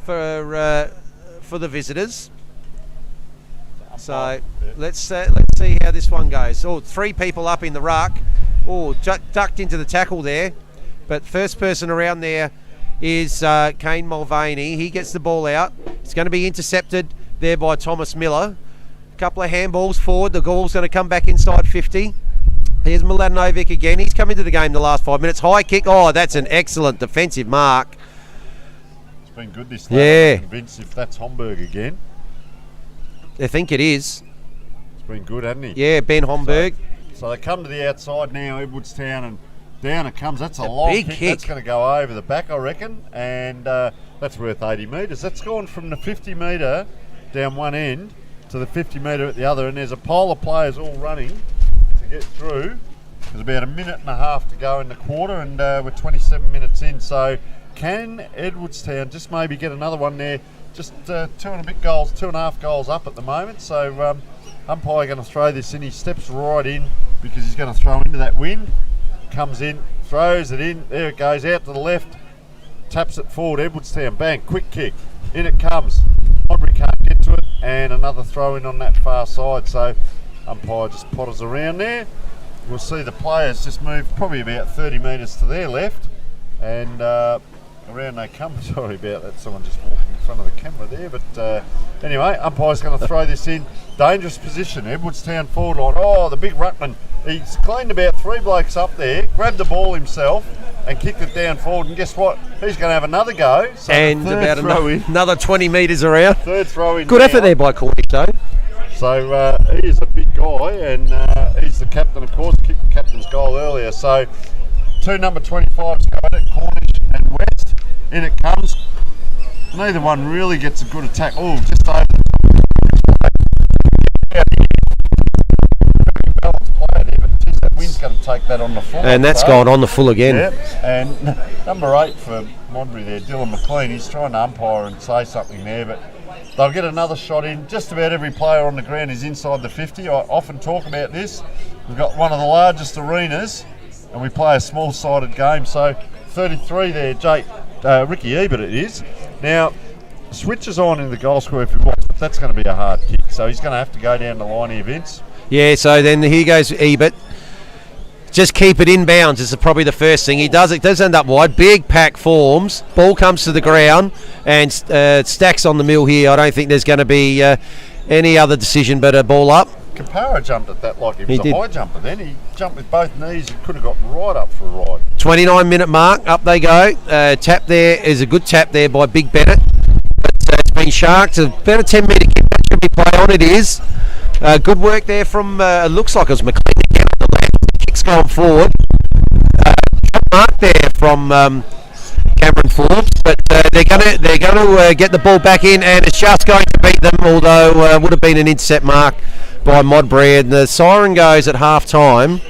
for the visitors. So let's see how this one goes. Oh, 3 people up in the ruck. Oh, ducked into the tackle there, but first person around there is Kane Mulvaney. He gets the ball out. It's going to be intercepted there by Thomas Miller. A couple of handballs forward. The ball's going to come back inside 50. Here's Mladenovic again. He's come into the game the last 5 minutes. High kick. Oh, that's an excellent defensive mark. It's been good this time. Yeah. I'm convinced if that's Homburg again. I think it is. It's been good, hasn't he? Yeah, Ben Homburg. So they come to the outside now, Edwardstown, and down it comes. That's a long kick. That's going to go over the back, I reckon, and that's worth 80 metres. That's gone from the 50 metre down one end to the 50 metre at the other, and there's a pile of players all running to get through. There's about a minute and a half to go in the quarter, and we're 27 minutes in. So can Edwardstown just maybe get another one there? Just 2.5 goals up at the moment. So umpire going to throw this in. He steps right in because he's going to throw into that wind. Comes in, throws it in, there it goes, out to the left, taps it forward, Edwardstown, bang, quick kick, in it comes. Modbury can't get to it, and another throw in on that far side, so umpire just potters around there. We'll see the players just move probably about 30 metres to their left, and around they come. Sorry about that, someone just walking in front of the camera there, but anyway, umpire's going to throw this in. Dangerous position, Edwardstown forward line. Oh, the big ruckman. He's cleaned about 3 blokes up there, grabbed the ball himself and kicked it down forward, and guess what? He's going to have another go. So and about another 20 metres around. Third throw in. Good effort there by Cornish, though. So he is a big guy, and he's the captain, of course, kicked the captain's goal earlier. So 2 number 25s go at it, Cornish and West. In it comes. Neither one really gets a good attack. Oh, just over the top. Wind's going to take that on the full. And that's gone on the full again. Yep. And number 8 for Modbury there, Dylan McLean, he's trying to umpire and say something there, but they'll get another shot in. Just about every player on the ground is inside the 50. I often talk about this. We've got one of the largest arenas and we play a small-sided game. So 33 there, Jake, Ricky Ebert it is. Now, switches on in the goal square if he wants, but that's going to be a hard kick. So he's going to have to go down the line here, Vince. Yeah, so then here goes Ebert. Just keep it inbounds is probably the first thing. He does. It does end up wide. Big pack forms. Ball comes to the ground and stacks on the mill here. I don't think there's going to be any other decision but a ball up. Kapara jumped at that like he was a high jumper then. He jumped with both knees and could have got right up for a ride. 29-minute mark. Up they go. Tap there is a good tap there by Big Bennett. But it's been sharked. About a 10-metre kick. That should be play on. It is. Good work there from, looks like it was McLean again on the left. Kick's going forward. Mark there from Cameron Forbes, but they're going to get the ball back in, and it's just going to beat them, although would have been an intercept mark by Modbury, and the siren goes at half time.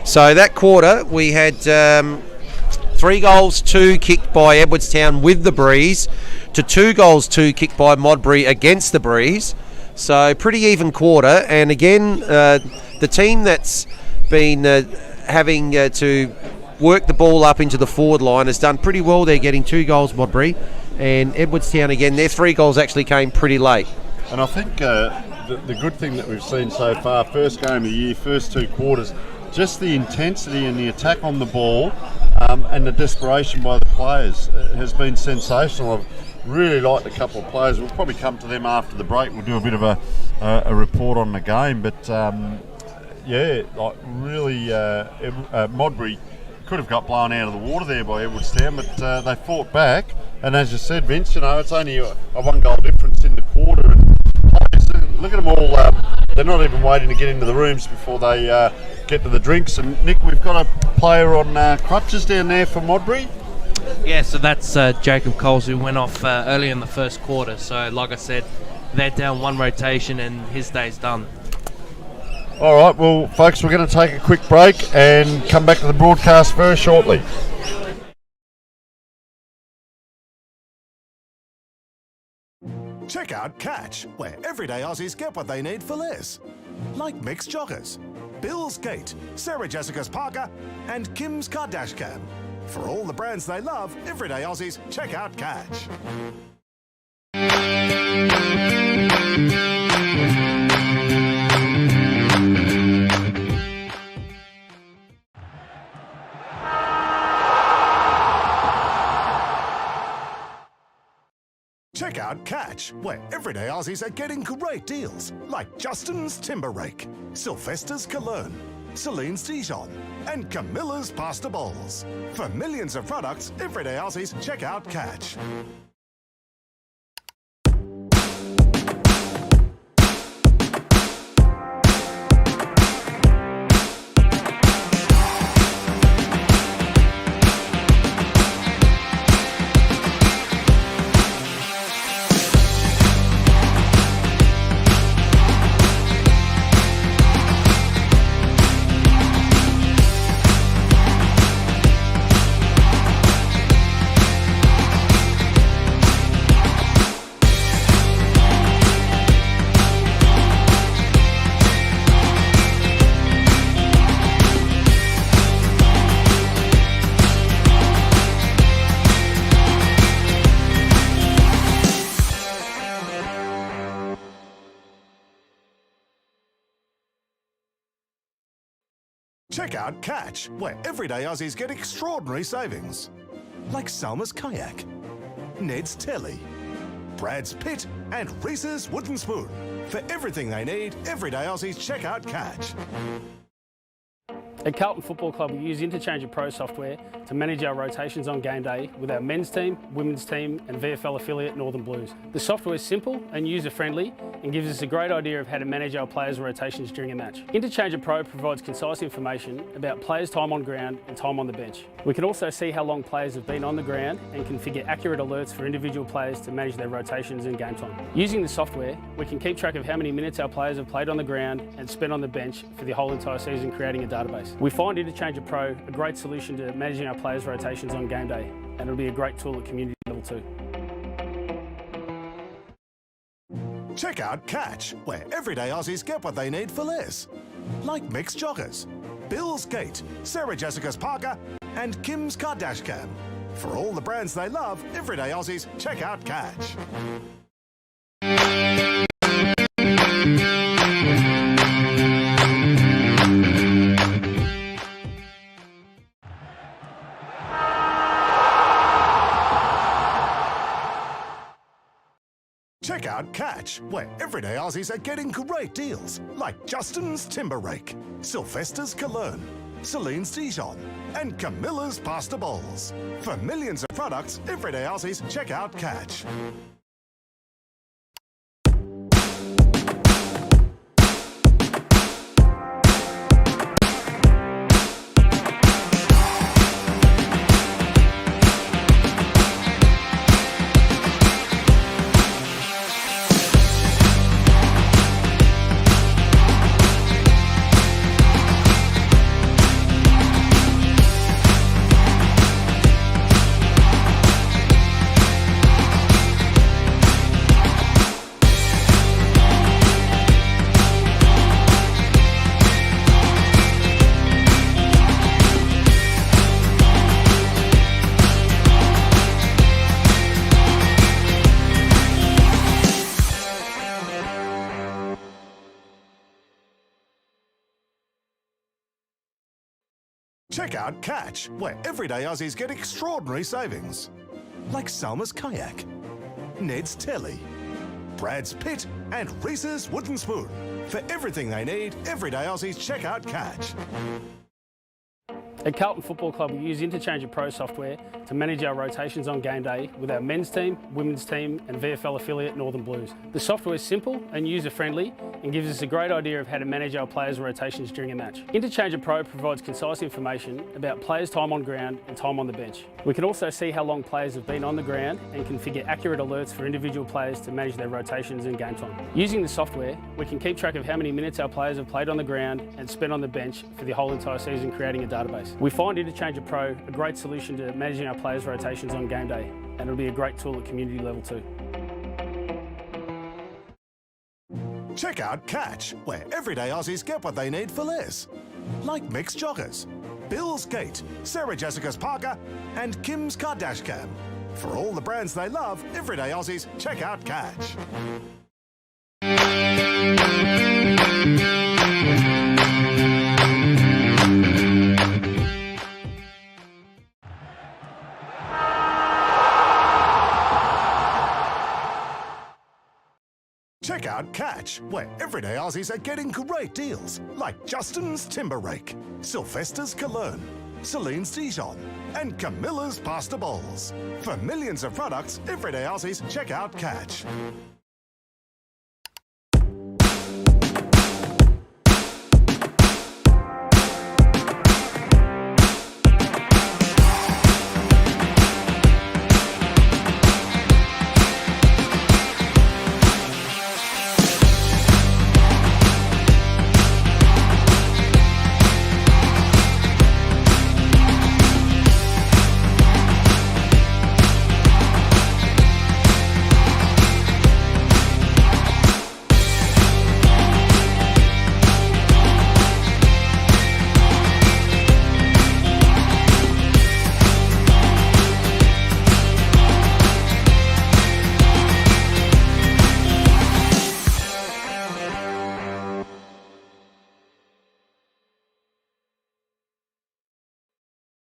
So that quarter we had 3 goals, 2 kicked by Edwardstown with the Breeze, to 2 goals, 2 kicked by Modbury against the Breeze. So pretty even quarter, and again the team that's been having to work the ball up into the forward line has done pretty well. They're getting 2 goals, Modbury, and Edwardstown again, their 3 goals actually came pretty late. And I think the good thing that we've seen so far, first game of the year, first 2 quarters, just the intensity and the attack on the ball and the desperation by the players has been sensational. I've really liked a couple of players. We'll probably come to them after the break. We'll do a bit of a report on the game, but yeah, like really, Modbury could have got blown out of the water there by Edwardstown, but they fought back. And as you said, Vince, you know, it's only a 1-goal difference in the quarter. And look at them all. They're not even waiting to get into the rooms before they get to the drinks. And Nick, we've got a player on crutches down there for Modbury. Yeah, so that's Jacob Coles, who went off early in the first quarter. So, like I said, they're down 1 rotation and his day's done. All right, well, folks, we're going to take a quick break and come back to the broadcast very shortly. Check out Catch, where everyday Aussies get what they need for less. Like mixed joggers, Bill's Gate, Sarah Jessica's Parker, and Kim's Kardashian. For all the brands they love, everyday Aussies, check out Catch. Check out Catch, where everyday Aussies are getting great deals, like Justin's Timber Rake, Sylvester's Cologne, Celine's Dijon, and Camilla's Pasta Bowls. For millions of products, everyday Aussies, check out Catch. Check out Catch, where everyday Aussies get extraordinary savings. Like Salma's Kayak, Ned's Telly, Brad's Pit, and Reese's Wooden Spoon. For everything they need, everyday Aussies, check out Catch. At Carlton Football Club, we use Interchange Pro software to manage our rotations on game day with our men's team, women's team and VFL affiliate Northern Blues. The software is simple and user-friendly and gives us a great idea of how to manage our players' rotations during a match. Interchange Pro provides concise information about players' time on ground and time on the bench. We can also see how long players have been on the ground and configure accurate alerts for individual players to manage their rotations and game time. Using the software, we can keep track of how many minutes our players have played on the ground and spent on the bench for the whole entire season, creating a database. We find Interchange Pro a great solution to managing our players' rotations on game day, and it'll be a great tool at community level too. Check out Catch, where everyday Aussies get what they need for less. Like mixed joggers, Bill's Gate, Sarah Jessica's Parker, and Kim's Kardashian. For all the brands they love, everyday Aussies, check out Catch. Check out Catch, where everyday Aussies are getting great deals, like Justin's Timber Rake, Sylvester's Cologne, Celine's Dijon, and Camilla's Pasta Bowls. For millions of products, everyday Aussies, check out Catch. Check out Catch, where everyday Aussies get extraordinary savings. Like Salma's Kayak, Ned's Telly, Brad's Pit, and Reese's Wooden Spoon. For everything they need, everyday Aussies, check out Catch. At Carlton Football Club, we use Interchange of Pro software to manage our rotations on game day with our men's team, women's team and VFL affiliate Northern Blues. The software is simple and user-friendly and gives us a great idea of how to manage our players' rotations during a match. Interchange of Pro provides concise information about players' time on ground and time on the bench. We can also see how long players have been on the ground and configure accurate alerts for individual players to manage their rotations and game time. Using the software, we can keep track of how many minutes our players have played on the ground and spent on the bench for the whole entire season, creating a database. We find Interchange of Pro a great solution to managing our players' rotations on game day, and it'll be a great tool at community level too. Check out Catch, where everyday Aussies get what they need for less. Like mixed joggers, Bill's Gate, Sarah Jessica's Parker, and Kim's Kardashian. For all the brands they love, everyday Aussies, check out Catch. Check out Catch, where everyday Aussies are getting great deals, like Justin's Timber Rake, Sylvester's Cologne, Celine's Dijon, and Camilla's Pasta Bowls. For millions of products, everyday Aussies, check out Catch.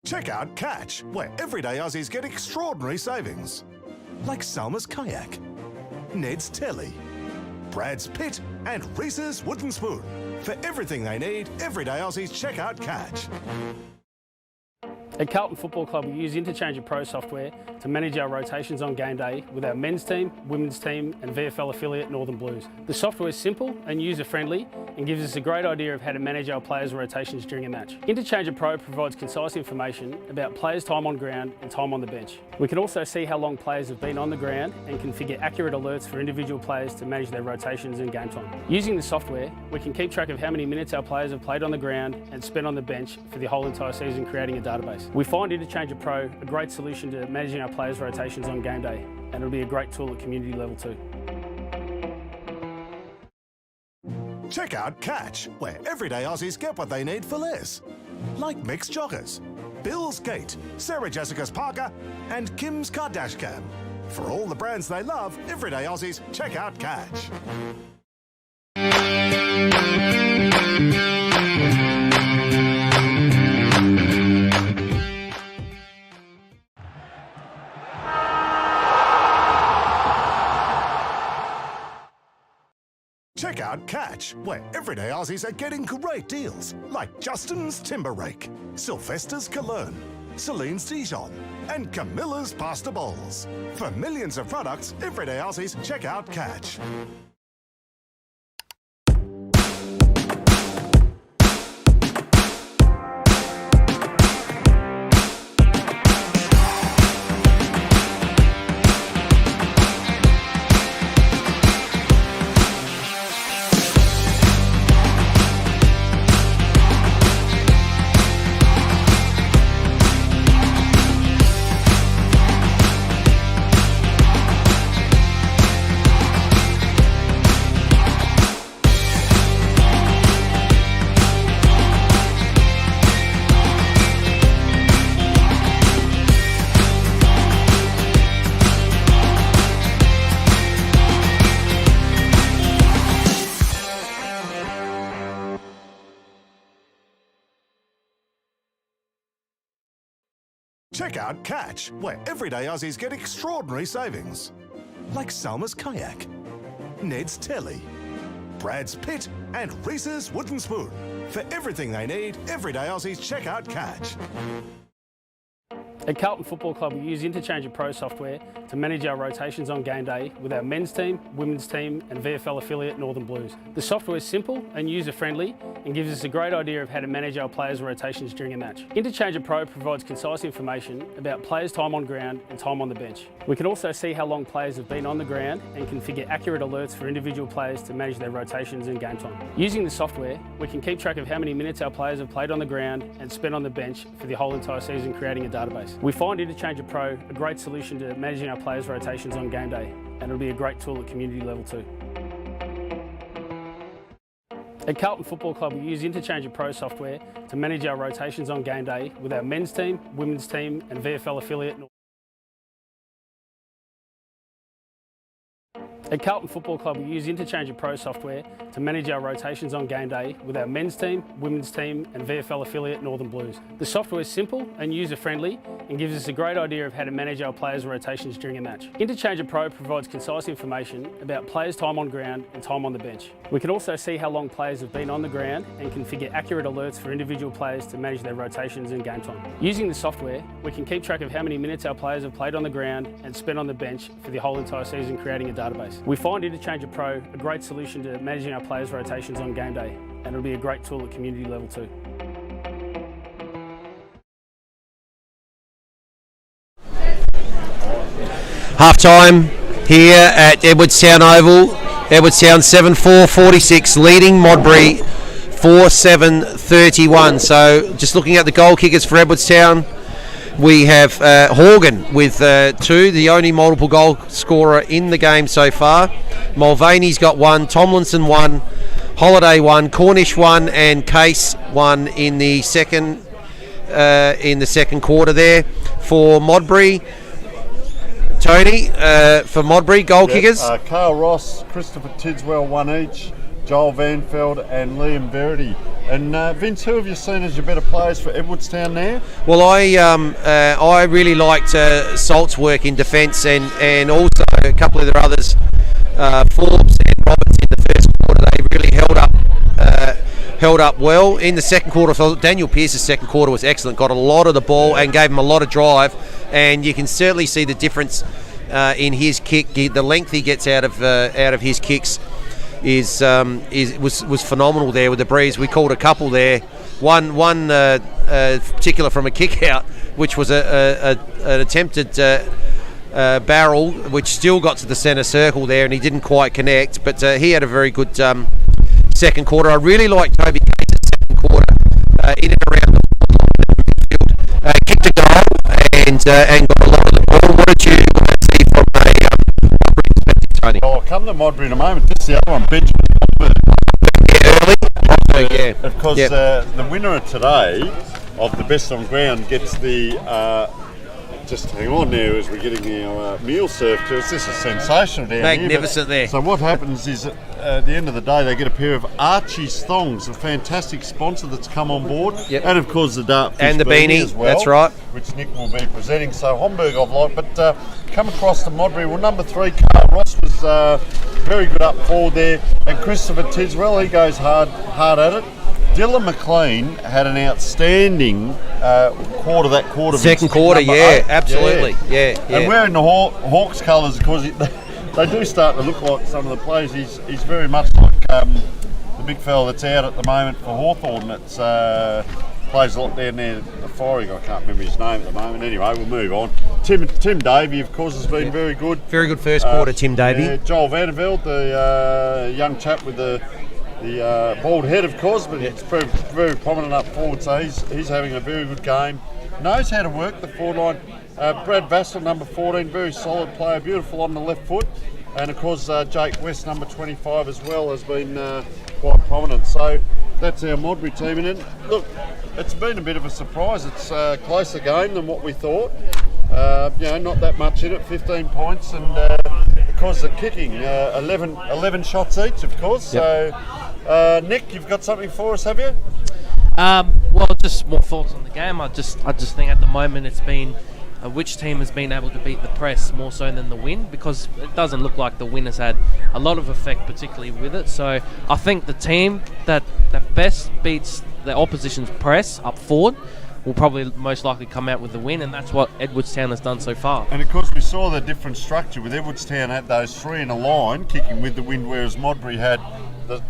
Check out Catch, where everyday Aussies get extraordinary savings. Like Salma's Kayak, Ned's Telly, Brad's Pit, and Reese's Wooden Spoon. For everything they need, everyday Aussies, check out Catch. At Carlton Football Club, we use Interchange of Pro software to manage our rotations on game day with our men's team, women's team and VFL affiliate Northern Blues. The software is simple and user-friendly and gives us a great idea of how to manage our players' rotations during a match. Interchange of Pro provides concise information about players' time on ground and time on the bench. We can also see how long players have been on the ground and configure accurate alerts for individual players to manage their rotations and game time. Using the software, we can keep track of how many minutes our players have played on the ground and spent on the bench for the whole entire season, creating a database. We find Interchange of Pro a great solution to managing our players' rotations on game day, and it'll be a great tool at community level too. Check out Catch, where everyday Aussies get what they need for less. Like Mixed Joggers, Bill's Gate, Sarah Jessica's Parker, and Kim's Kardashian. For all the brands they love, everyday Aussies, check out Catch. Check out Catch, where everyday Aussies are getting great deals, like Justin's Timber Rake, Sylvester's Cologne, Celine's Dijon, and Camilla's Pasta Bowls. For millions of products, everyday Aussies, check out Catch. Check out Catch, where everyday Aussies get extraordinary savings. Like Salma's Kayak, Ned's Telly, Brad's Pit, and Reese's Wooden Spoon. For everything they need, everyday Aussies check out Catch. At Carlton Football Club, we use Interchange Pro software to manage our rotations on game day with our men's team, women's team and VFL affiliate Northern Blues. The software is simple and user-friendly and gives us a great idea of how to manage our players' rotations during a match. Interchange Pro provides concise information about players' time on ground and time on the bench. We can also see how long players have been on the ground and configure accurate alerts for individual players to manage their rotations and game time. Using the software, we can keep track of how many minutes our players have played on the ground and spent on the bench for the whole entire season, creating a database. We find Interchange Pro a great solution to managing our players' rotations on game day, and it'll be a great tool at community level too. At Carlton Football Club, we use Interchange Pro software to manage our rotations on game day with our men's team, women's team and VFL affiliate. At Carlton Football Club, we use Interchange Pro software to manage our rotations on game day with our men's team, women's team and VFL affiliate Northern Blues. The software is simple and user-friendly and gives us a great idea of how to manage our players' rotations during a match. Interchange Pro provides concise information about players' time on ground and time on the bench. We can also see how long players have been on the ground and configure accurate alerts for individual players to manage their rotations and game time. Using the software, we can keep track of how many minutes our players have played on the ground and spent on the bench for the whole entire season, creating a database. We find Interchange Pro a great solution to managing our players' rotations on game day, and it'll be a great tool at community level too. Half time here at Edwardstown Oval. Edwardstown 7-4-46, leading Modbury 4-7-31. So just looking at the goal kickers for Edwardstown, we have Horgan with 2, the only multiple goal scorer in the game so far. Mulvaney's got 1, Tomlinson 1, Holiday 1, Cornish 1, and Case 1 in the second quarter there for Modbury. Tony, for Modbury, goal kickers? Carl Ross, Christopher Tidswell, 1 each, Joel Vanfeld and Liam Verity. And Vince, who have you seen as your better players for Edwardstown there? Well, I really liked Salt's work in defence and also a couple of their others, Forbes and Roberts in the first quarter. They really held up well. In the second quarter, I thought Daniel Pearce's second quarter was excellent. Got a lot of the ball and gave him a lot of drive, and you can certainly see the difference in his kick. The length he gets out of his kicks was phenomenal there with the breeze. We called a couple there. One particular from a kick out, which was an attempted barrel, which still got to the centre circle there, and he didn't quite connect. But he had a very good second quarter. I really liked Toby Case's second quarter in and around the midfield. Kicked a goal and got a lot of the ball. What did you see from a Modbury perspective, Tony? I'll come to Modbury in a moment. Just the other one, Benjamin Holberg. league, yeah. Of course, Yep. the winner of today of the best on ground gets the. Just hang on now as we're getting our meal served to us. This is sensational down Magnificent here. there. So what happens is at the end of the day they get a pair of Archie's thongs, a fantastic sponsor that's come on board. Yep. And of course the Dartfish And the beanie, as well. that's right. Which Nick will be presenting. So Homburg I've liked, but come across to Modbury. Well, number 3, Carl Ross was very good up forward there. And Christopher Tiswell, he goes hard at it. Dylan McLean had an outstanding quarter. That quarter, Second quarter, number yeah, 8. absolutely, yeah. And wearing the Hawks colours, of course, they do start to look like some of the players. He's very much like the big fella that's out at the moment for Hawthorn. That's plays a lot down there. The firing, I can't remember his name at the moment. Anyway, we'll move on. Tim Davey, of course, has been very good. Very good first quarter, Tim Davey. Yeah, Joel Vanderveld, the young chap with the bald head, of course, but he's very, very prominent up forward, so he's having a very good game. Knows how to work the forward line. Brad Vassell, number 14, very solid player, beautiful on the left foot. And of course, Jake West, number 25 as well, has been quite prominent. So that's our Modbury team. And then, look, it's been a bit of a surprise. It's a closer game than what we thought. Not that much in it, 15 points, and because of kicking, 11 shots each, of course. Yep. So, Nick, you've got something for us, have you? Well, just more thoughts on the game. I just think at the moment it's been which team has been able to beat the press more so than the win, because it doesn't look like the win has had a lot of effect, particularly with it. So I think the team that best beats the opposition's press up forward will probably most likely come out with the win, and that's what Edwardstown has done so far. And of course we saw the different structure with Edwardstown had those 3 in a line kicking with the wind, whereas Modbury had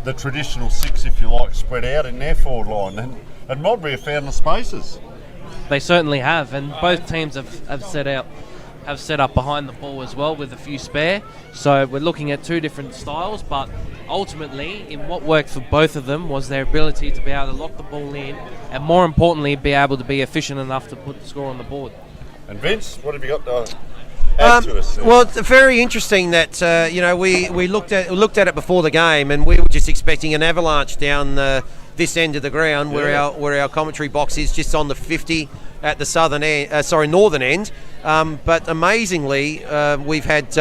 the traditional 6, if you like, spread out in their forward line, and Modbury have found the spaces. They certainly have, and both teams have set up behind the ball as well with a few spare. So we're looking at 2 different styles, but ultimately, in what worked for both of them was their ability to be able to lock the ball in, and more importantly, be able to be efficient enough to put the score on the board. And Vince, what have you got to add to us? Well, it's very interesting that we looked at it before the game, and we were just expecting an avalanche down this end of the ground where our commentary box is, just on the 50 at the northern end. But amazingly, we've had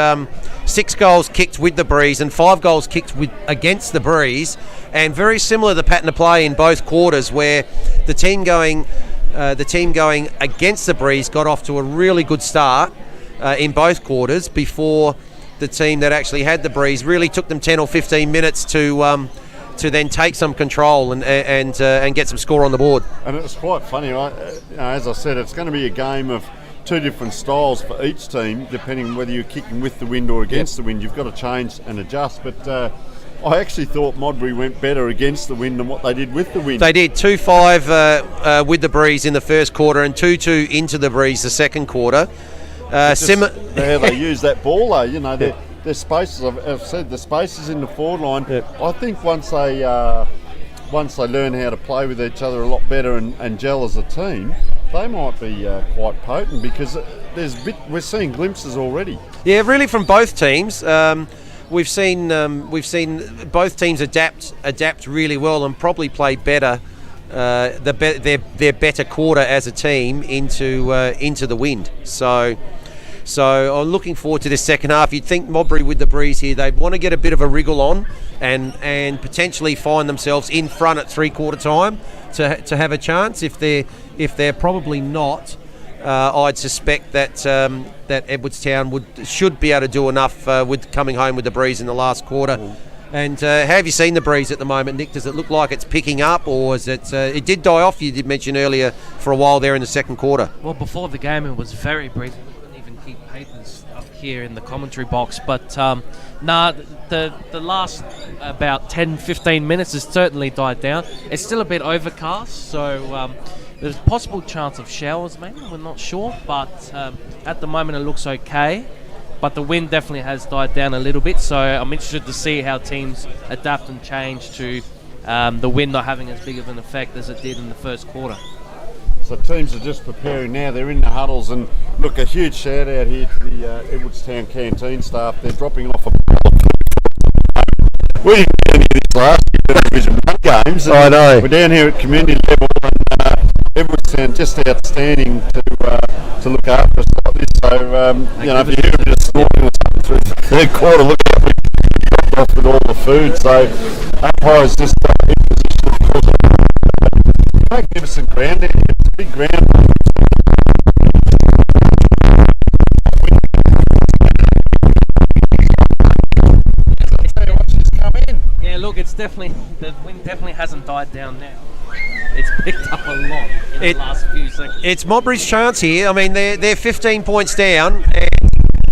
6 goals kicked with the breeze and 5 goals kicked against the breeze, and very similar the pattern of play in both quarters, where the team going against the breeze got off to a really good start in both quarters before the team that actually had the breeze really took them 10 or 15 minutes to then take some control and get some score on the board. And it's quite funny, right? As I said, it's going to be a game of 2 different styles for each team, depending on whether you're kicking with the wind or against the wind. You've got to change and adjust. But I actually thought Modbury went better against the wind than what they did with the wind. They did 2-5 with the breeze in the first quarter and 2-2 into the breeze the second quarter. How they use that ball, though. Their spaces, I've said, the spaces in the forward line. Yep. I think once they learn how to play with each other a lot better and gel as a team, they might be quite potent, because we're seeing glimpses already. Yeah, really from both teams. We've seen both teams adapt really well and probably play better their better quarter as a team into the wind. So I'm looking forward to this second half. You'd think Modbury with the breeze here, they'd want to get a bit of a wriggle on and potentially find themselves in front at 3/4 time to have a chance. If they're probably not, I'd suspect that Edwardstown should be able to do enough with coming home with the breeze in the last quarter. And how have you seen the breeze at the moment, Nick? Does it look like it's picking up, or is it? It did die off, you did mention earlier, for a while there in the second quarter. Well, before the game it was very breezy. Keep papers up here in the commentary box, but the last about 10-15 minutes has certainly died down. It's still a bit overcast, so there's a possible chance of showers maybe, we're not sure, but at the moment it looks okay, but the wind definitely has died down a little bit, so I'm interested to see how teams adapt and change to the wind not having as big of an effect as it did in the first quarter. So teams are just preparing now. They're in the huddles, and look, a huge shout out here to the Edwardstown canteen staff. They're dropping off a pallet. We didn't get any of this last year. doing Division 1 games. I know. We're down here at community level, and Edwardstown just outstanding to look after us like this. So, you know, if you hear a bit of snorting or something through the third quarter, look out, we dropped off with all the food. So, umpires just in position, of course. Magnificent ground down here. It's a big ground. Yeah, look, it's definitely, the wind definitely hasn't died down now. It's picked up a lot in the last few seconds. It's Modbury's chance here. I mean, they're 15 points down, and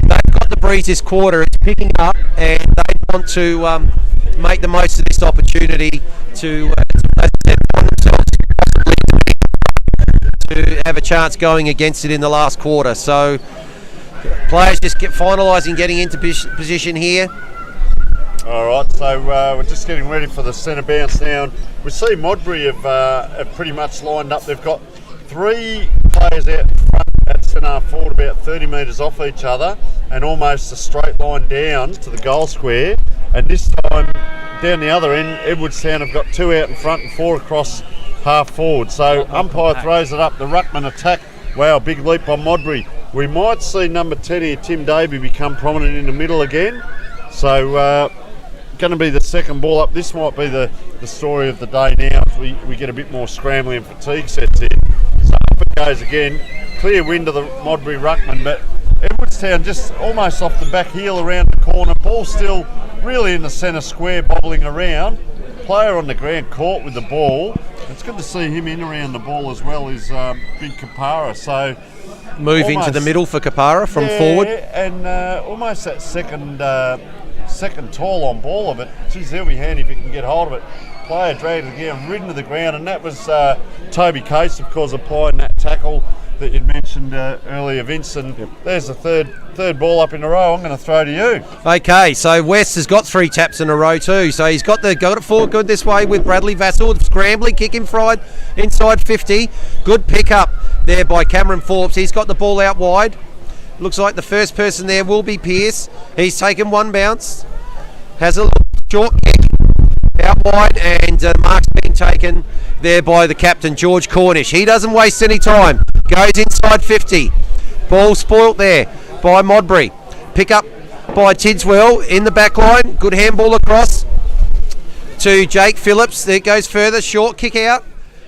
they've got the breeze this quarter. It's picking up, and they want to make the most of this opportunity to find themselves possibly to have a chance going against it in the last quarter. So players just finalising getting into position here. All right, so we're just getting ready for the centre bounce now. And we see Modbury have pretty much lined up. They've got 3 players out in front at centre forward, about 30 metres off each other, and almost a straight line down to the goal square. And this time, down the other end, Edwardstown have got 2 out in front and 4 across half forward. So umpire throws it up, the ruckman attack. Wow, big leap by Modbury. We might see number 10 here, Tim Davey, become prominent in the middle again. So going to be the second ball up. This might be the story of the day now as we get a bit more scrambling and fatigue sets in. So up it goes again. Clear wind to the Modbury ruckman, but Edwardstown just almost off the back heel around the corner. Ball still really in the centre square, bobbling around. Player on the ground caught with the ball. It's good to see him in around the ball as well as Big Kapara. So move into the middle for Kapara from forward. And almost that second tall on ball of it. Geez, they'll be handy if you can get hold of it. Player dragged it again, ridden to the ground, and that was Toby Case, of course, applying that tackle that you'd mentioned earlier, Vince. And there's the third ball up in a row. I'm going to throw to you. Okay, so West has got 3 taps in a row too. So he's got it forward good this way with Bradley Vassell, scrambling, kicking fried inside 50. Good pick up there by Cameron Forbes. He's got the ball out wide. Looks like the first person there will be Pearce. He's taken 1 bounce. Has a short kick out wide, and mark's been taken there by the captain, George Cornish. He doesn't waste any time. Goes inside 50. Ball spoilt there by Modbury. Pick up by Tidswell in the back line. Good handball across to Jake Phillips. There it goes further. Short kick out.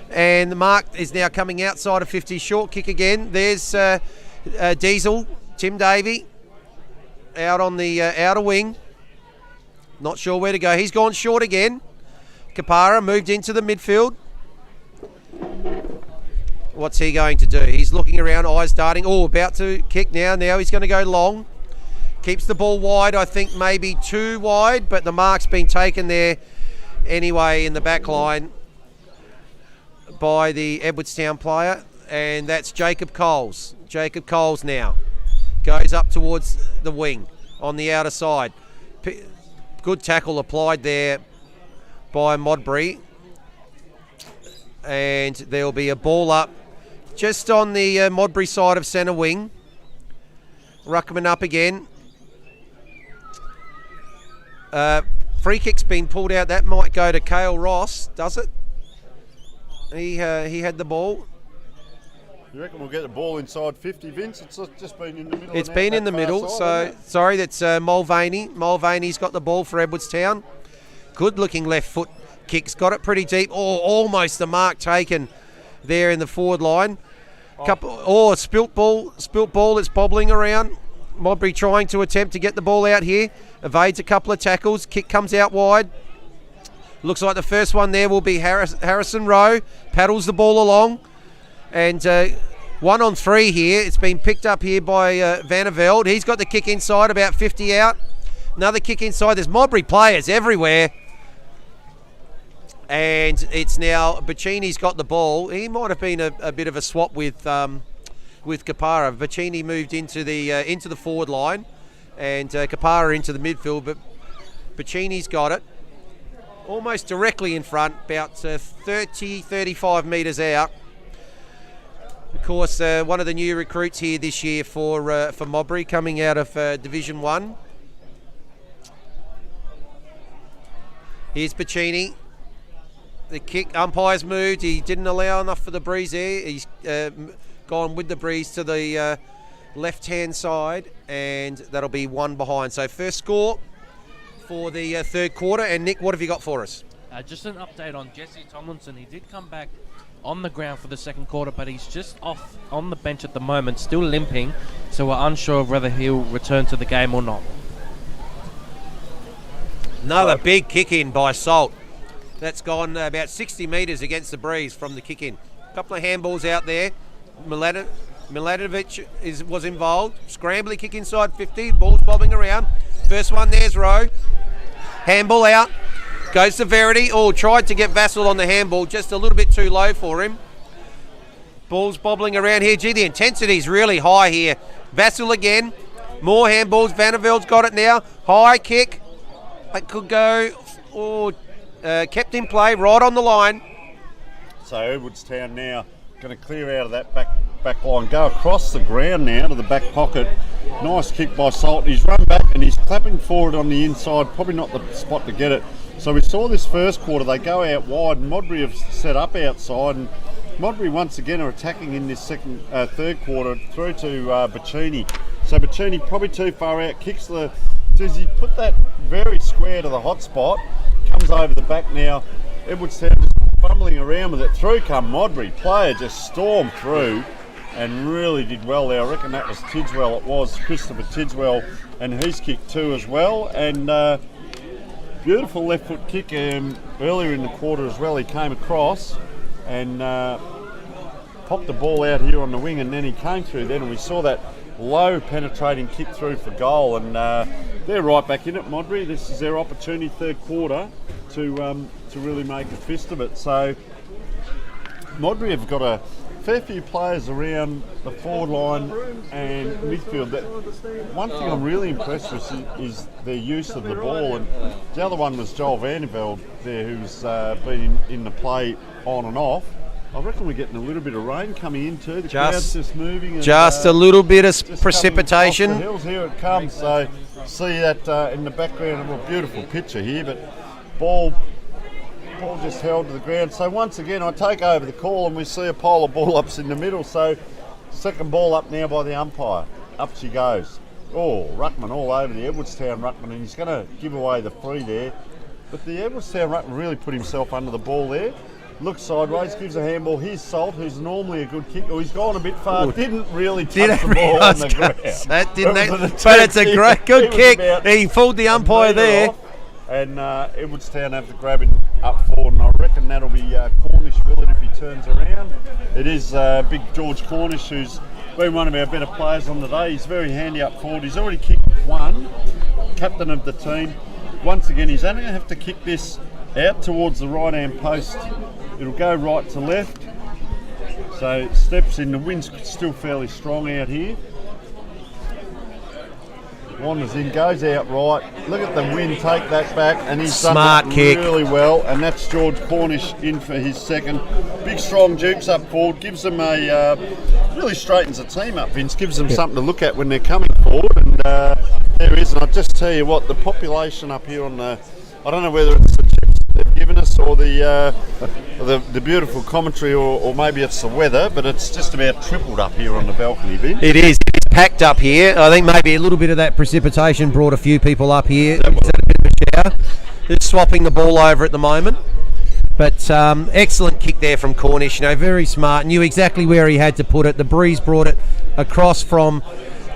And the mark is now coming outside of 50. Short kick again. There's Diesel. Tim Davey out on the outer wing. Not sure where to go. He's gone short again. Kapara moved into the midfield. What's he going to do? He's looking around, eyes darting. Oh, about to kick now. Now he's going to go long. Keeps the ball wide, I think maybe too wide, but the mark's been taken there anyway in the back line by the Edwardstown player, and that's Jacob Coles. Jacob Coles now goes up towards the wing on the outer side. Good tackle applied there by Modbury, and there'll be a ball up just on the Modbury side of centre wing. Ruckman up again. Free kick's been pulled out. That might go to Cale Ross, does it? He had the ball. You reckon we'll get the ball inside 50, Vince? It's just been in the middle. It's been in the middle, so sorry, that's Mulvaney. Mulvaney's got the ball for Edwardstown. Good looking left foot kicks, got it pretty deep. Oh, almost the mark taken there in the forward line. Spilt ball, it's bobbling around. Modbury trying to attempt to get the ball out here. Evades a couple of tackles, kick comes out wide. Looks like the first one there will be Harrison Rowe. Paddles the ball along. And 1 on 3 here. It's been picked up here by Vanderveld. He's got the kick inside, about 50 out. Another kick inside. There's Modbury players everywhere. And it's now Bacchini's got the ball. He might have been a bit of a swap with Kapara. Bacchini moved into the forward line, and Kapara into the midfield. But Bacchini's got it almost directly in front, about 35 metres out. Of course, one of the new recruits here this year for Modbury, coming out of Division 1. Here's Bacchini. The kick, umpire's moved. He didn't allow enough for the breeze there. He's gone with the breeze to the left-hand side, and that'll be one behind. So first score for the third quarter. And Nick, what have you got for us? Just an update on Jesse Tomlinson. He did come back on the ground for the second quarter, but he's just off on the bench at the moment, still limping, so we're unsure of whether he'll return to the game or not. Another big kick in by Salt. That's gone about 60 metres against the breeze from the kick in. A couple of handballs out there. Milanovic was involved. Scrambly kick inside 50. Ball's bobbing around. First one, there's Rowe. Handball out. Goes to Verity. Oh, tried to get Vassal on the handball. Just a little bit too low for him. Ball's bobbling around here. Gee, the intensity's really high here. Vassal again. More handballs. Vandervelde's got it now. High kick. It could go. Oh, kept in play. Right on the line. So Edwardstown now going to clear out of that back line. Go across the ground now to the back pocket. Nice kick by Salt. He's run back and he's clapping forward on the inside. Probably not the spot to get it. So we saw this first quarter, they go out wide and Modbury have set up outside, and Modbury once again are attacking in this third quarter through to Bacchini. So Bacchini probably too far out, kicks does he put that very square to the hot spot, comes over the back now. Edwardstown just fumbling around with it. Through come Modbury, player just stormed through and really did well there. I reckon that was Tidswell, it was Christopher Tidswell, and he's kicked two as well. And beautiful left foot kick earlier in the quarter as well. He came across and popped the ball out here on the wing, and then he came through then, and we saw that low penetrating kick through for goal. And they're right back in it, Modbury. This is their opportunity, third quarter, to really make a fist of it. So Modbury have got a fair few players around the forward line and midfield. One thing I'm really impressed with is their use of the ball, and the other one was Joel Vandervelde there, who's been in the play on and off. I reckon we're getting a little bit of rain coming in too. The crowd's just moving. And, just a little bit of precipitation. Off the hills, here it comes. So see that in the background, a beautiful picture here, but ball just held to the ground. So once again I take over the call and we see a pile of ball ups in the middle. So second ball up now by the umpire. Up she goes. Oh, Ruckman all over the Edwardstown Ruckman, and he's going to give away the free there. But the Edwardstown Ruckman really put himself under the ball there. Looks sideways, gives a handball. Here's Salt, who's normally a good kicker. Oh, he's gone a bit far. Didn't really touch the ball on the ground. That didn't. But it's a great, good kick. He fooled the umpire there. And Edwardstown have the grabbing up forward, and I reckon that'll be Cornish Willett if he turns around. It is big George Cornish, who's been one of our better players on the day. He's very handy up forward. He's already kicked one, captain of the team. Once again, he's only going to have to kick this out towards the right-hand post. It'll go right to left. So steps in. The wind's still fairly strong out here. Wanders in, goes out right. Look at the wind, take that back, and he's smart done it kick really well. And that's George Cornish in for his second. Big strong Dukes up forward, gives them a really straightens the team up. Vince gives them something to look at when they're coming forward. And there is, and I'll just tell you what, the population up here on the, I don't know whether it's the chips they've given us or the beautiful commentary, or maybe it's the weather, but it's just about tripled up here on the balcony, Vince. It is. Packed up here. I think maybe a little bit of that precipitation brought a few people up here. It's had a bit of a shower. Just swapping the ball over at the moment. But excellent kick there from Cornish. You know, very smart. Knew exactly where he had to put it. The breeze brought it across from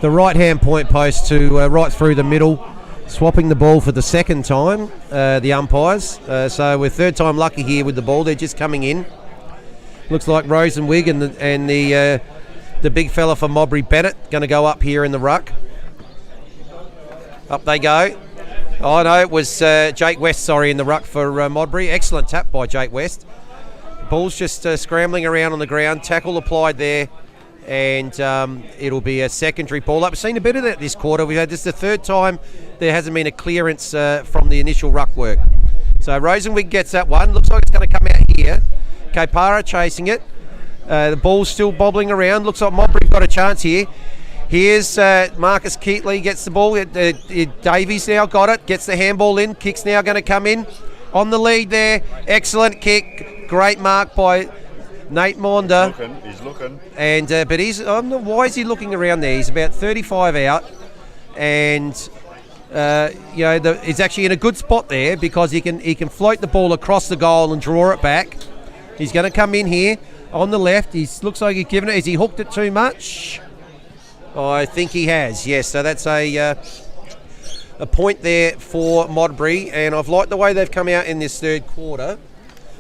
the right-hand point post to right through the middle. Swapping the ball for the second time, the umpires. So we're third time lucky here with the ball. They're just coming in. Looks like Rosenwig and the big fella for Modbury, Bennett, going to go up here in the ruck. Up they go. Oh no, it was Jake West, in the ruck for Modbury. Excellent tap by Jake West. Ball's just scrambling around on the ground. Tackle applied there. And it'll be a secondary ball up. We've seen a bit of that this quarter. We've had this the third time there hasn't been a clearance from the initial ruck work. So Rosenwig gets that one. Looks like it's going to come out here. Kapara chasing it. The ball's still bobbling around. Looks like Modbury've got a chance here. Here's Marcus Keatley gets the ball. Davies now got it. Gets the handball in. Kick's now going to come in on the lead there. Excellent kick. Great mark by Nate Maunder. He's looking. And but he's, I don't know, why is he looking around there? He's about 35 out. And he's actually in a good spot there because he can float the ball across the goal and draw it back. He's going to come in here on the left. He looks like he's given it. Has he hooked it too much? I think he has. Yes. So that's a point there for Modbury, and I've liked the way they've come out in this third quarter.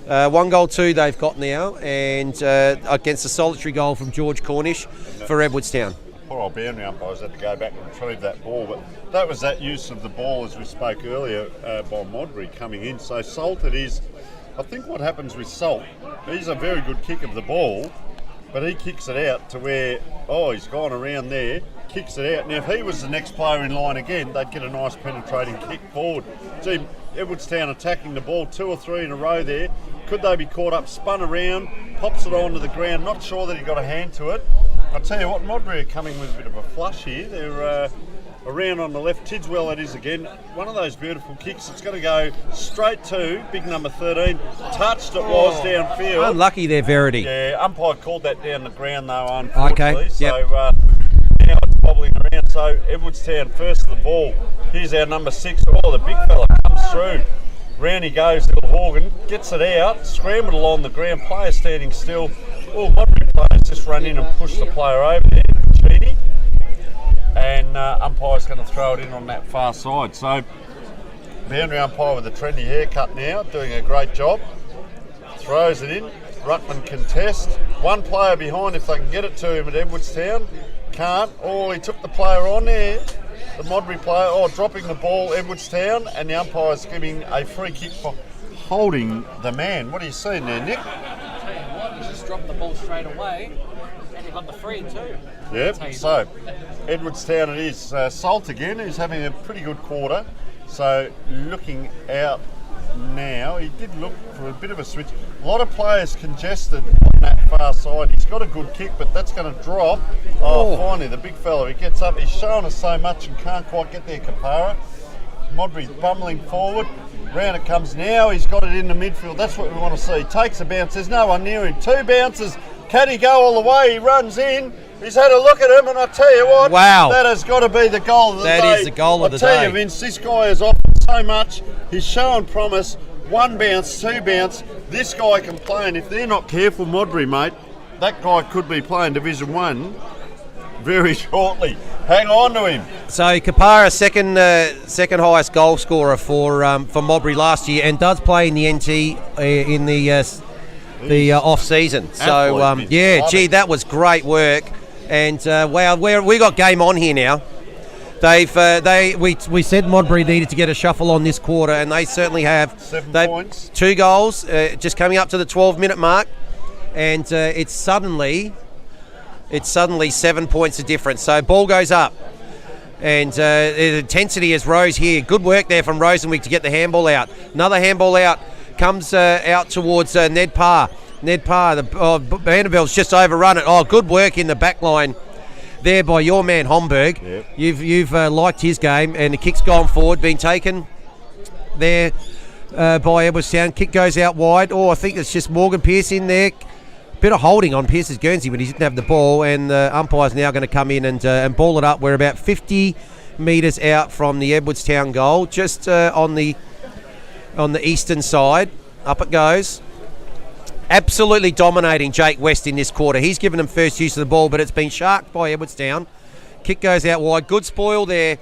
1-2 they've got now, and against a solitary goal from George Cornish for Edwardstown. Poor old boundary umpires had to go back and retrieve that ball, but that was that use of the ball, as we spoke earlier, by Modbury coming in. So Salt it is. I think what happens with Salt, he's a very good kick of the ball, but he kicks it out to where, he's gone around there, kicks it out. Now, if he was the next player in line again, they'd get a nice penetrating kick forward. Gee, Edwardstown attacking the ball 2 or 3 in a row there. Could they be caught up, spun around, pops it onto the ground, not sure that he got a hand to it. I'll tell you what, Modbury are coming with a bit of a flush here. They're around on the left. Tidswell it is again. One of those beautiful kicks. It's going to go straight to big number 13. Touched it was downfield. Unlucky there, Verity. Yeah, umpire called that down the ground though, unfortunately. Okay, So now it's bobbling around. So Edwardstown first of the ball. Here's our number 6. The big fella comes through. Round he goes, little Horgan, gets it out, scrambled along the ground, player standing still. Modbury players just run in and push the player over there, Cheedy. And umpire's going to throw it in on that far side. So, boundary umpire with a trendy haircut now, doing a great job. Throws it in, Ruckman contest. One player behind if they can get it to him at Edwardstown. Can't. He took the player on there. The Modbury player, dropping the ball, Edwardstown, and the umpire's giving a free kick for holding the man. What are you seeing there, Nick? I'll tell you what, he just dropped the ball straight away, and he got the free too. Yep, so Edwardstown it is. Salt again, who's having a pretty good quarter. So looking out now, he did look for a bit of a switch. A lot of players congested on that far side. He's got a good kick, but that's going to drop. Finally, the big fella, he gets up. He's shown us so much and can't quite get there, Kapara. Modbury's bumbling forward. Round it comes now. He's got it in the midfield. That's what we want to see. Takes a bounce. There's no one near him. 2 bounces. Can he go all the way? He runs in. He's had a look at him, and I tell you what, wow, that has got to be the goal of the day. That is the goal of the day. I tell you, Vince, this guy has offered so much. He's shown promise. 1 bounce, 2 bounce. This guy can play, and if they're not careful, Modbury, mate, that guy could be playing Division 1 very shortly. Hang on to him. So Kapara, second highest goal scorer for Modbury last year, and does play in the NT in the off season. So that was great work. And we got game on here now. We said Modbury needed to get a shuffle on this quarter, and they certainly have. 7 points. 2 goals, just coming up to the 12-minute mark, and it's suddenly 7 points of difference. So ball goes up, and the intensity has rose here. Good work there from Rosenwick to get the handball out. Another handball out comes out towards Ned Parr. Vanderbilt's just overrun it. Good work in the back line there by your man Homburg. Yep. You've liked his game, and the kick's gone forward, been taken there by Edwardstown. Kick goes out wide. I think it's just Morgan Pearce in there. Bit of holding on Pearce's Guernsey, but he didn't have the ball, and the umpire's now going to come in and ball it up. We're about 50 metres out from the Edwardstown goal, just on the eastern side. Up it goes. Absolutely dominating Jake West in this quarter. He's given them first use of the ball, but it's been sharked by Edwardstown. Kick goes out wide. Good spoil there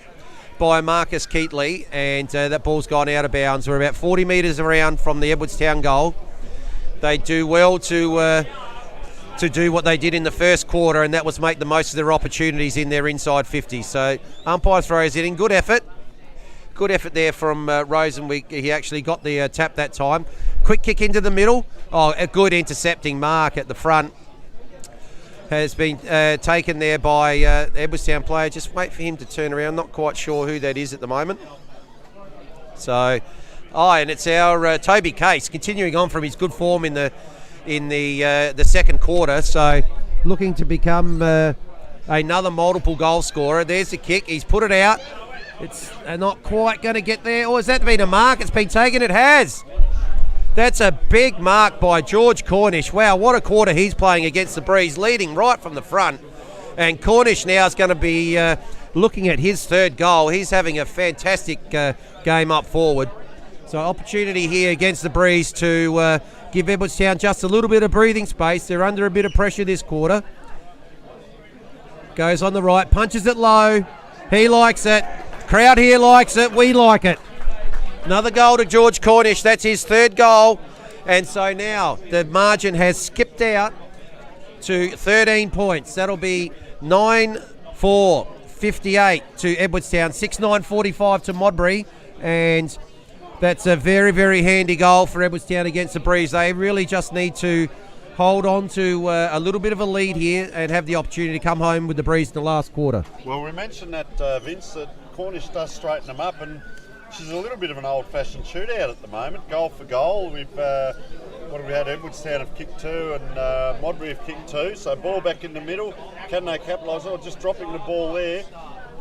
by Marcus Keatley, and that ball's gone out of bounds. We're about 40 metres around from the Edwardstown goal. They do well to do what they did in the first quarter, and that was make the most of their opportunities in their inside 50. So umpire throws it in. Good effort. Good effort there from Rosenwick. He actually got the tap that time. Quick kick into the middle. A good intercepting mark at the front. Has been taken there by Edwardstown player. Just wait for him to turn around. Not quite sure who that is at the moment. So, and it's our Toby Case continuing on from his good form in the second quarter. So, looking to become another multiple goal scorer. There's the kick. He's put it out. It's not quite going to get there. Or has that been a mark? It's been taken. It has. That's a big mark by George Cornish. Wow, what a quarter he's playing against the Breeze, leading right from the front. And Cornish now is going to be looking at his third goal. He's having a fantastic game up forward. So opportunity here against the Breeze to give Edwardstown just a little bit of breathing space. They're under a bit of pressure this quarter. Goes on the right, punches it low. He likes it. Crowd here likes it. We like it. Another goal to George Cornish. That's his third goal. And so now the margin has skipped out to 13 points. That'll be 9-4-58 to Edwardstown, 6-9-45 to Modbury. And that's a very, very handy goal for Edwardstown against the Breeze. They really just need to hold on to a little bit of a lead here and have the opportunity to come home with the Breeze in the last quarter. Well, we mentioned that, Vince, that Cornish does straighten them up, and she's a little bit of an old-fashioned shootout at the moment, goal for goal. We've what have we had? Edwardstown have kicked 2 and Modbury have kicked 2. So ball back in the middle. Can they capitalise? Oh, just dropping the ball there.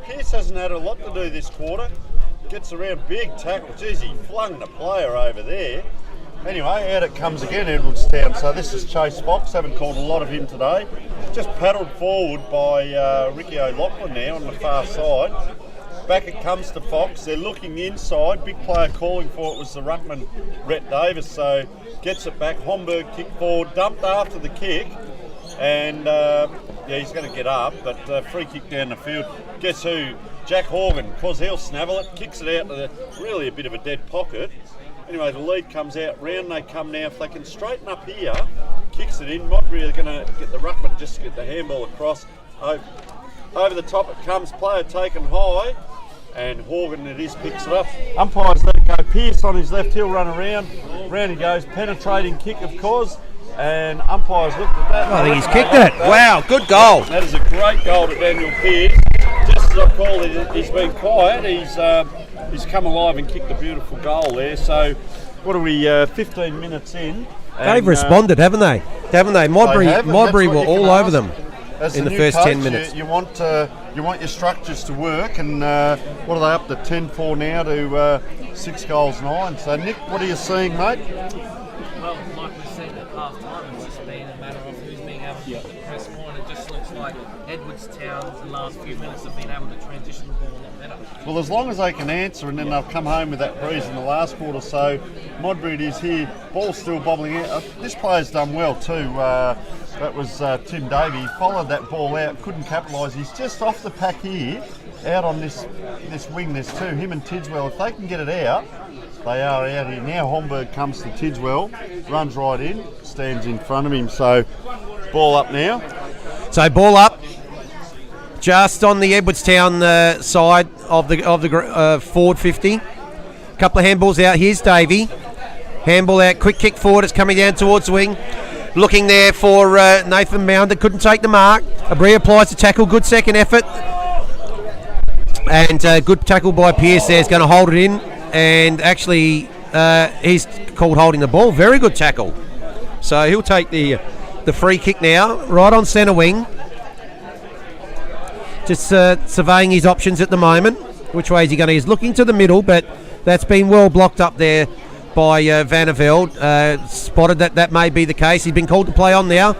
Pearce hasn't had a lot to do this quarter. Gets around, big tackle. Geez, he flung the player over there. Anyway, out it comes again, Edwardstown. So this is Chase Fox. Haven't called a lot of him today. Just paddled forward by Ricky O'Loughlin now on the far side. Back it comes to Fox. They're looking inside. Big player calling for it was the ruckman, Rhett Davis. So gets it back. Homburg kick forward, dumped after the kick. And yeah, he's going to get up, but free kick down the field. Guess who? Jack Horgan, because he'll snavel it, kicks it out to the, really a bit of a dead pocket. Anyway, the lead comes out, round they come now. If they can straighten up here, kicks it in. Modbury are going to get the ruckman, just get the handball across. Over the top it comes, player taken high, and Horgan it is, picks it up. Umpires let it go. Pearce on his left, he'll run around. Round he goes, penetrating kick of course. And umpires looked at that. I think he's kicked it. Wow, good goal. That is a great goal to Daniel Pearce. Just as I called it, he's been quiet. He's come alive and kicked a beautiful goal there. So, what are we? 15 minutes in. They've responded, haven't they? Modbury were all over them in the first 10 minutes. You want your structures to work, and what are they up to? 10-4 now to 6 goals 9. So, Nick, what are you seeing, mate? Well, like we said at half time, it's just been a matter of who's being able to press more, and it just looks like Edwardstown, the last few minutes, have been able to transition the ball a lot better. Well, as long as they can answer, and then they'll come home with that breeze in the last quarter. So, Modbury is here, ball's still bobbling out. This player's done well too. That was Tim Davey. He followed that ball out, couldn't capitalise. He's just off the pack here, out on this wing. There's two, him and Tidswell. If they can get it out, they are out here. Now Homburg comes to Tidswell, runs right in, stands in front of him. So, ball up now. So, ball up. Just on the Edwardstown side of the forward 50. Couple of handballs out. Here's Davey. Handball out. Quick kick forward. It's coming down towards the wing. Looking there for Nathan Mounder. Couldn't take the mark. Abri applies the tackle. Good second effort. And good tackle by Pearce there. Is going to hold it in. And actually, he's called holding the ball. Very good tackle. So he'll take the free kick now. Right on centre wing. Just surveying his options at the moment. Which way is he going to? He's looking to the middle, but that's been well blocked up there by Vanderveld. Spotted that may be the case. He's been called to play on now.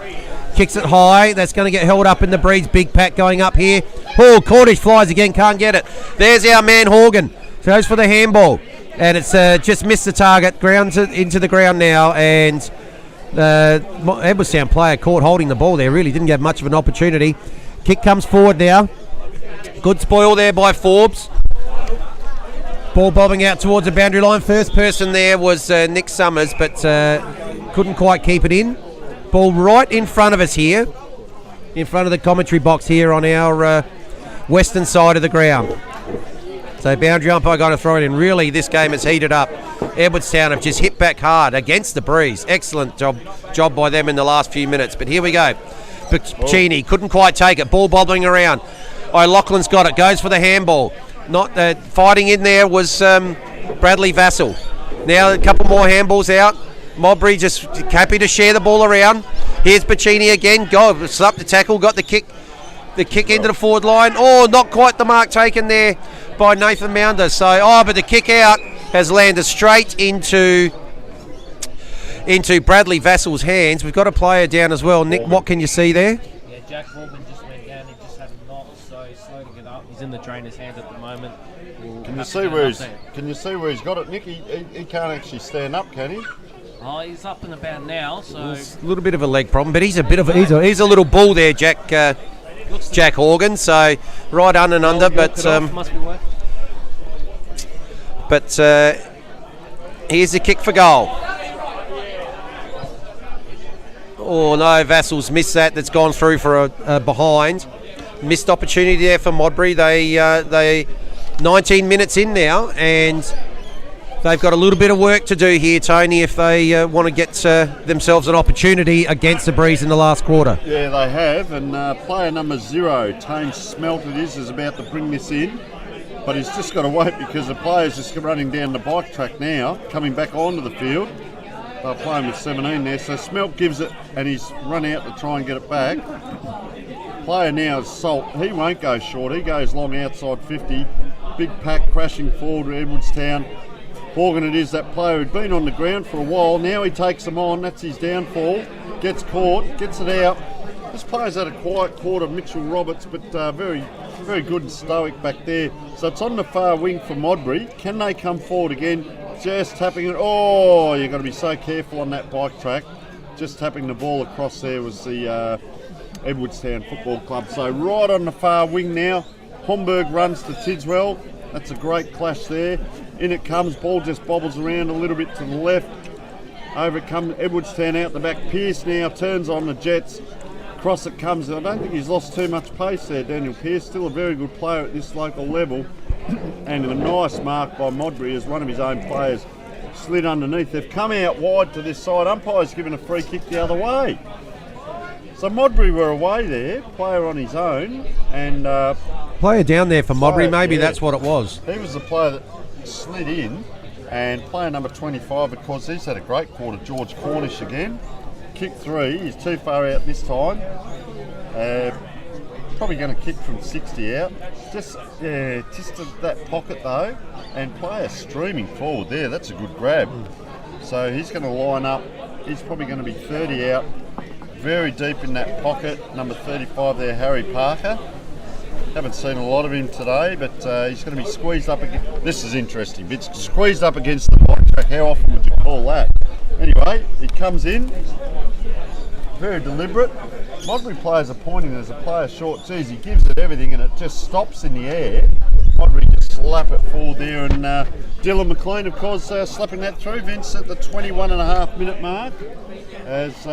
Kicks it high. That's going to get held up in the breeze. Big pack going up here. Oh, Cornish flies again. Can't get it. There's our man Horgan. Goes for the handball. And it's just missed the target. Grounds it into the ground now. And Edwardstown player caught holding the ball there. Really didn't get much of an opportunity. Kick comes forward now. Good spoil there by Forbes. Ball bobbing out towards the boundary line. First person there was Nick Summers, but couldn't quite keep it in. Ball right in front of us here. In front of the commentary box here on our western side of the ground. So boundary umpire got to throw it in. Really, this game has heated up. Edwardstown have just hit back hard against the breeze. Excellent job by them in the last few minutes. But here we go. Puccini couldn't quite take it. Ball bobbling around. O'Loughlin's got it. Goes for the handball. Not fighting in there was Bradley Vassell. Now a couple more handballs out. Modbury just happy to share the ball around. Here's Puccini again. Go up the tackle. Got the kick into the forward line. Oh, not quite the mark taken there by Nathan Mounder. So, but the kick out has landed straight into into Bradley Vassell's hands. We've got a player down as well. Nick, what can you see there? Yeah, Jack Morgan just went down. He just had a knock, so he's slow to get up. He's in the trainer's hand at the moment. Can you see where he's got it, Nick? He can't actually stand up, can he? Oh, he's up and about now, so It's a little bit of a leg problem, but he's a little bull there, Jack Horgan. So right under and under, but must be working. Here's the kick for goal. Oh no, Vassell's missed that. That's gone through for a behind. Missed opportunity there for Modbury. They 19 minutes in now, and they've got a little bit of work to do here, Tony, if they want to get themselves an opportunity against the Breeze in the last quarter. Yeah, they have, and player number 0, Tane Smelt is about to bring this in, but he's just got to wait because the player's just running down the bike track now, coming back onto the field. They're playing with 17 there, so Smelt gives it, and he's run out to try and get it back. Player now is Salt. He won't go short. He goes long outside 50. Big pack crashing forward to Edwardstown. Horgan it is, that player who'd been on the ground for a while. Now he takes them on. That's his downfall. Gets caught. Gets it out. This player's had a quiet quarter, Mitchell Roberts, but very, very good and stoic back there. So it's on the far wing for Modbury. Can they come forward again? Just tapping it. Oh, you've got to be so careful on that bike track. Just tapping the ball across there was the Edwardstown Football Club. So right on the far wing now. Homburg runs to Tidswell. That's a great clash there. In it comes, ball just bobbles around a little bit to the left. Over it comes Edwardstown out the back. Pearce now turns on the Jets. Across it comes. I don't think he's lost too much pace there, Daniel Pearce. Still a very good player at this local level. And a nice mark by Modbury as one of his own players slid underneath. They've come out wide to this side. Umpire's given a free kick the other way. So Modbury were away there, player on his own, and Player down there for Modbury, maybe yeah. that's what it was. He was the player that slid in, and player number 25, of course, he's had a great quarter, George Cornish again. Kick 3, he's too far out this time. Probably going to kick from 60 out. Just to that pocket though, and player streaming forward there, that's a good grab. So he's going to line up, he's probably going to be 30 out. Very deep in that pocket, number 35 there, Harry Parker. Haven't seen a lot of him today, but he's going to be squeezed up against. This is interesting. It's squeezed up against the bike track. How often would you call that? Anyway, he comes in, very deliberate. Modbury players are pointing as a player short. Geez, he gives it everything and it just stops in the air. Modbury just slap it forward there, and Dylan McLean, of course, slapping that through, Vince, at the 21.5 minute mark. As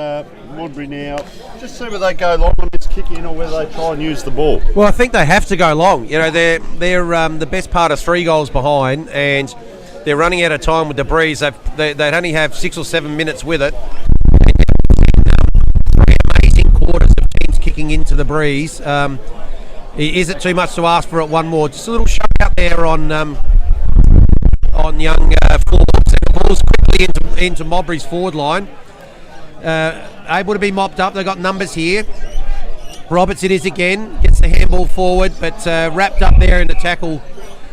Modbury now, just see whether they go long on this kick in or whether they try and use the ball. Well, I think they have to go long. You know, they're the best part of 3 goals behind, and they're running out of time with the Breeze. They'd only have 6 or 7 minutes with it. 3 amazing quarters of teams kicking into the Breeze. Is it too much to ask for it one more? Just a little shove out there on young Forbes. The ball's quickly into Modbury's forward line. Able to be mopped up. They've got numbers here. Roberts it is again. Gets the handball forward, but wrapped up there in the tackle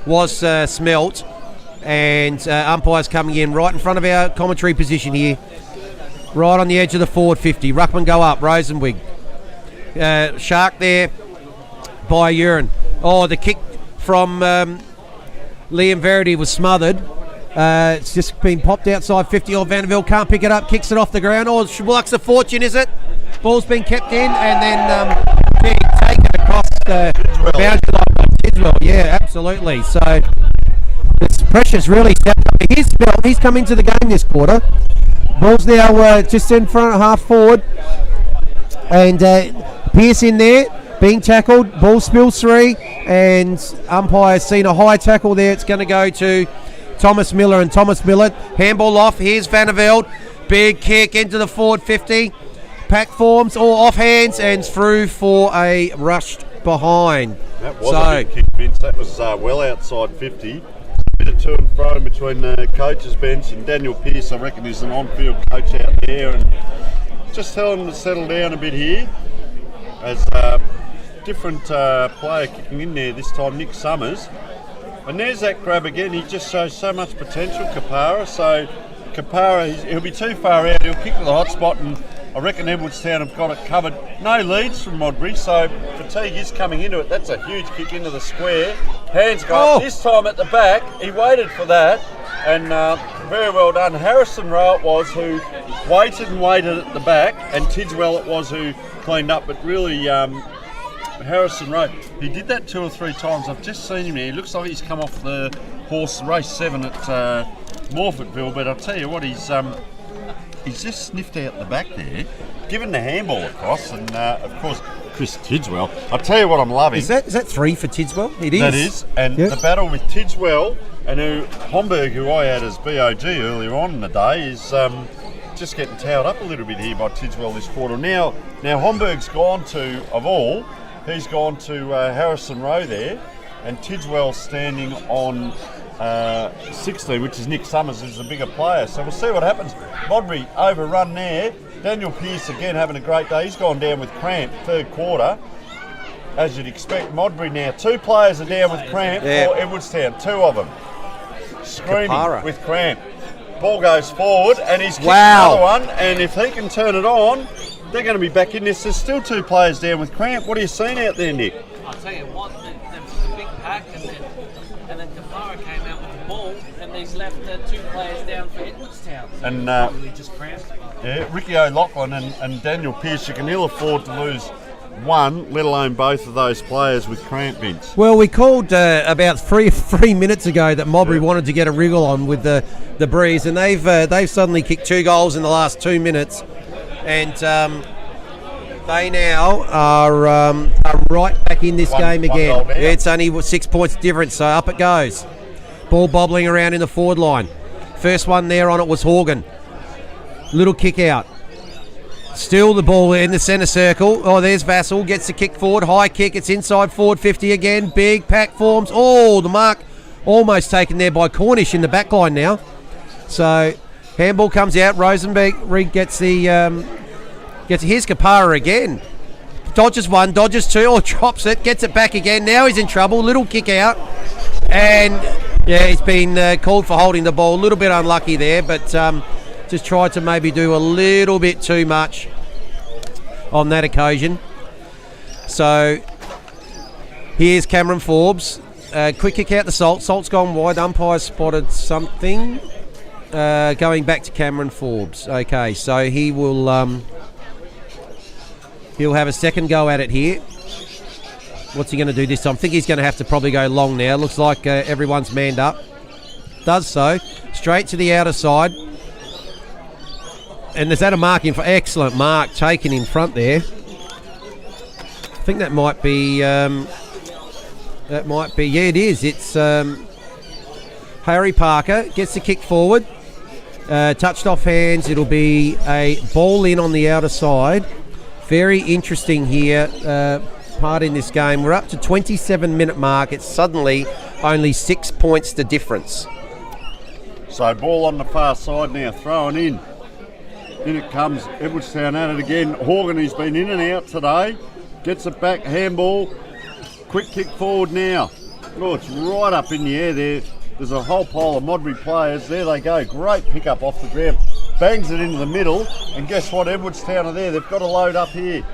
was Smelt. And umpires coming in right in front of our commentary position here. Right on the edge of the forward 50. Ruckman go up. Rosenwig. Shark there by Urine. Oh, the kick from Liam Verity was smothered. It's just been popped outside 50. Or Vandervelde can't pick it up, kicks it off the ground. Oh, Schwalks a fortune, is it? Ball's been kept in and then being taken across the boundary line by Tidwell. Yeah, absolutely. So this pressure's really stepped up. Here's Bell. He's come into the game this quarter. Ball's now just in front, half forward. And Pearce in there, being tackled. Ball spills 3. And umpire's seen a high tackle there. It's going to go to Thomas Miller, and Thomas Miller, handball off. Here's Vandervelde, big kick into the forward 50. Pack forms, all off hands, and through for a rushed behind. That was a big kick, Vince. That was well outside 50. A bit of to and fro between the coach's bench and Daniel Pearce. I reckon is an on-field coach out there, and just telling them to settle down a bit here. As different player kicking in there this time, Nick Summers. And there's that grab again. He just shows so much potential, Kapara. So Kapara, he'll be too far out. He'll kick to the hot spot, and I reckon Edwardstown have got it covered. No leads from Modbury, so Fatigue is coming into it. That's a huge kick into the square. Hands go up. This time at the back. He waited for that, and very well done. Harrison Rowe it was who waited and waited at the back, and Tidswell it was who cleaned up, but really Harrison Rowe, he did that 2 or 3 times. I've just seen him here. He looks like he's come off the horse race 7 at Morfettville, but I'll tell you what, he's just sniffed out the back there, given the handball across, and of course Chris Tidswell. I'll tell you what I'm loving. Is that 3 for Tidswell? It is. That is, and the battle with Tidswell and Homburg, who I had as BOG earlier on in the day, is just getting towed up a little bit here by Tidswell this quarter. Now Homburg's gone to, of all, he's gone to Harrison Rowe there, and Tidswell's standing on 16, which is Nick Summers, who's the bigger player. So we'll see what happens. Modbury overrun there. Daniel Pearce again having a great day. He's gone down with cramp, 3rd quarter. As you'd expect, Modbury now. 2 players are down with cramp for Edwardstown. 2 of them. Screaming with cramp. Ball goes forward, and he's kicked another one. And if he can turn it on, they're going to be back in this. There's still 2 players down with cramp. What are you seeing out there, Nick? I'll tell you what, there was a big pack, and then Kapara came out with the ball, and he's left 2 players down for Edwardstown. So And probably just cramped. Ricky O'Loughlin and Daniel Pearce, you can ill afford to lose one, let alone both of those players with cramp, Vince. Well, we called about three minutes ago that Modbury wanted to get a wriggle on with the Breeze, and they've suddenly kicked 2 goals in the last 2 minutes, and they now are right back in this game again. It's only 6 points difference, so up it goes. Ball bobbling around in the forward line. First one there on it was Horgan. Little kick out. Still the ball in the centre circle. Oh, there's Vassell. Gets the kick forward. High kick. It's inside forward 50 again. Big pack forms. Oh, the mark almost taken there by Cornish in the back line now. So handball comes out. Rosenberg gets the... here's Kapara again. Dodges 1, dodges 2. Oh, drops it. Gets it back again. Now he's in trouble. Little kick out. And, he's been called for holding the ball. A little bit unlucky there, but... just tried to maybe do a little bit too much on that occasion. So here's Cameron Forbes. Quick kick out to Salt. Salt's gone wide. Umpire spotted something. Going back to Cameron Forbes. Okay, so he will he'll have a second go at it here. What's he going to do this time? I think he's going to have to probably go long now. Looks like everyone's manned up. Does so. Straight to the outer side. And is that a mark in for excellent mark taken in front there? I think that might be. Yeah, it is. It's Harry Parker gets the kick forward, touched off hands. It'll be a ball in on the outer side. Very interesting here. Part in this game. We're up to 27-minute mark. It's suddenly only 6 points the difference. So ball on the far side now, thrown in. In it comes, Edwardstown at it again. Horgan, who's been in and out today, gets it back, handball. Quick kick forward now. Oh, it's right up in the air there. There's a whole pile of Modbury players. There they go. Great pick up off the ground. Bangs it into the middle. And guess what? Edwardstown are there. They've got to load up here.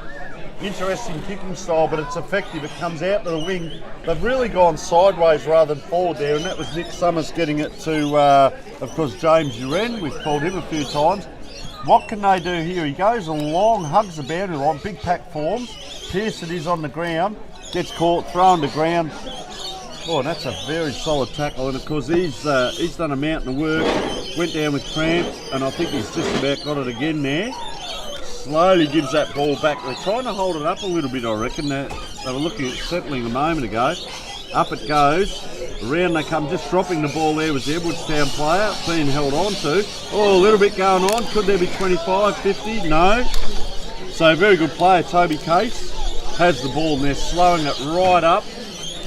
Interesting kicking style, but it's effective. It comes out to the wing. They've really gone sideways rather than forward there. And that was Nick Summers getting it to, of course, James Uren. We've called him a few times. What can they do here? He goes along, hugs the boundary line, big pack forms. Pearson is on the ground, gets caught, thrown to ground. Oh, and that's a very solid tackle. And of course, he's done a mountain of work. Went down with cramp, and I think he's just about got it again there. Slowly gives that ball back. They're trying to hold it up a little bit, I reckon. They were looking at settling a moment ago. Up it goes. Around they come, just dropping the ball there was the Edwardstown player, being held on to. Oh, a little bit going on. Could there be 25, 50? No. So very good player, Toby Case. Has the ball and they're slowing it right up.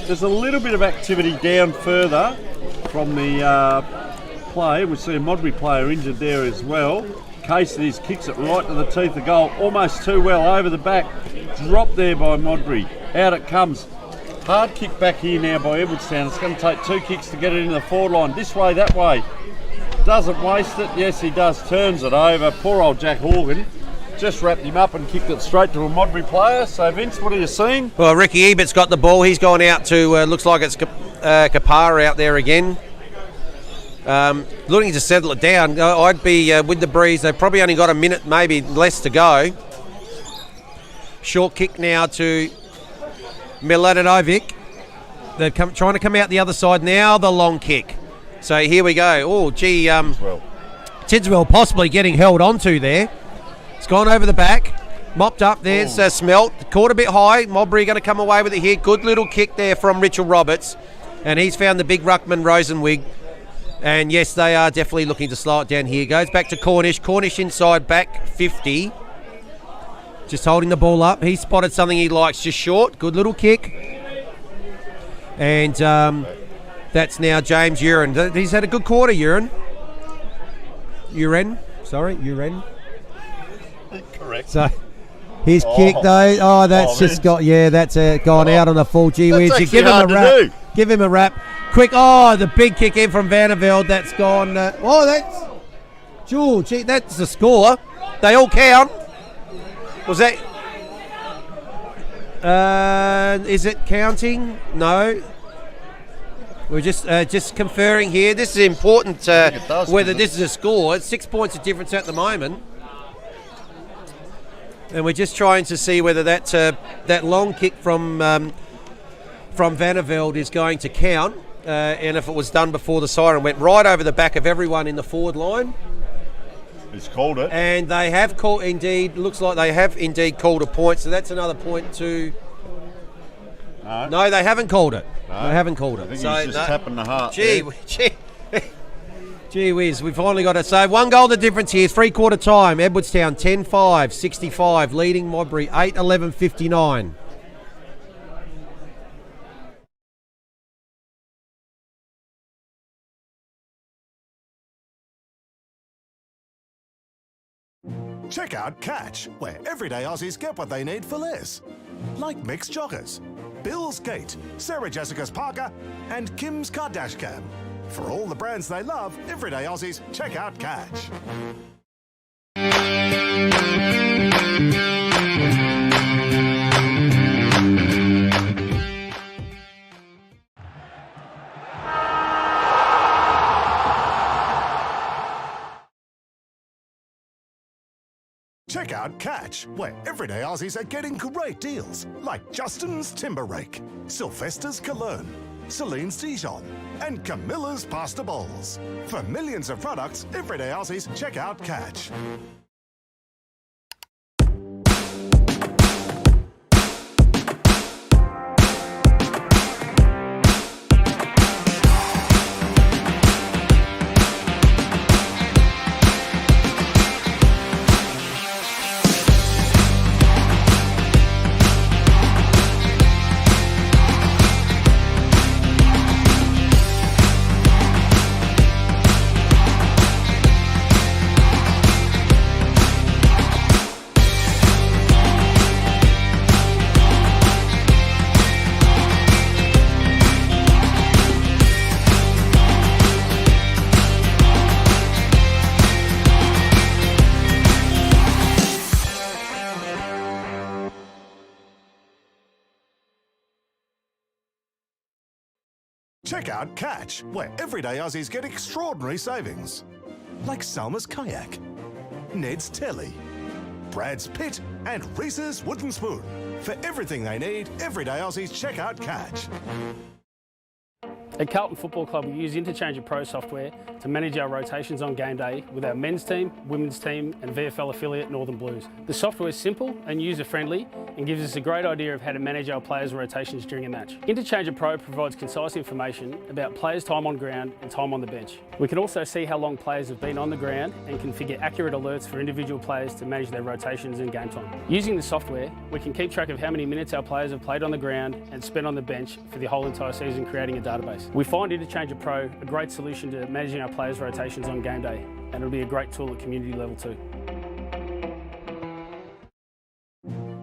There's a little bit of activity down further from the play. We see a Modbury player injured there as well. Case kicks it right to the teeth of goal. Almost too well over the back. Dropped there by Modbury. Out it comes. Hard kick back here now by Edwardstown. It's going to take 2 kicks to get it into the forward line. This way, that way. Doesn't waste it. Yes, he does. Turns it over. Poor old Jack Horgan just wrapped him up and kicked it straight to a Modbury player. So, Vince, what are you seeing? Well, Ricky Ebert's got the ball. He's gone out to, looks like it's Kapara out there again. Looking to settle it down. I'd be with the breeze. They've probably only got a minute, maybe less to go. Short kick now to Miladinovic. They're trying to come out the other side now. The long kick. So here we go. Oh, gee. Tidswell possibly getting held onto there. It's gone over the back. Mopped up. There's Smelt. Caught a bit high. Modbury going to come away with it here. Good little kick there from Richard Roberts. And he's found the big ruckman Rosenwig. And yes, they are definitely looking to slow it down here. Goes back to Cornish. Cornish inside back 50. Just holding the ball up. He spotted something he likes, just short. Good little kick. And that's now James Uren. He's had a good quarter, Uren. Correct. So his kick though, that's just got, that's gone out on the full. Gee whiz, you give him a wrap. Give him a wrap. Quick, the big kick in from Vandervelde. That's gone. That's Jewel. Gee, that's the score. They all count. Was that? Is it counting? No. We're just conferring here. This is important. Whether this is a score. It's 6 points of difference at the moment. And we're just trying to see whether that long kick from Vandervelde is going to count, and if it was done before the siren went right over the back of everyone in the forward line. He's called it. And they have called, indeed, looks like they have indeed called a point, so that's another point to... No, they haven't called it. No. They haven't called it. I think he's just tapping the heart. Gee whiz, we finally got it. So 1 goal the difference here, 3/4 time. Edwardstown 10-5, 65, leading Modbury 8-11, 59. Check out Catch, where everyday Aussies get what they need for less. Like Mixed Joggers, Bill's Gate, Sarah Jessica's Parker, and Kim's Kardashcam. For all the brands they love, everyday Aussies, check out Catch. Check out Catch, where everyday Aussies are getting great deals, like Justin's Timber Rake, Sylvester's Cologne, Celine's Dijon, and Camilla's Pasta Bowls. For millions of products, everyday Aussies, check out Catch. Check out Catch, where everyday Aussies get extraordinary savings. Like Salma's Kayak, Ned's Telly, Brad's Pit, and Reese's Wooden Spoon. For everything they need, everyday Aussies check out Catch. At Carlton Football Club, we use Interchange Pro software to manage our rotations on game day with our men's team, women's team and VFL affiliate Northern Blues. The software is simple and user-friendly and gives us a great idea of how to manage our players' rotations during a match. Interchange Pro provides concise information about players' time on ground and time on the bench. We can also see how long players have been on the ground and configure accurate alerts for individual players to manage their rotations and game time. Using the software, we can keep track of how many minutes our players have played on the ground and spent on the bench for the whole entire season, creating a database. We find Interchange Pro a great solution to managing our players' rotations on game day, and it'll be a great tool at community level too.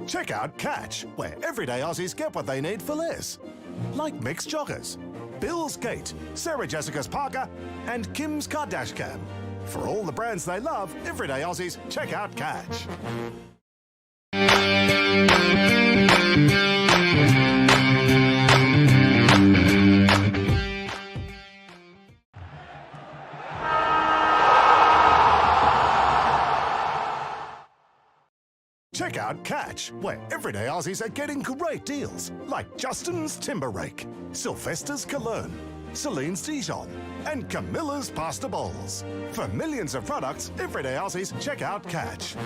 Check out Catch, where everyday Aussies get what they need for less. Like Mixed Joggers, Bill's Gate, Sarah Jessica's Parker, and Kim's Kardashian. For all the brands they love, everyday Aussies, check out Catch. Check out Catch, where everyday Aussies are getting great deals, like Justin's Timber Rake, Sylvester's Cologne, Celine's Dijon, and Camilla's Pasta Bowls. For millions of products, everyday Aussies, check out Catch.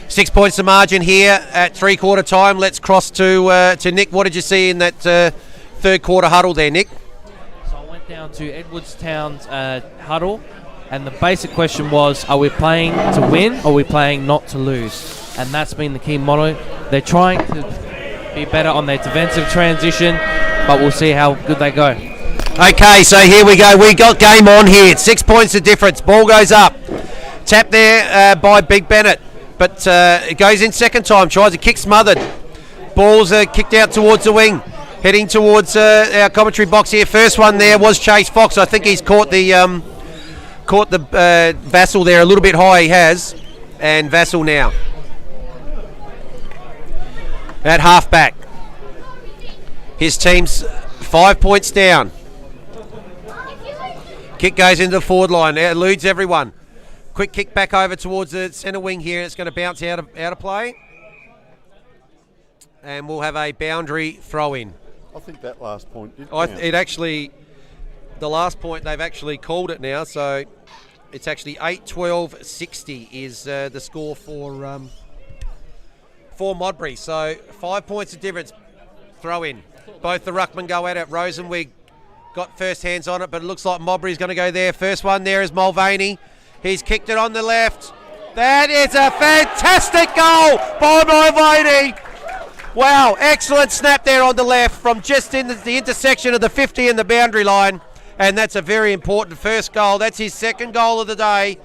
Six points to margin here at three-quarter time. Let's cross to Nick. What did you see in that third quarter huddle there, Nick? So I went down to Edwardstown's huddle, and the basic question was, are we playing to win or are we playing not to lose? And that's been the key motto. They're trying to be better on their defensive transition, but we'll see how good they go. Okay, so here we go. We got game on here. 6 points of difference. Ball goes up. Tap there by Big Bennett. But it goes in second time, tries a kick smothered. Ball's kicked out towards the wing, heading towards our commentary box here. First one there was Chase Fox. I think he's caught the Vassal there a little bit high, he has. And Vassal now. At halfback. His team's 5 points down. Kick goes into the forward line, it eludes everyone. Quick kick back over towards the centre wing here. It's going to bounce out of play. And we'll have a boundary throw in. I think that last point did the last point, they've actually called it now. So it's actually 8-12-60 is the score for Modbury. So 5 points of difference. Throw in. Both the ruckmen go at it. Rosenwig got first hands on it, but it looks like Modbury's going to go there. First one there is Mulvaney. He's kicked it on the left. That is a fantastic goal by Mulvaney. Wow, excellent snap there on the left from just in the intersection of the 50 and the boundary line. And that's a very important first goal. That's his second goal of the day.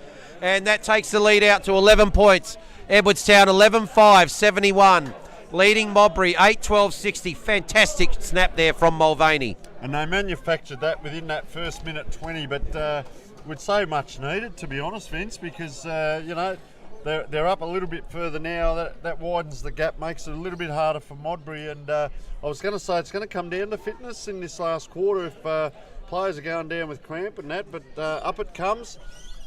And that takes the lead out to 11 points. Edwardstown 11-5-71. Leading Modbury 8-12-60. Fantastic snap there from Mulvaney. And they manufactured that within that first minute 20, but would say much needed, to be honest, Vince, because they're up a little bit further now. That widens the gap, makes it a little bit harder for Modbury. And I was going to say it's going to come down to fitness in this last quarter if players are going down with cramp and that. But up it comes.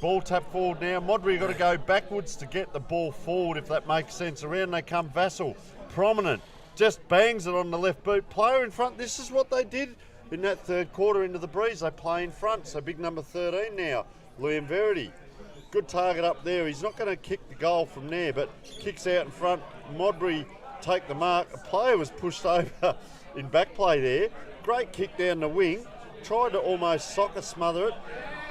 Ball tap forward now. Modbury got to go backwards to get the ball forward, if that makes sense. Around they come. Vassal, prominent, just bangs it on the left boot. Player in front. This is what they did in that third quarter into the breeze. They play in front, so big number 13 now, Liam Verity. Good target up there. He's not going to kick the goal from there, but kicks out in front. Modbury take the mark. A player was pushed over in back play there. Great kick down the wing. Tried to almost soccer smother it.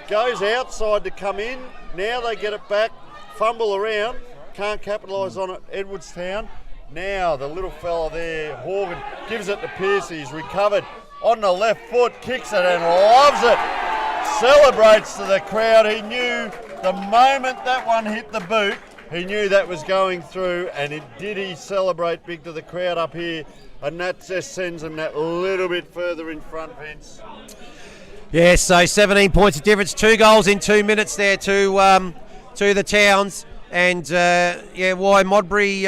Goes outside to come in. Now they get it back. Fumble around. Can't capitalise on it. Edwardstown. Now the little fella there, Horgan, gives it to Pierce. He's recovered. On the left foot, kicks it and loves it. Celebrates to the crowd. He knew the moment that one hit the boot, he knew that was going through, and he celebrate big to the crowd up here, and that just sends him that little bit further in front, Vince. Yes, so 17 points of difference. 2 goals in 2 minutes there to the Towns, and why Modbury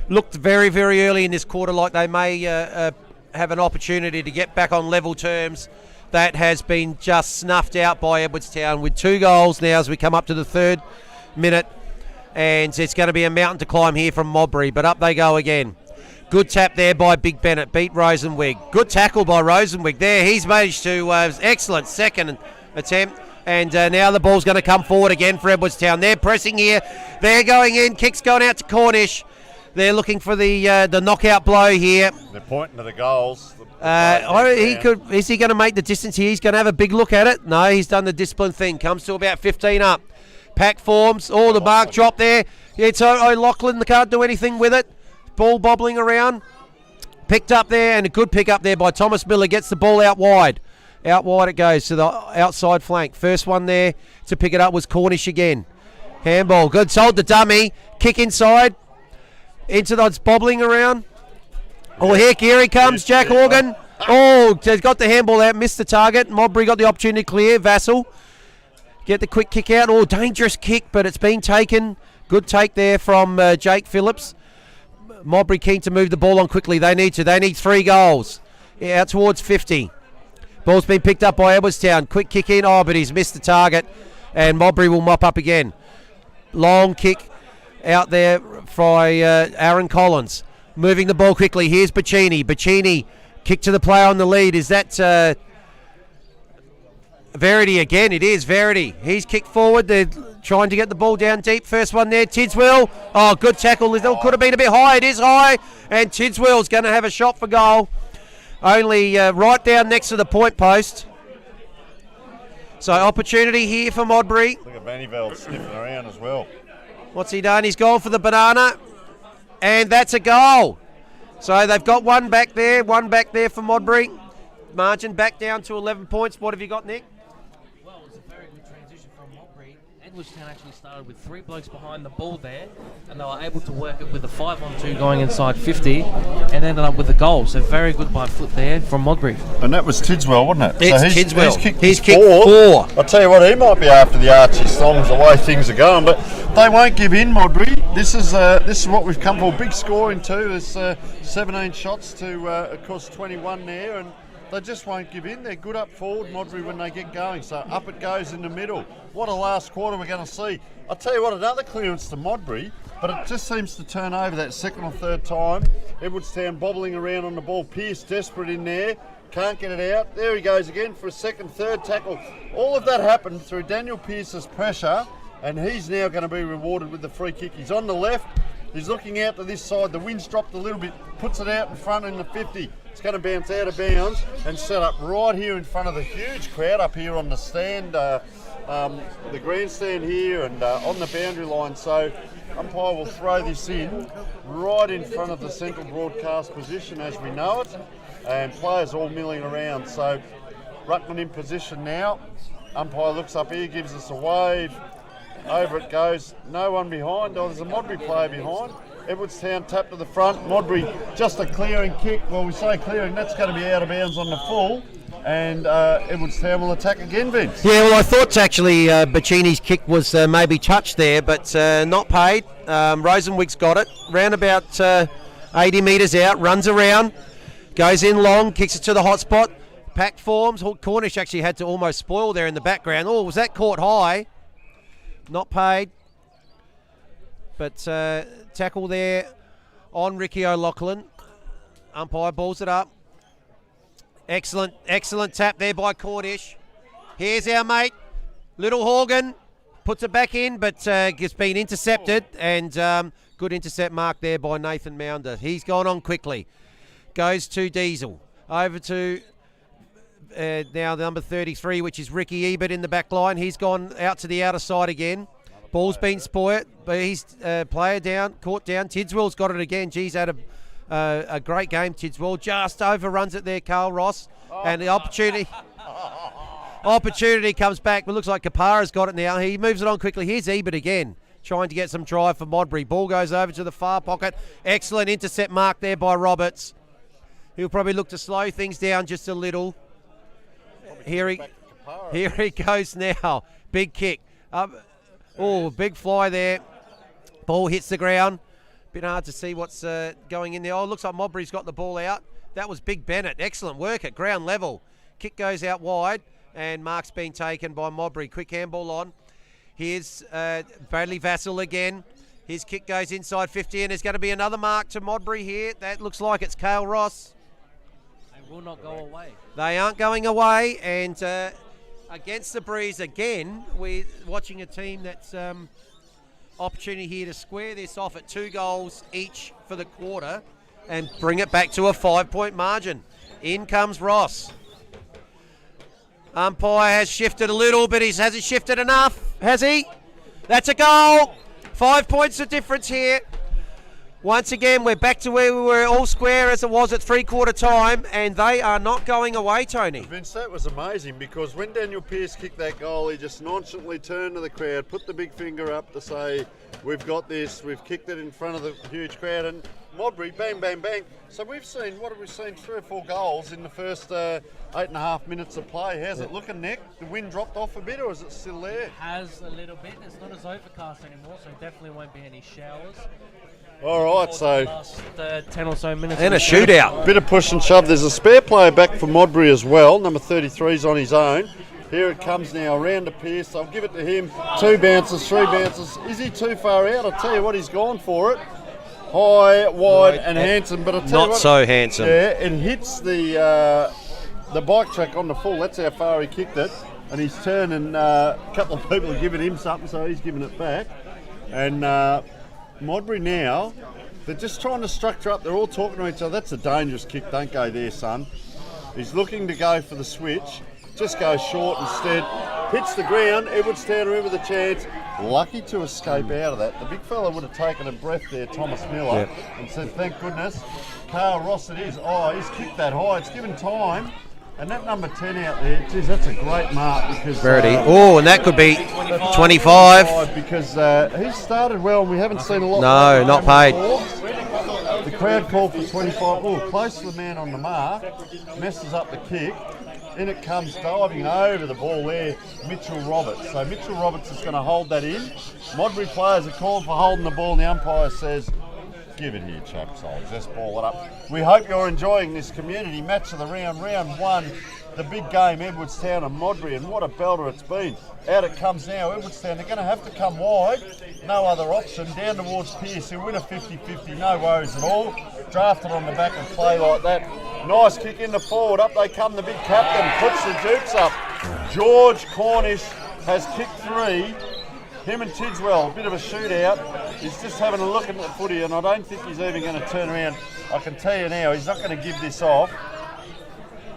looked very, very early in this quarter like they may have an opportunity to get back on level terms. That has been just snuffed out by Edwardstown with 2 goals now as we come up to the third minute. And it's going to be a mountain to climb here from Modbury, but up they go again. Good tap there by Big Bennett, beat Rosenwig. Good tackle by Rosenwig there. He's managed to, excellent second attempt. And now the ball's going to come forward again for Edwardstown. They're pressing here. They're going in. Kick's going out to Cornish. They're looking for the knockout blow here. They're pointing to the goals. Is he going to make the distance here? He's going to have a big look at it. No, he's done the discipline thing. Comes to about 15 up. Pack forms. Oh, the mark drop there. Yeah, it's O'Loughlin. They can't do anything with it. Ball bobbling around. Picked up there, and a good pick up there by Thomas Miller. Gets the ball out wide. Out wide it goes to the outside flank. First one there to pick it up was Cornish again. Handball. Good. Sold the dummy. Kick inside. Into the... It's bobbling around. Oh, heck, here he comes. Jack Horgan. Oh, he's got the handball out. Missed the target. Modbury got the opportunity to clear. Vassal. Get the quick kick out. Oh, dangerous kick, but it's been taken. Good take there from Jake Phillips. Modbury keen to move the ball on quickly. They need to. They need 3 goals. Yeah, out towards 50. Ball's been picked up by Edwardstown. Quick kick in. Oh, but he's missed the target. And Modbury will mop up again. Long kick out there by Aaron Collins. Moving the ball quickly. Here's Bacchini. Bacchini kick to the player on the lead. Is that Verity again? It is Verity. He's kicked forward. They're trying to get the ball down deep. First one there, Tidswell. Oh, good tackle. It could have been a bit high. It is high. And Tidswell's going to have a shot for goal. Only right down next to the point post. So opportunity here for Modbury. Look at Vannyveld sniffing around as well. What's he done? He's gone for the banana. And that's a goal. So they've got one back there for Modbury. Margin back down to 11 points. What have you got, Nick? Well, it's a very good transition from Modbury. Edwardstown actually started with 3 blokes behind the ball there, and they were able to work it with a 5-on-2 going inside 50, and ended up with a goal. So very good by foot there from Modbury. And that was Tidswell, wasn't it? It's Tidswell. He's kicked 4. I'll tell you what, he might be after the Archie songs, the way things are going, but they won't give in, Modbury. This is what we've come for. Big scoring too. There's 17 shots to, of course, 21 there, and they just won't give in. They're good up forward, Modbury, when they get going. So up it goes in the middle. What a last quarter we're going to see. I'll tell you what, another clearance to Modbury, but it just seems to turn over that second or third time. Edwardstown bobbling around on the ball. Pearce desperate in there. Can't get it out. There he goes again for a second, third tackle. All of that happened through Daniel Pearce's pressure, and he's now going to be rewarded with the free kick. He's on the left. He's looking out to this side. The wind's dropped a little bit. Puts it out in front in the 50. It's going to bounce out of bounds and set up right here in front of the huge crowd up here on the stand, the grandstand here and on the boundary line. So umpire will throw this in right in front of the central broadcast position as we know it, and players all milling around. So Ruckman in position now. Umpire looks up here, gives us a wave. Over it goes. No one behind. Oh, there's a Modbury player behind. Edwardstown tap to the front. Modbury just a clearing kick. Well, we say clearing, that's going to be out of bounds on the full. And Edwardstown will attack again, Vince. Yeah, well, I thought actually Bacchini's kick was maybe touched there, but not paid. Rosenwig's got it. Round about 80 metres out, runs around, goes in long, kicks it to the hot spot. Pack forms. Cornish actually had to almost spoil there in the background. Oh, was that caught high? Not paid. But tackle there on Ricky O'Loughlin. Umpire balls it up. Excellent tap there by Cornish. Here's our mate, Little Horgan. Puts it back in, but it's been intercepted. And good intercept mark there by Nathan Mounder. He's gone on quickly. Goes to Diesel. Over to now the number 33, which is Ricky Ebert in the back line. He's gone out to the outer side again. Ball's been spoiled, but he's player down, caught down. Tidswell's got it again. Geez, had a great game, Tidswell. Just overruns it there, Carl Ross. And the opportunity comes back, but looks like Kapara's got it now. He moves it on quickly. Here's Ebert again, trying to get some drive for Modbury. Ball goes over to the far pocket. Excellent intercept mark there by Roberts. He'll probably look to slow things down just a little. Here he goes now. Big kick. Big fly there. Ball hits the ground. Bit hard to see what's going in there. Oh, looks like Modbury's got the ball out. That was Big Bennett. Excellent work at ground level. Kick goes out wide, and mark's been taken by Modbury. Quick handball on. Here's Bradley Vassal again. His kick goes inside 50, and there's going to be another mark to Modbury here. That looks like it's Cale Ross. They will not go away. They aren't going away, and against the breeze again, we're watching a team that's opportunity here to square this off at 2 goals each for the quarter and bring it back to a 5-point margin. In comes Ross. Umpire has shifted a little, but he hasn't shifted enough, has he? That's a goal. 5 points of difference here. Once again, we're back to where we were, all square as it was at 3/4 time, and they are not going away, Tony. Vince, that was amazing, because when Daniel Pearce kicked that goal, he just nonchalantly turned to the crowd, put the big finger up to say, we've got this, we've kicked it in front of the huge crowd, and Modbury, bang, bang, bang. So we've seen, 3 or 4 goals in the first 8.5 minutes of play. How's it looking, Nick? The wind dropped off a bit, or is it still there? It has a little bit. It's not as overcast anymore, so definitely won't be any showers. All right, so Last 10 or so minutes. And a shootout. bit of push and shove. There's a spare player back for Modbury as well. Number 33's on his own. Here it comes now, around to Pearce. I'll give it to him. 2 bounces, 3 bounces. Is he too far out? I'll tell you what, he's gone for it. High, wide, and handsome. But I'll tell you Not what, so handsome. yeah, it hits the bike track on the full. That's how far he kicked it. And he's turned, and a couple of people are giving him something, so he's giving it back. And Modbury now, they're just trying to structure up. They're all talking to each other. That's a dangerous kick. Don't go there, son. He's looking to go for the switch. Just goes short instead. Hits the ground. Edwardstown with a chance. Lucky to escape out of that. The big fella would have taken a breath there, Thomas Miller, and said, thank goodness. Cale Ross it is. Oh, he's kicked that high. It's given time. And that number 10 out there, geez, that's a great mark, because Verity. And that could be 25. Because he started well, and we haven't seen a lot. No, not paid. The crowd called for 25. Oh, close to the man on the mark. Messes up the kick. In it comes diving over the ball there, Mitchell Roberts. So Mitchell Roberts is going to hold that in. Modbury players are called for holding the ball, and the umpire says, give it here, chaps. I'll just ball it up. We hope you're enjoying this community match of the round 1. The big game, Edwardstown and Modbury, and what a belter it's been. Out it comes now, Edwardstown. They're going to have to come wide. No other option. Down towards Pearce, who win a 50-50. No worries at all. Drafted on the back and play like that. Nice kick in the forward. Up they come, the big captain. Puts the dukes up. George Cornish has kicked 3. Him and Tidswell, a bit of a shootout. He's just having a look at the footy, and I don't think he's even going to turn around. I can tell you now, he's not going to give this off.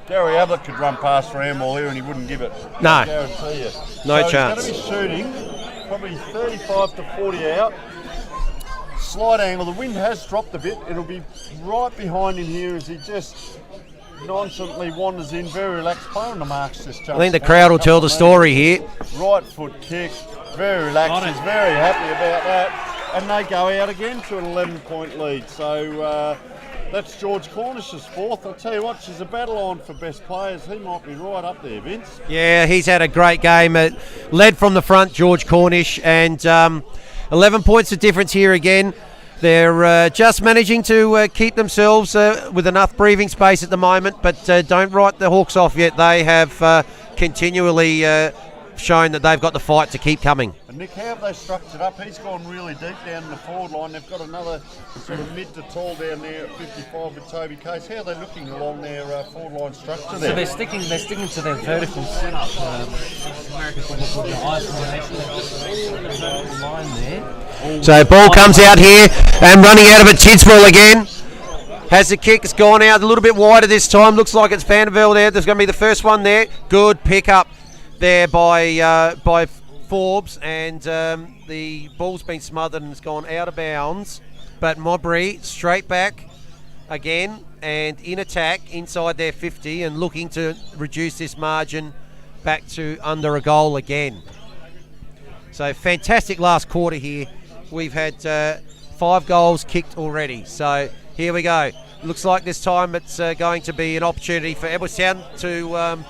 Gary Ablett could run past for handball here and he wouldn't give it. No. I guarantee you. No so chance. He's going to be shooting, probably 35 to 40 out. Slight angle. The wind has dropped a bit. It'll be right behind him here as he just nonchalantly wanders in, very relaxed, playing the marks. This I think the crowd will tell the story here. Right foot kick, very relaxed. He's very happy about that. And they go out again to an 11-point lead. So that's George Cornish's 4th. I'll tell you what, she's a battle on for best players. He might be right up there, Vince. Yeah, he's had a great game. Led from the front, George Cornish, and 11 points of difference here again. They're just managing to keep themselves with enough breathing space at the moment, but don't write the Hawks off yet. They have continually shown that they've got the fight to keep coming. And Nick, how have they structured up? He's gone really deep down in the forward line. They've got another sort of mid to tall down there at 55 with Toby Case. How are they looking along their forward line structure there? So they're sticking to their vertical setup. American football, the eye formation line there. So ball comes out here and running out of it, Tidswell again. Has the kick, it's gone out a little bit wider this time. Looks like it's Vandervelde there. There's going to be the first one there. Good pick up there by Forbes, and the ball's been smothered and it's gone out of bounds. But Modbury straight back again and in attack inside their 50 and looking to reduce this margin back to under a goal again. So fantastic last quarter here. We've had 5 goals kicked already. So here we go. Looks like this time it's going to be an opportunity for Edwardstown to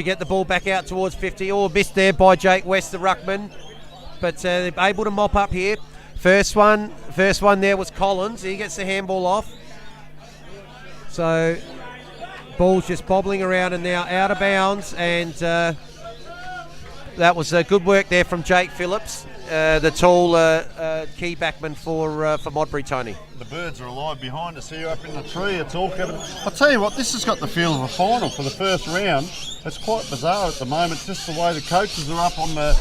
get the ball back out towards 50. Missed there by Jake West, the ruckman. But they're able to mop up here. First one there was Collins. He gets the handball off. So ball's just bobbling around and now out of bounds. And the That was good work there from Jake Phillips, the tall key backman for Modbury, Tony. The birds are alive behind us here up in the tree. It's all coming. I'll tell you what, this has got the feel of a final for the first round. It's quite bizarre at the moment, just the way the coaches are up on the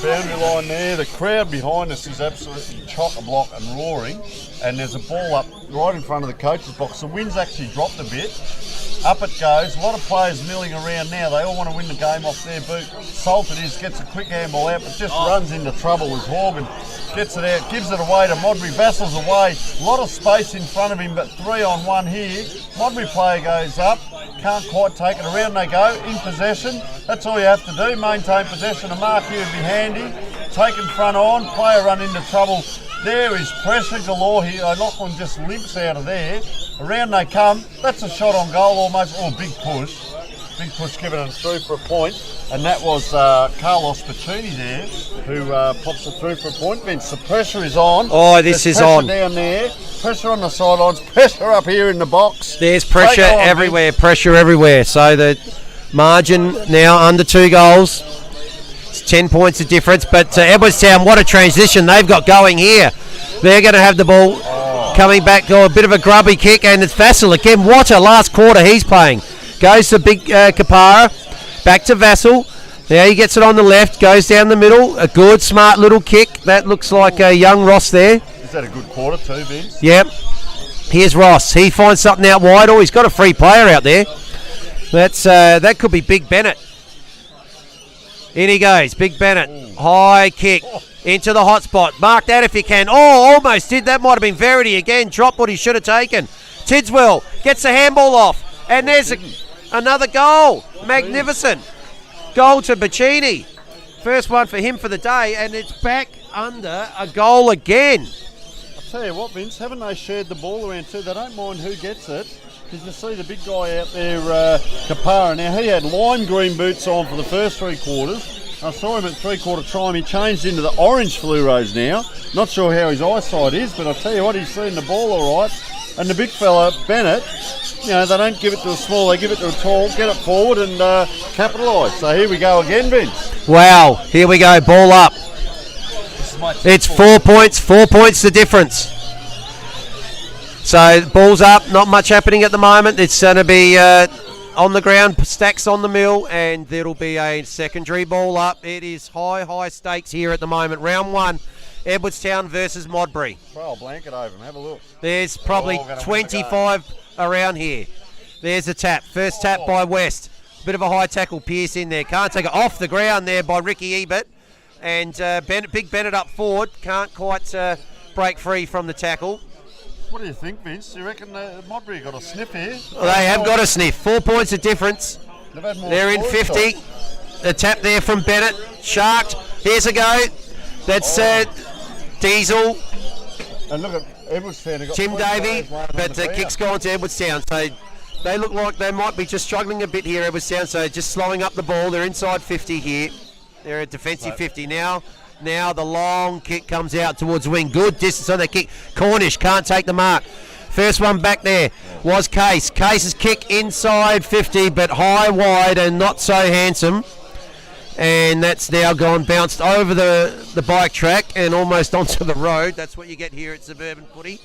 boundary line there. The crowd behind us is absolutely chock-a-block and roaring. And there's a ball up right in front of the coaches box. The wind's actually dropped a bit. Up it goes. A lot of players milling around now. They all want to win the game off their boot. Salted gets a quick handball out, but just runs into trouble as Horgan gets it out, gives it away to Modbury. Vassal's away. A lot of space in front of him, but 3-on-1 here. Modbury player goes up. Can't quite take it. Around they go. In possession. That's all you have to do. Maintain possession. A mark here would be handy. Taken front on. Player run into trouble. There is pressure galore here. Lachlan just limps out of there. Around they come. That's a shot on goal almost. Oh, big push. Big push giving it through for a point. And that was Carlos Pacini there who pops it through for a point. Vince, the pressure is on. Oh, this is on. Pressure down there. Pressure on the sidelines. Pressure up here in the box. There's pressure everywhere. Vince. Pressure everywhere. So the margin now under 2 goals. 10 points of difference, but Edwardstown, what a transition they've got going here. They're going to have the ball coming back, a bit of a grubby kick, and it's Vassal again. What a last quarter he's playing. Goes to big Kapara, back to Vassal. Now he gets it on the left, goes down the middle. A good, smart little kick. That looks like a young Ross there. Is that a good quarter too, Vince? Yep. Here's Ross. He finds something out wide. Oh, he's got a free player out there. That could be Big Bennett. In he goes, Big Bennett. Ooh. High kick into the hot spot. Mark that if you can. Oh, almost did. That might have been Verity again. Dropped what he should have taken. Tidswell gets the handball off. And there's another goal. Magnificent. Goal to Bacini. First one for him for the day. And it's back under a goal again. I'll tell you what, Vince, haven't they shared the ball around too? They don't mind who gets it. Because you see the big guy out there, Kapara. Now, he had lime green boots on for the first 3 quarters. I saw him at 3/4 time. He changed into the orange fluoros now. Not sure how his eyesight is, but I'll tell you what, he's seen the ball all right. And the big fella, Bennett, they don't give it to a small, they give it to a tall, get it forward and capitalise. So here we go again, Vince. Wow, here we go, ball up. It's 4 points, 4 points the difference. So ball's up, not much happening at the moment. It's going to be on the ground, stacks on the mill, and there'll be a secondary ball up. It is high stakes here at the moment. Round 1, Edwardstown versus Modbury. Throw a blanket over him, have a look. There's probably 25 around here. There's a tap, first tap by West. Bit of a high tackle, Pierce in there. Can't take it off the ground there by Ricky Ebert. And Big Bennett up forward, can't quite break free from the tackle. What do you think, Vince? Do you reckon Modbury got a sniff here? Well, they have got a sniff. 4 points of difference. They're in 50. A tap there from Bennett. Sharked. Here's a go. That's Diesel. And look at Edwardstown. Tim Davey. But the kick's gone to Edwardstown. So they look like they might be just struggling a bit here, Edwardstown. So just slowing up the ball. They're inside 50 here. They're at defensive 50 now. Now the long kick comes out towards wing. Good distance on that kick. Cornish can't take the mark. First one back there was Case. Case's kick inside 50, but high, wide, and not so handsome. And that's now gone, bounced over the bike track and almost onto the road. That's what you get here at Suburban Footy.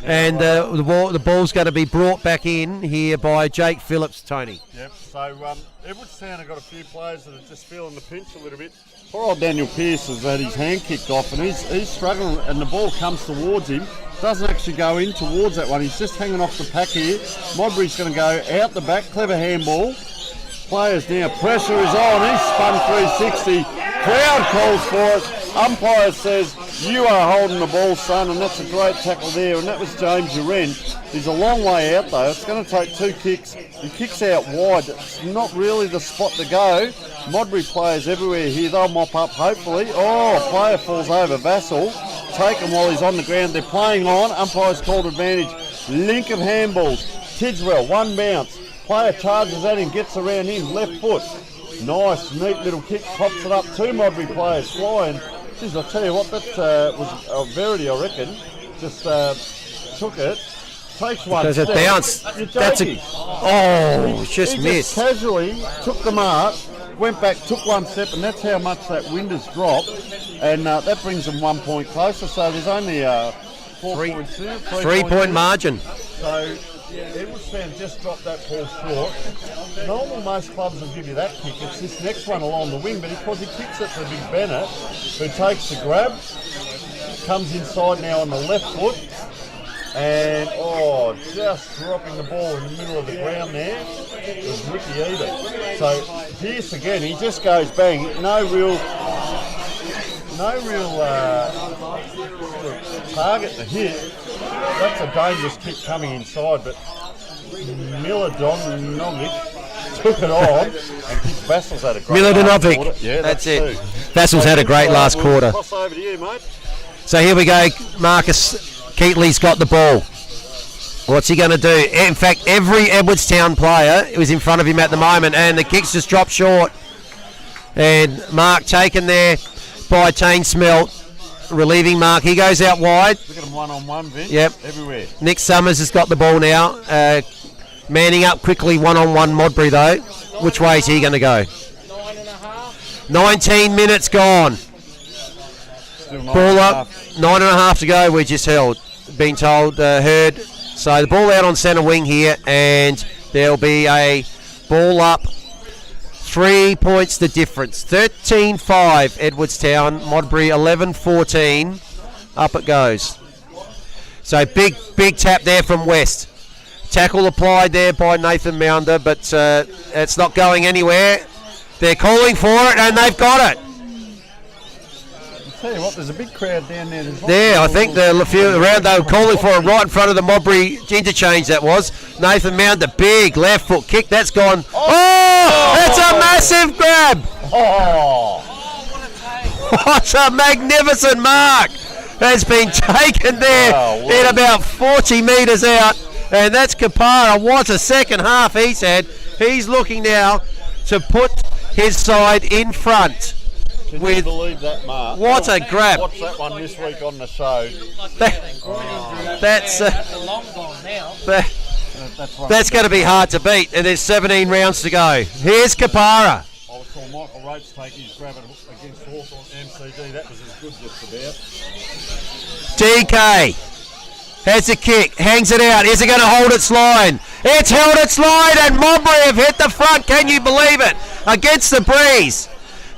And the ball's going to be brought back in here by Jake Phillips, Tony. Yep, so Edwardstown have got a few players that are just feeling the pinch a little bit. Poor old Daniel Pearce has had his hand kicked off and he's struggling, and the ball comes towards him. Doesn't actually go in towards that one. He's just hanging off the pack here. Modbury's going to go out the back. Clever handball. Players now. Pressure is on. He's spun 360. Crowd calls for it. Umpire says, you are holding the ball, son, and that's a great tackle there. And that was James Uren. He's a long way out, though. It's going to take 2 kicks. He kicks out wide. It's not really the spot to go. Modbury players everywhere here. They'll mop up, hopefully. Oh, player falls over. Vassal. Take him while he's on the ground. They're playing on. Umpire's called advantage. Link of handballs. Tidswell, 1 bounce. Player charges at him, gets around him, left foot. Nice, neat little kick, pops it up. 2 Modbury players flying. Jeez, I'll tell you what, that was a Verity, I reckon. Just took it. Takes one. Does it bounce? That's a... Oh, just missed. Just casually took the mark, went back, took one step, and that's how much that wind has dropped. And that brings them 1 point closer. So there's only 4.2. 3-point margin. So Edwardstown just dropped that ball short. Normal, most clubs will give you that kick. It's this next one along the wing, but because he kicks it to Big Bennett, who takes the grab, comes inside now on the left foot, and just dropping the ball in the middle of the ground there was Ricky Eden. So Pierce again, he just goes bang. No real target to hit. That's a dangerous kick coming inside, but Miladinovic took it on, and Vassal's had a great Miladinovic. last quarter. Yeah, that's it. too. Vassal's had a great last quarter. Toss over to you, mate. So here we go. Marcus Keatley's got the ball. What's he going to do? In fact, every Edwardstown player is in front of him at the moment, and the kicks just dropped short. And Mark taken there by Tane Smelt, relieving Mark. He goes out wide. Look at him one-on-one, Vince. Yep. Everywhere. Nick Summers has got the ball now. Manning up quickly, one-on-one Modbury though. Which way is he going to go? 9.5. 19 minutes gone. Still Ball up, 9.5 to go. We just heard. So the ball out on centre wing here, and there'll be a ball up. 3 points the difference. 13-5 Edwardstown. Modbury 11-14. Up it goes. So big tap there from West. Tackle applied there by Nathan Mounder, but it's not going anywhere. They're calling for it, and they've got it. I'll tell you what, there's a big crowd down there. There, I think they were calling for it right in front of the Modbury interchange. That was Nathan Mounder, big left foot kick. That's gone. That's a massive grab. What a magnificent mark has been taken there in about 40 metres out. And that's Kapara. What a second half he's had. He's looking now to put his side in front. Can you believe that, Mark? What a grab. Watch that one this week on the show. That's long gone now. That's going to be hard to beat, and there's 17 rounds to go. Here's Kapara. I saw Michael Roach take his grab against Hawthorn MCD. That was as good just about. DK has a kick, hangs it out. Is it going to hold its line? It's held its line, and Modbury have hit the front. Can you believe it? Against the breeze.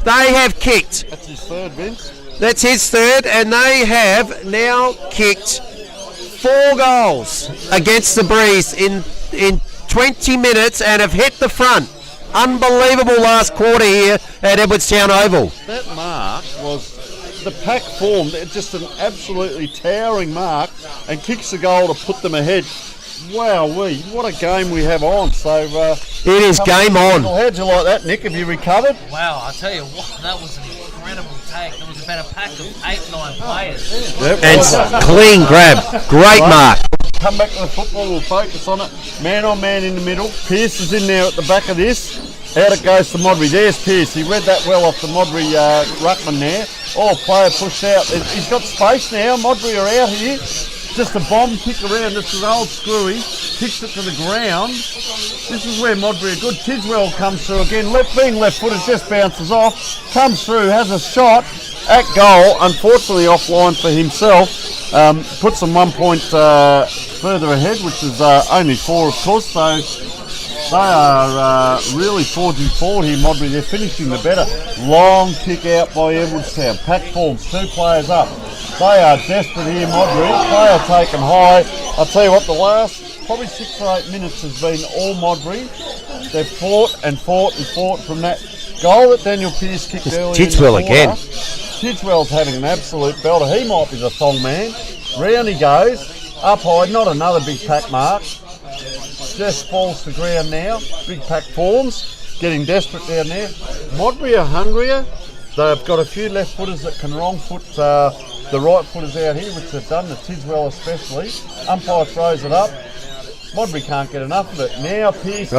They have kicked. That's his third, Vince. That's his third, and they have now kicked 4 goals against the breeze in 20 minutes and have hit the front. Unbelievable last quarter here at Edwardstown Oval. That mark was the pack formed, just an absolutely towering mark, and kicks the goal to put them ahead. Wow, what a game we have on. So it is game on. How'd you like that, Nick? Have you recovered? Wow, I tell you what, that was an incredible take. There was about a pack of 8-9 players. Yep. And clean grab. Great mark. Come back to the football, we'll focus on it. Man on man in the middle. Pearce is in there at the back of this. Out it goes to Modbury. There's Pearce. He read that well off the Modbury ruckman there. Player pushed out. He's got space now. Modbury are out here. Just a bomb kick around. This is old Screwy. Kicks it to the ground. This is where Modbury are good. Tidwell comes through again. Being left-footed, just bounces off. Comes through, has a shot at goal. Unfortunately offline for himself. Puts them 1 point further ahead, which is only 4, of course. So they are really forging forward here, Modbury. They're finishing the better. Long kick out by Edwardstown. Pack forms, 2 players up. They are desperate here, Modbury. They are taken high. I'll tell you what, the last probably 6 or 8 minutes has been all Modbury. They've fought and fought and fought from that goal that Daniel Pearce kicked earlier. Tidwell again. Tidwell's having an absolute belter. He might be the thong man. Round he goes. Up high, not another big pack mark. Just falls to ground now. Big pack forms. Getting desperate down there. Modbury are hungrier. They've got a few left footers that can wrong foot the right footers out here, which they've done, the Tidwell especially. Umpire throws it up. Modbury can't get enough of it. Now Pearce.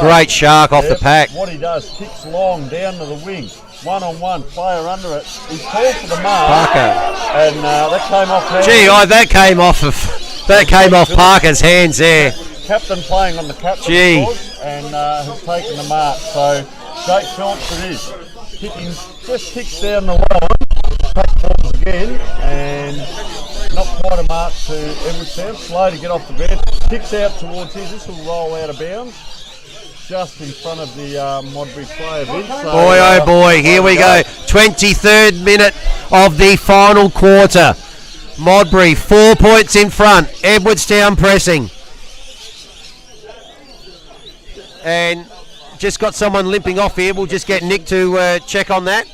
Great shark off the pack. What he does, kicks long down to the wing. 1-on-1, player under it. He's called for the mark. Parker. And that came off. That came off Parker's hands there. Captain playing on the captain, of course, and has taken the mark. So Jake Phillips it is. Kicking, just kicks down the line. Pack forms again, and not quite a mark to Edwardstown. Slow to get off the bench. Kicks out towards his. This will roll out of bounds. Just in front of the Modbury player, Vince. So, boy, oh boy, here we go. 23rd minute of the final quarter. Modbury 4 points in front. Edwardstown pressing. And just got someone limping off here. We'll just get Nick to check on that.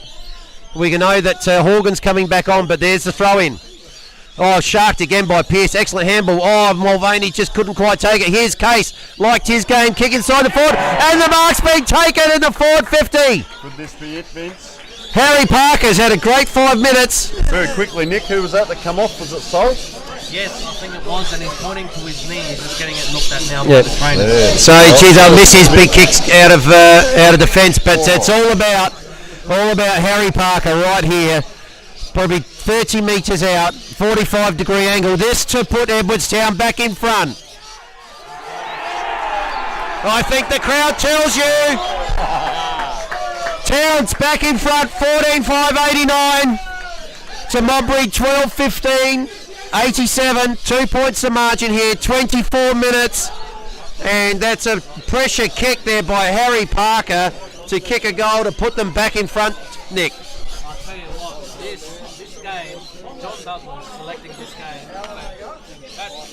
We can know that Horgan's coming back on, but there's the throw in. Oh, sharked again by Pearce. Excellent handball. Oh, Mulvaney just couldn't quite take it. Here's Case. Liked his game. Kick inside the forward. And the mark's been taken in the forward 50. Could this be it, Vince? Harry Parker's had a great 5 minutes. Very quickly, Nick, who was that come off? Was it Sol? Yes, I think it was, and he's pointing to his knee. He's just getting it looked at now by the trainer. Yeah. So, geez, I'll miss his big kicks out of defence, but it's all about Harry Parker right here. Probably 30 metres out, 45-degree angle. This to put Edwardstown back in front. I think the crowd tells you. Towns back in front, 14-5-89 to Modbury, 12-15, 87. 2 points the margin here, 24 minutes. And that's a pressure kick there by Harry Parker to kick a goal to put them back in front, Nick. I'll tell you what, this game, John Douglas selecting this game, that's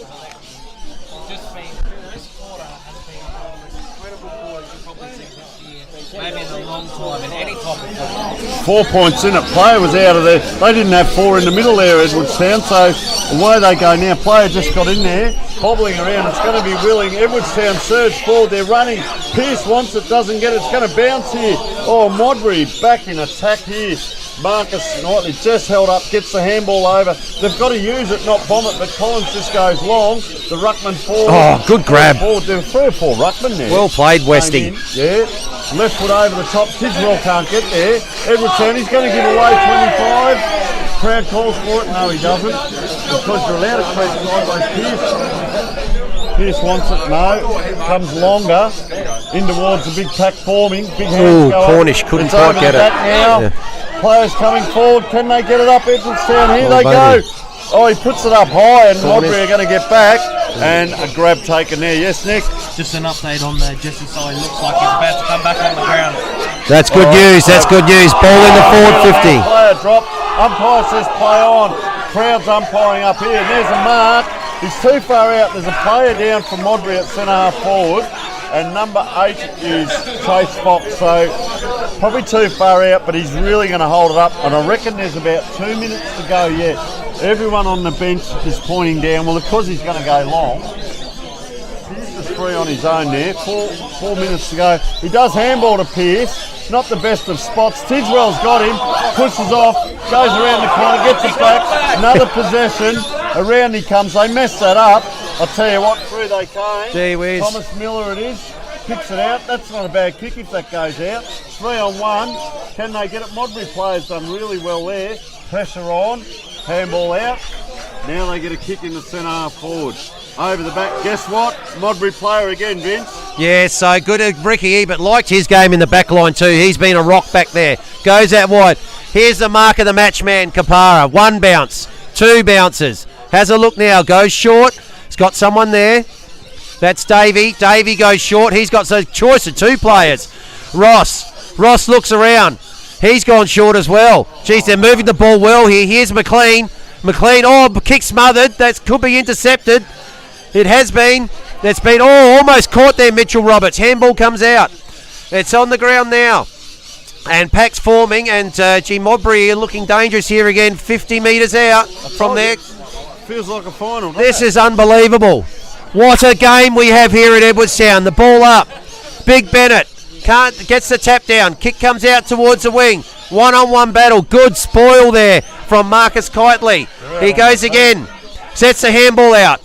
just been, this quarter has been one of the most incredible quarters you've probably seen this year, maybe in a long time, in any type of football. 4 points in it. Player was out of there. They didn't have 4 in the middle there, Edwardstown, so away they go now. Player just got in there, hobbling around. It's going to be Willing. Edwardstown surge forward. They're running. Pearce wants it, doesn't get it. It's going to bounce here. Oh, Modbury back in attack here. Marcus Knightley just held up, gets the handball over. They've got to use it, not bomb it, but Collins just goes long. The ruckman forward. Oh, good grab. Forward. There were 3 or 4 ruckmen there. Well played, Westy. Yeah. Left foot over the top. Tidwell can't get there. Edwardstown, he's going to give away 25. Crowd calls for it. No, he doesn't. Because you're allowed to creep sideways. Pearce wants it. No. Comes longer. In towards the big pack forming. Big hands go Cornish up. couldn't It's quite over get the it. back now. Yeah. Players coming forward. Can they get it up? Edwardstown. Here Oh, they baby. go. Oh, he puts it up high, and Modbury are going to get back. And a grab taken there. Yes, Nick? Just an update on Jesse Side. Looks like he's about to come back on the ground. That's good news. That's good news. Ball in the forward 50. Player drop. Umpire says play on. Crowd's umpiring up here. There's a mark. He's too far out. There's a player down from Modbury at centre half forward. And number 8 is Chase Fox. So probably too far out, but he's really going to hold it up. And I reckon there's about 2 minutes to go yet. Everyone on the bench is pointing down. Well, because he's going to go long. He's the 3 on his own there. 4 minutes to go. He does handball to Pearce. Not the best of spots. Tidwell's got him. Pushes off. Goes around the corner. Gets it back. Another possession. Around he comes. They messed that up. I'll tell you what, through they came. Gee whiz. Thomas Miller it is. Kicks it out. That's not a bad kick if that goes out. 3 on 1. Can they get it? Modbury players done really well there. Pressure on. Handball out. Now they get a kick in the centre half forward. Over the back. Guess what? Modbury player again, Vince. Yeah, so good at Ricky Ebert. Liked his game in the back line too. He's been a rock back there. Goes out wide. Here's the mark of the match man, Kapara. 1 bounce. 2 bounces. Has a look now. Goes short. He's got someone there. That's Davey. Davey goes short. He's got a choice of 2 players. Ross looks around. He's gone short as well. Geez, they're moving the ball well here. Here's McLean. Kick smothered. That could be intercepted. It has been. That's been almost caught there, Mitchell Roberts. Handball comes out. It's on the ground now. And Pack's forming. And Modbury are looking dangerous here again. 50 metres out from there. Feels like a final. This is unbelievable. What a game we have here at Edwardstown. The ball up. Big Bennett gets the tap down. Kick comes out towards the wing. 1-on-1 battle. Good spoil there from Marcus Kitely. He goes again. Sets the handball out.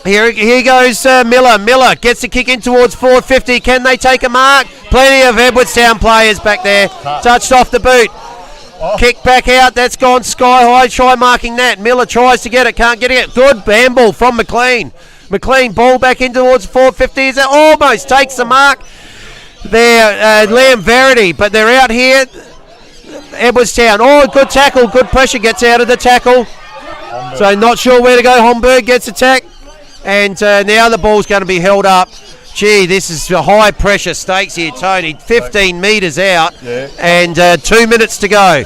Here goes Miller. Miller gets the kick in towards 450. Can they take a mark? Plenty of Edwardstown players back there. Touched off the boot. Kick back out. That's gone sky high. Try marking that. Miller tries to get it. Can't get it. Good handball from McLean. McLean ball back in towards 450. Is that almost takes the mark. there, Liam Verity, but they're out here. Edwardstown. Oh, good tackle, good pressure, gets out of the tackle. So not sure where to go. Homburg gets attacked. And now the ball's going to be held up. Gee, this is a high pressure stakes here, Tony. 15 metres out, and 2 minutes to go.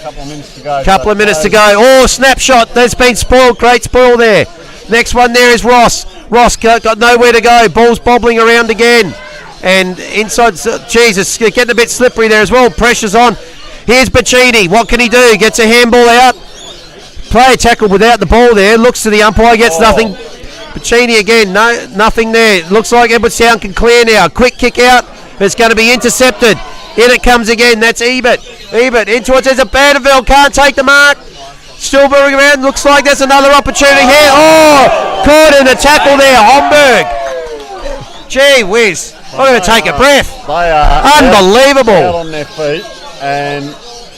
Couple of minutes to go. Oh, snapshot. That's been spoiled. Great spoil there. Next one there is Ross. Ross got nowhere to go. Ball's bobbling around again. And inside, Jesus, getting a bit slippery there as well. Pressure's on. Here's Bacchini. What can he do? Gets a handball out. Player tackled without the ball there. Looks to the umpire, gets nothing. Bacchini again, nothing there. Looks like Edwardstown can clear now. Quick kick out. It's going to be intercepted. In it comes again. That's Ebert. Ebert in towards there's a Vanderveld. Can't take the mark. Still moving around. Looks like there's another opportunity here. Oh, caught in a tackle there. Homburg. Gee whiz. I'm going to take a breath. They are unbelievable. Out on their feet and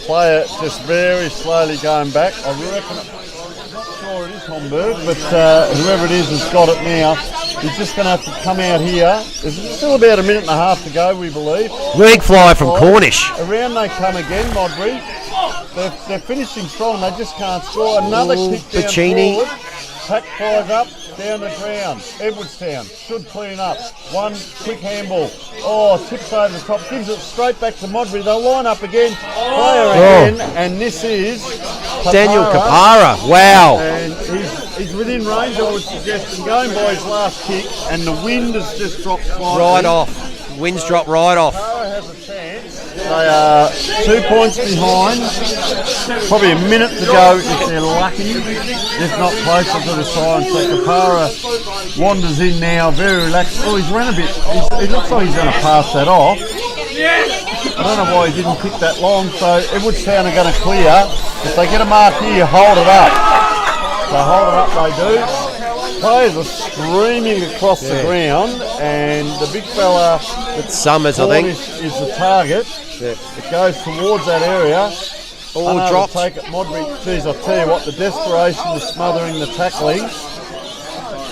player just very slowly going back. I reckon it is Homburg, but whoever it is has got it now. He's just going to have to come out here. There's still about a minute and a half to go, we believe. League fly from Cornish. Around they come again, Modbury. They're finishing strong. They just can't score. Another kick down Bacchini. forward. Pack flies up, down the ground. Edwardstown should clean up. One quick handball. Oh, tips over the top. Gives it straight back to Modbury. They'll line up again. Player again. And this is Daniel Kapara. Wow. And he's within range, I would suggest, and going by his last kick. And the wind has just dropped slightly. Right off. Wind's dropped right off. Kapara has a chance. They are 2 points behind. Probably a minute to go if they're lucky, if not closer to the sign. So Kapara wanders in now, very relaxed. Oh, he's run a bit. He looks like he's going to pass that off. I don't know why he didn't kick that long. So Edwardstown are going to clear. If they get a mark here, hold it up. So hold it up, they do. Players are screaming across the ground, and the big fella It's Summers, I think. is the target. It goes towards that area. All Unable dropped. to take it, Modbury. Geez, I tell you what, the desperation is smothering the tackling.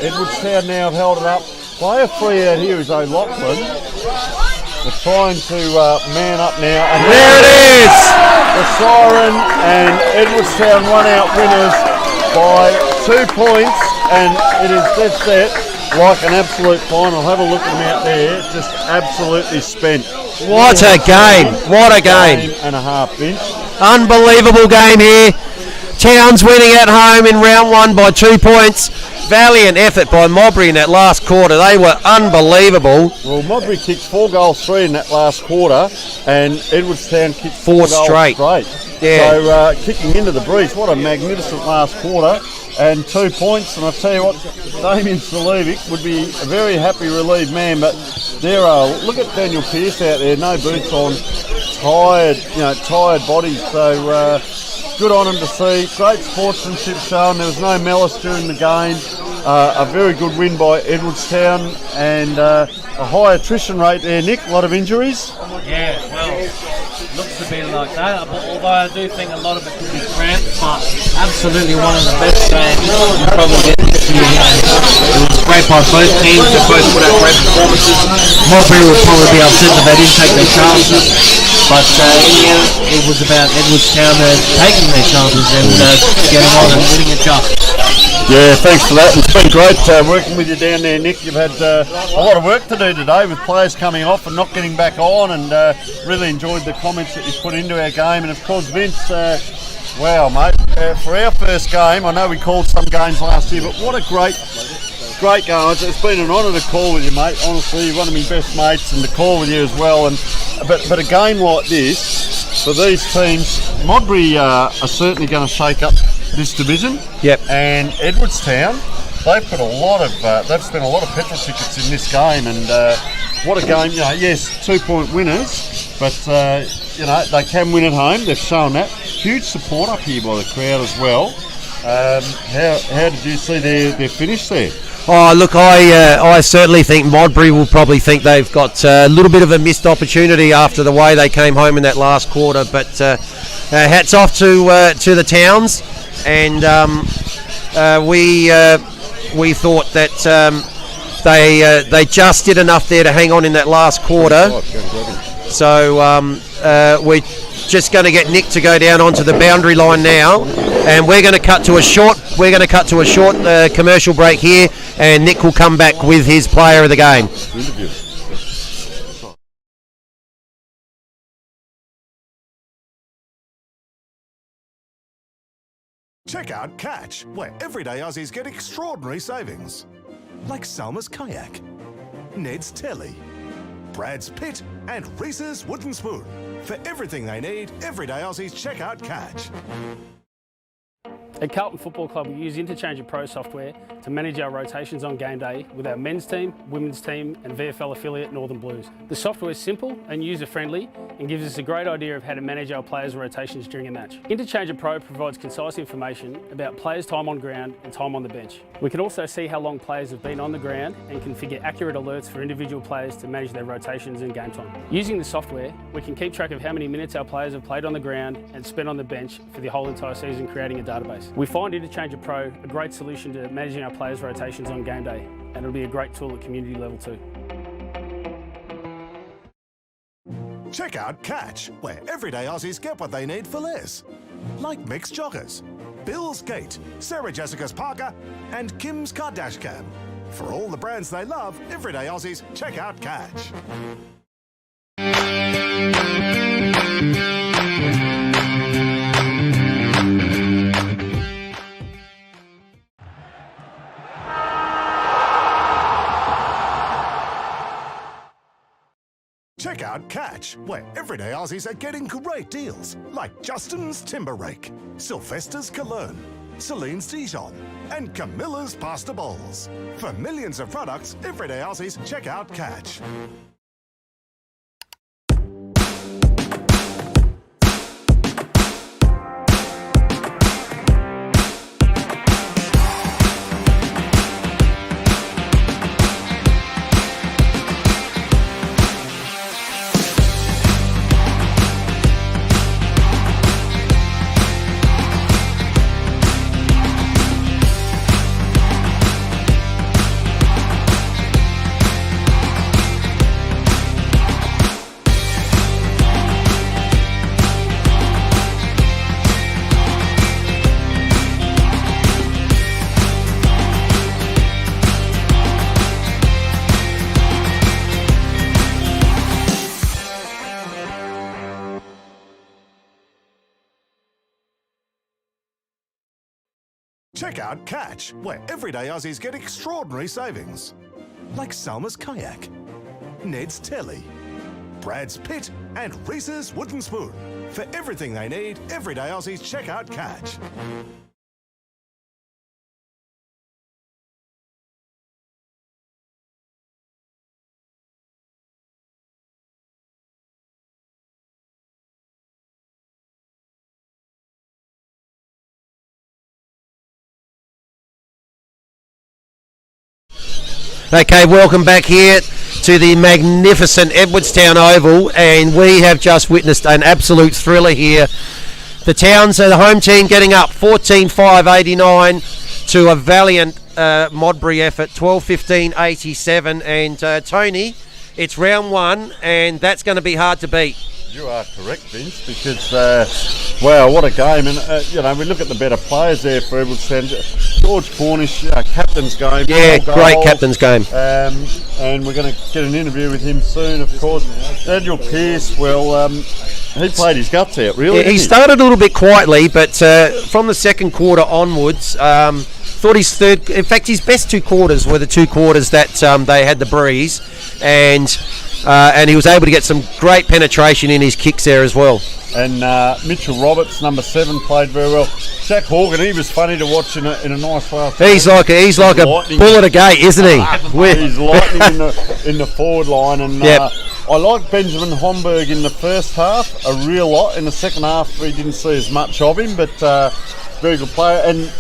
Edwardstown now have held it up. Player free out here is O'Loughlin. They're trying to man up now. And There it is! The siren, and Edwardstown run out winners by 2 points, and it is just set like an absolute final. Have a look at them out there, just absolutely spent. What a game! What a game! And a half, Vince. Unbelievable game here. Towns winning at home in round 1 by 2 points. Valiant effort by Modbury in that last quarter. They were unbelievable. Well, Modbury kicked 4 goals 3 in that last quarter, and Edwardstown kicked 4 goals straight. Yeah. So kicking into the breeze, what a magnificent last quarter, and 2 points. And I tell you what, Damien Salivic would be a very happy relieved man. But there are, look at Daniel Pearce out there, no boots on, tired bodies. So good on him to see. Great sportsmanship shown. There was no malice during the game. A very good win by Edwardstown, and a high attrition rate there, Nick. A lot of injuries. Yeah, well, looks to be like that, although I do think a lot of it could be cramped, but absolutely one of the best games you probably get this year. It was great by both teams, they both put out great performances. Modbury will probably be upset that they didn't take their chances, but in the end it was about Edwardstown taking their chances and getting on and winning it just. Yeah, thanks for that. It's been great working with you down there, Nick. You've had a lot of work to do today with players coming off and not getting back on, and really enjoyed the comments that you put into our game. And of course, Vince, wow, mate, for our first game, I know we called some games last year, but what a great game. It's been an honour to call with you, mate. Honestly, you're one of my best mates, and to call with you as well. And but a game like this, for these teams, Modbury are certainly going to shake up this division. Yep. And Edwardstown, they've spent a lot of petrol tickets in this game, and what a game! Yes, 2 point winners, but they can win at home. They've shown that. Huge support up here by the crowd as well. How did you see their finish there? Oh, look, I certainly think Modbury will probably think they've got a little bit of a missed opportunity after the way they came home in that last quarter. But hats off to the Towns, and we thought that they just did enough there to hang on in that last quarter. So we're just going to get Nick to go down onto the boundary line now, and we're going to cut to a short commercial break here, and Nick will come back with his player of the game. Check out Catch, where everyday Aussies get extraordinary savings. Like Salma's Kayak, Ned's Telly, Brad's Pit and Reese's Wooden Spoon. For everything they need, everyday Aussies check out Catch. At Carlton Football Club, we use Interchange Pro software to manage our rotations on game day with our men's team, women's team and VFL affiliate Northern Blues. The software is simple and user-friendly and gives us a great idea of how to manage our players' rotations during a match. Interchange Pro provides concise information about players' time on ground and time on the bench. We can also see how long players have been on the ground and configure accurate alerts for individual players to manage their rotations and game time. Using the software, we can keep track of how many minutes our players have played on the ground and spent on the bench for the whole entire season, creating a database. We find Interchange Pro a great solution to managing our players' rotations on game day, and it'll be a great tool at community level too. Check out Catch, where everyday Aussies get what they need for less. Like Mix Joggers, Bill's Gate, Sarah Jessica's Parker and Kim's Kardashian. For all the brands they love, everyday Aussies check out Catch. Check out Catch, where everyday Aussies are getting great deals, like Justin's Timber Rake, Sylvester's Cologne, Celine's Dijon, and Camilla's Pasta Bowls. For millions of products, everyday Aussies check out Catch. Check out Catch, where everyday Aussies get extraordinary savings. Like Salma's Kayak, Ned's Telly, Brad's Pit and Reese's Wooden Spoon. For everything they need, everyday Aussies check out Catch. Okay, welcome back here to the magnificent Edwardstown Oval, and we have just witnessed an absolute thriller here. The Towns, the home team, getting up 14-5-89 to a valiant Modbury effort, 12-15-87, and Tony, it's round one, and that's going to be hard to beat. You are correct, Vince, because, wow, what a game. And, we look at the better players there for Edwardstown. George Cornish, captain's game. Yeah, great captain's game. And we're going to get an interview with him soon, of course. Daniel Pearce, well, he played his guts out, really. Yeah, he started a little bit quietly, but from the second quarter onwards, thought his his best two quarters were the two quarters that they had the breeze, and he was able to get some great penetration in his kicks there as well. And Mitchell Roberts, number 7, played very well. Jack Horgan, he was funny to watch in a nice way. He's like a bull at a gate, isn't he? He's lightning in the forward line, and yep. I like Benjamin Homburg in the first half a real lot. In the second half, we didn't see as much of him, but very good player. And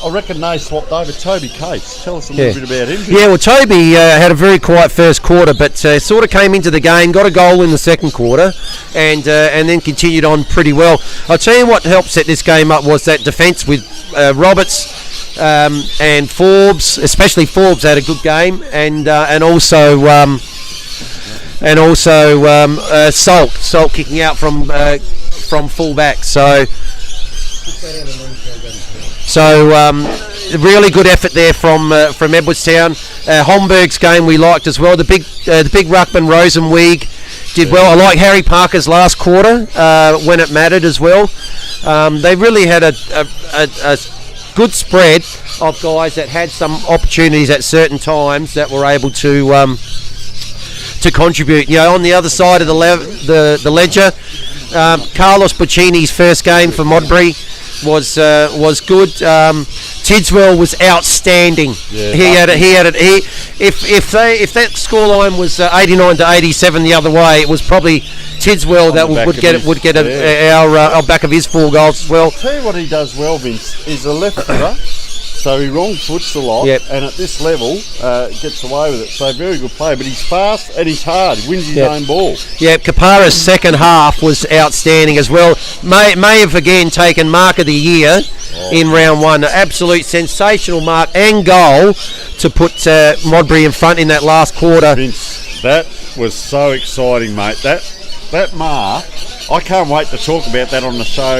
I reckon they swapped over Toby Cates. Tell us a little bit about him. Yeah, well, Toby had a very quiet first quarter, but sort of came into the game, got a goal in the second quarter, and then continued on pretty well. I'll tell you what helped set this game up was that defence with Roberts and Forbes, especially Forbes had a good game, and also and also Salt kicking out from full-back. So really good effort there from Edwardstown. Homburg's game we liked as well. The big ruckman Rosenweig did well. I like Harry Parker's last quarter when it mattered as well. They really had a good spread of guys that had some opportunities at certain times that were able to contribute. You know, on the other side of the ledger, Carlos Buccini's first game for Modbury was good. Tidswell was outstanding. Yeah, if that scoreline was 89 to 87 the other way, it was probably Tidswell that would get our back of his 4 goals as well. I'll tell you what he does well, Vince. He's a left footer, so he wrong foots a lot, and at this level gets away with it. So very good player, but he's fast and he's hard. He wins his own ball. Yeah, Kapara's second half was outstanding as well. May have again taken mark of the year in round 1. An absolute sensational mark and goal to put Modbury in front in that last quarter. Vince, that was so exciting, mate. That mark, I can't wait to talk about that on the show.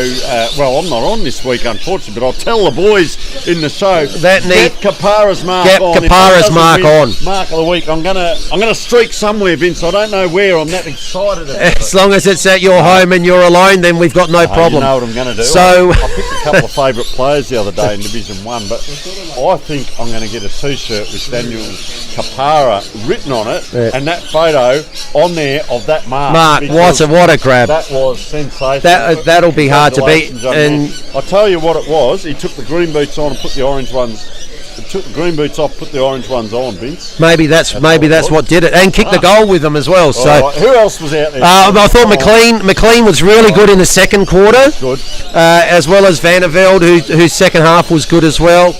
Well, I'm not on this week, unfortunately, but I'll tell the boys in the show. Get Kapara's mark on. Get Kapara's mark on. Mark of the week. I'm gonna streak somewhere, Vince. I don't know where. I'm that excited about it. As long as it's at your home and you're alone, then we've got no problem. You know what I'm going to do. So I picked a couple of favourite players the other day in Division 1, but I think I'm going to get a T-shirt with Daniel Kapara written on it, and that photo on there of that mark. What a grab! That was sensational. That'll be hard to beat. And I'll tell you what it was. He took the green boots on and put the orange ones. He took the green boots off, put the orange ones on, Vince. Maybe that's what did it, and kicked the goal with them as well. So who else was out there? I thought McLean was really good in the second quarter. Good. As well as Vandervelde, whose second half was good as well.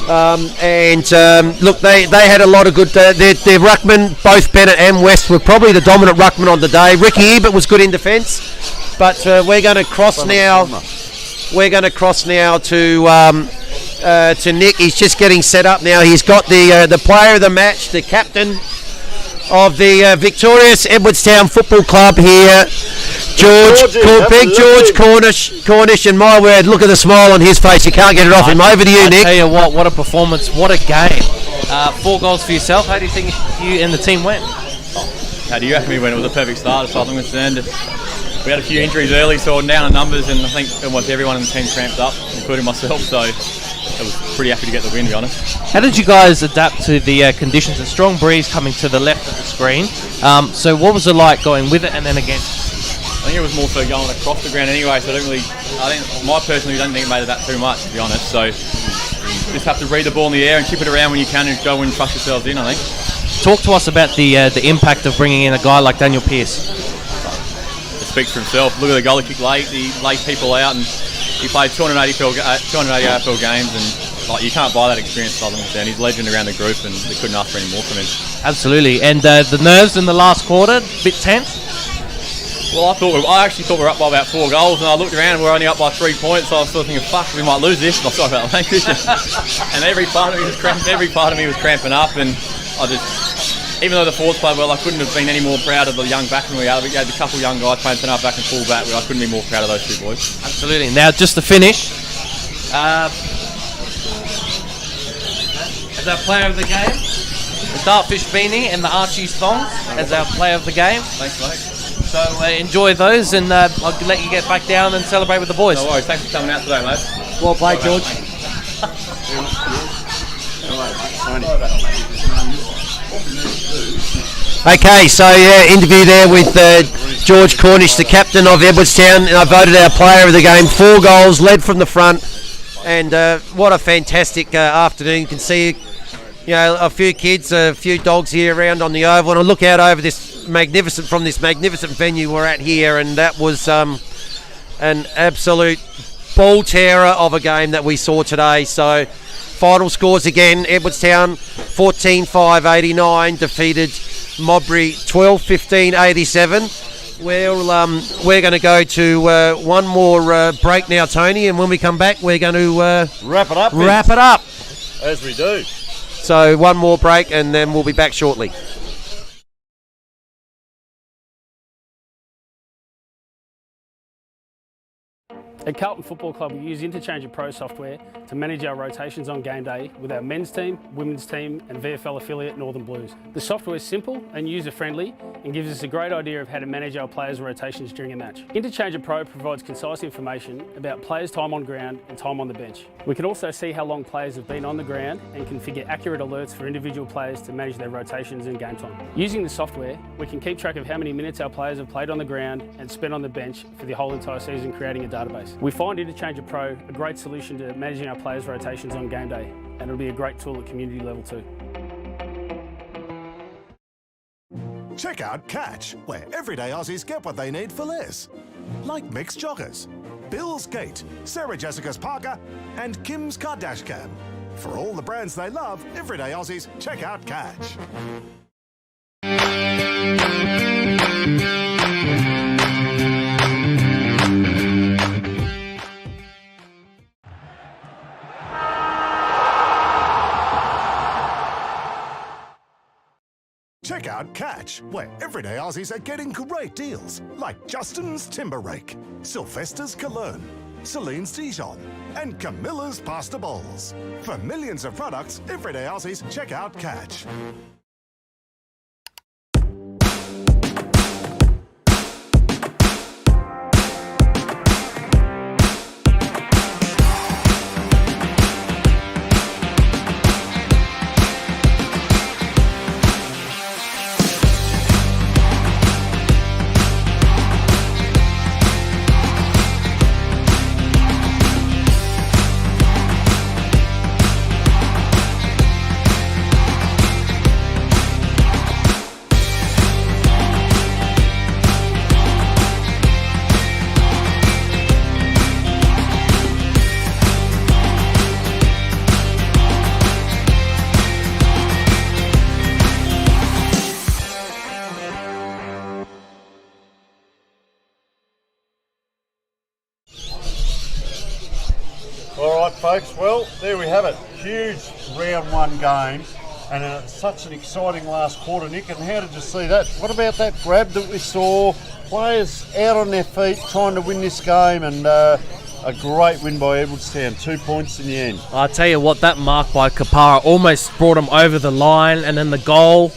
Look, they had a lot of good. Their ruckmen, both Bennett and West, were probably the dominant ruckman on the day. Ricky Ebert was good in defence, but we're going to cross now. We're going to cross now to Nick. He's just getting set up now. He's got the player of the match, the captain of the victorious Edwardstown Football Club here, Big George Cornish, and my word, look at the smile on his face. You can't get it off him. Over to you, Nick. I tell you what a performance, what a game. 4 goals for yourself. How do you think you and the team went? How do you reckon we went? It was a perfect start as far as I'm concerned. We had a few injuries early, so we're down in numbers, and I think almost everyone in the team cramped up, including myself, so I was pretty happy to get the win, to be honest. How did you guys adapt to the conditions? A strong breeze coming to the left of the screen. So what was it like going with it and then against? I think it was more so going across the ground anyway, so I personally don't think it made it that too much, to be honest. So just have to read the ball in the air and chip it around when you can and go and trust yourselves in, I think. Talk to us about the impact of bringing in a guy like Daniel Pearce. It speaks for himself. Look at the goal he kicked late. He laid people out, and he played 280 AFL games, and you can't buy that experience. And he's a legend around the group, and we couldn't ask for any more from him. Absolutely. And the nerves in the last quarter, bit tense. Well, I actually thought we were up by about 4 goals, and I looked around and we were only up by 3 points. So I was sort of thinking, "Fuck, we might lose this." I'm sorry about that language. And every part of me was cramping up, and I just. Even though the forwards played well, I couldn't have been any more proud of the young backmen we had. We had a couple of young guys playing centre back and full back. I couldn't be more proud of those 2 boys. Absolutely. Now, just to finish, as our player of the game, the Dartfish beanie and the Archie's thongs as our player of the game. Thanks, mate. So enjoy those, and I'll let you get back down and celebrate with the boys. No worries. Thanks for coming out today, mate. Well played, George. Okay, so interview there with George Cornish, the captain of Edwardstown, and I voted our player of the game. 4 goals, led from the front, and what a fantastic afternoon. You can see, a few kids, a few dogs here around on the oval, and I look out over this magnificent venue we're at here, and that was an absolute ball terror of a game that we saw today. So final scores again: Edwardstown 14-5-89 defeated Modbury 12-15-87. We're going to go to one more break now, Tony, and when we come back, we're going to wrap it up. As we do. So one more break, and then we'll be back shortly. At Carlton Football Club, we use Interchange Pro software to manage our rotations on game day with our men's team, women's team and VFL affiliate Northern Blues. The software is simple and user-friendly and gives us a great idea of how to manage our players' rotations during a match. Interchange Pro provides concise information about players' time on ground and time on the bench. We can also see how long players have been on the ground and configure accurate alerts for individual players to manage their rotations and game time. Using the software, we can keep track of how many minutes our players have played on the ground and spent on the bench for the whole entire season, creating a database. We find Interchange Pro a great solution to managing our players' rotations on game day, and it'll be a great tool at community level too. Check out Catch, where everyday Aussies get what they need for less. Like mixed joggers, Bill's Gate, Sarah Jessica's Parker, and Kim's Kardashian. For all the brands they love, everyday Aussies, check out Catch. Check out Catch, where everyday Aussies are getting great deals, like Justin's Timber Rake, Sylvester's Cologne, Celine's Dijon, and Camilla's Pasta Bowls. For millions of products, everyday Aussies, check out Catch. All right, folks. Well, there we have it. Huge round one game, and it's such an exciting last quarter, Nick. And how did you see that? What about that grab that we saw? Players out on their feet trying to win this game, and a great win by Edwardstown. 2 points in the end. I tell you what, that mark by Kapara almost brought him over the line, and then the goal.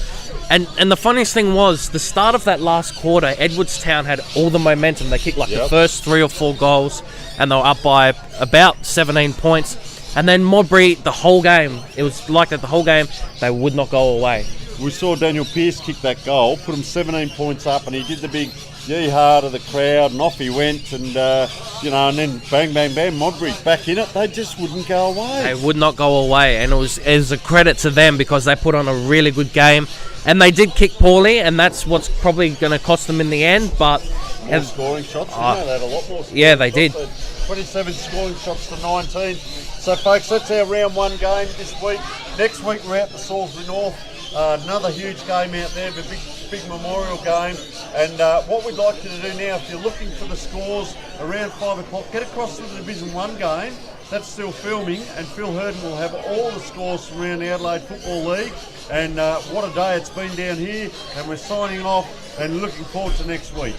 And the funniest thing was, the start of that last quarter, Edwardstown had all the momentum. They kicked the first 3 or 4 goals, and they were up by about 17 points. And then Modbury, the whole game, it was like that the whole game, they would not go away. We saw Daniel Pearce kick that goal, put him 17 points up, and he did the big yee-haw to the crowd, and off he went, and and then bang, bang, bang, Modbury's back in it. They just wouldn't go away. They would not go away, and it was a credit to them because they put on a really good game, and they did kick poorly, and that's what's probably going to cost them in the end. But more scoring shots, they had a lot more. Yeah, they did. 27 scoring shots to 19. So, folks, that's our round one game this week. Next week we're out to Salisbury North. Another huge game out there, the big memorial game. And what we'd like you to do now, if you're looking for the scores around 5 o'clock, get across to the Division 1 game. That's still filming, and Phil Herden will have all the scores from around the Adelaide Football League. And what a day it's been down here, and we're signing off and looking forward to next week.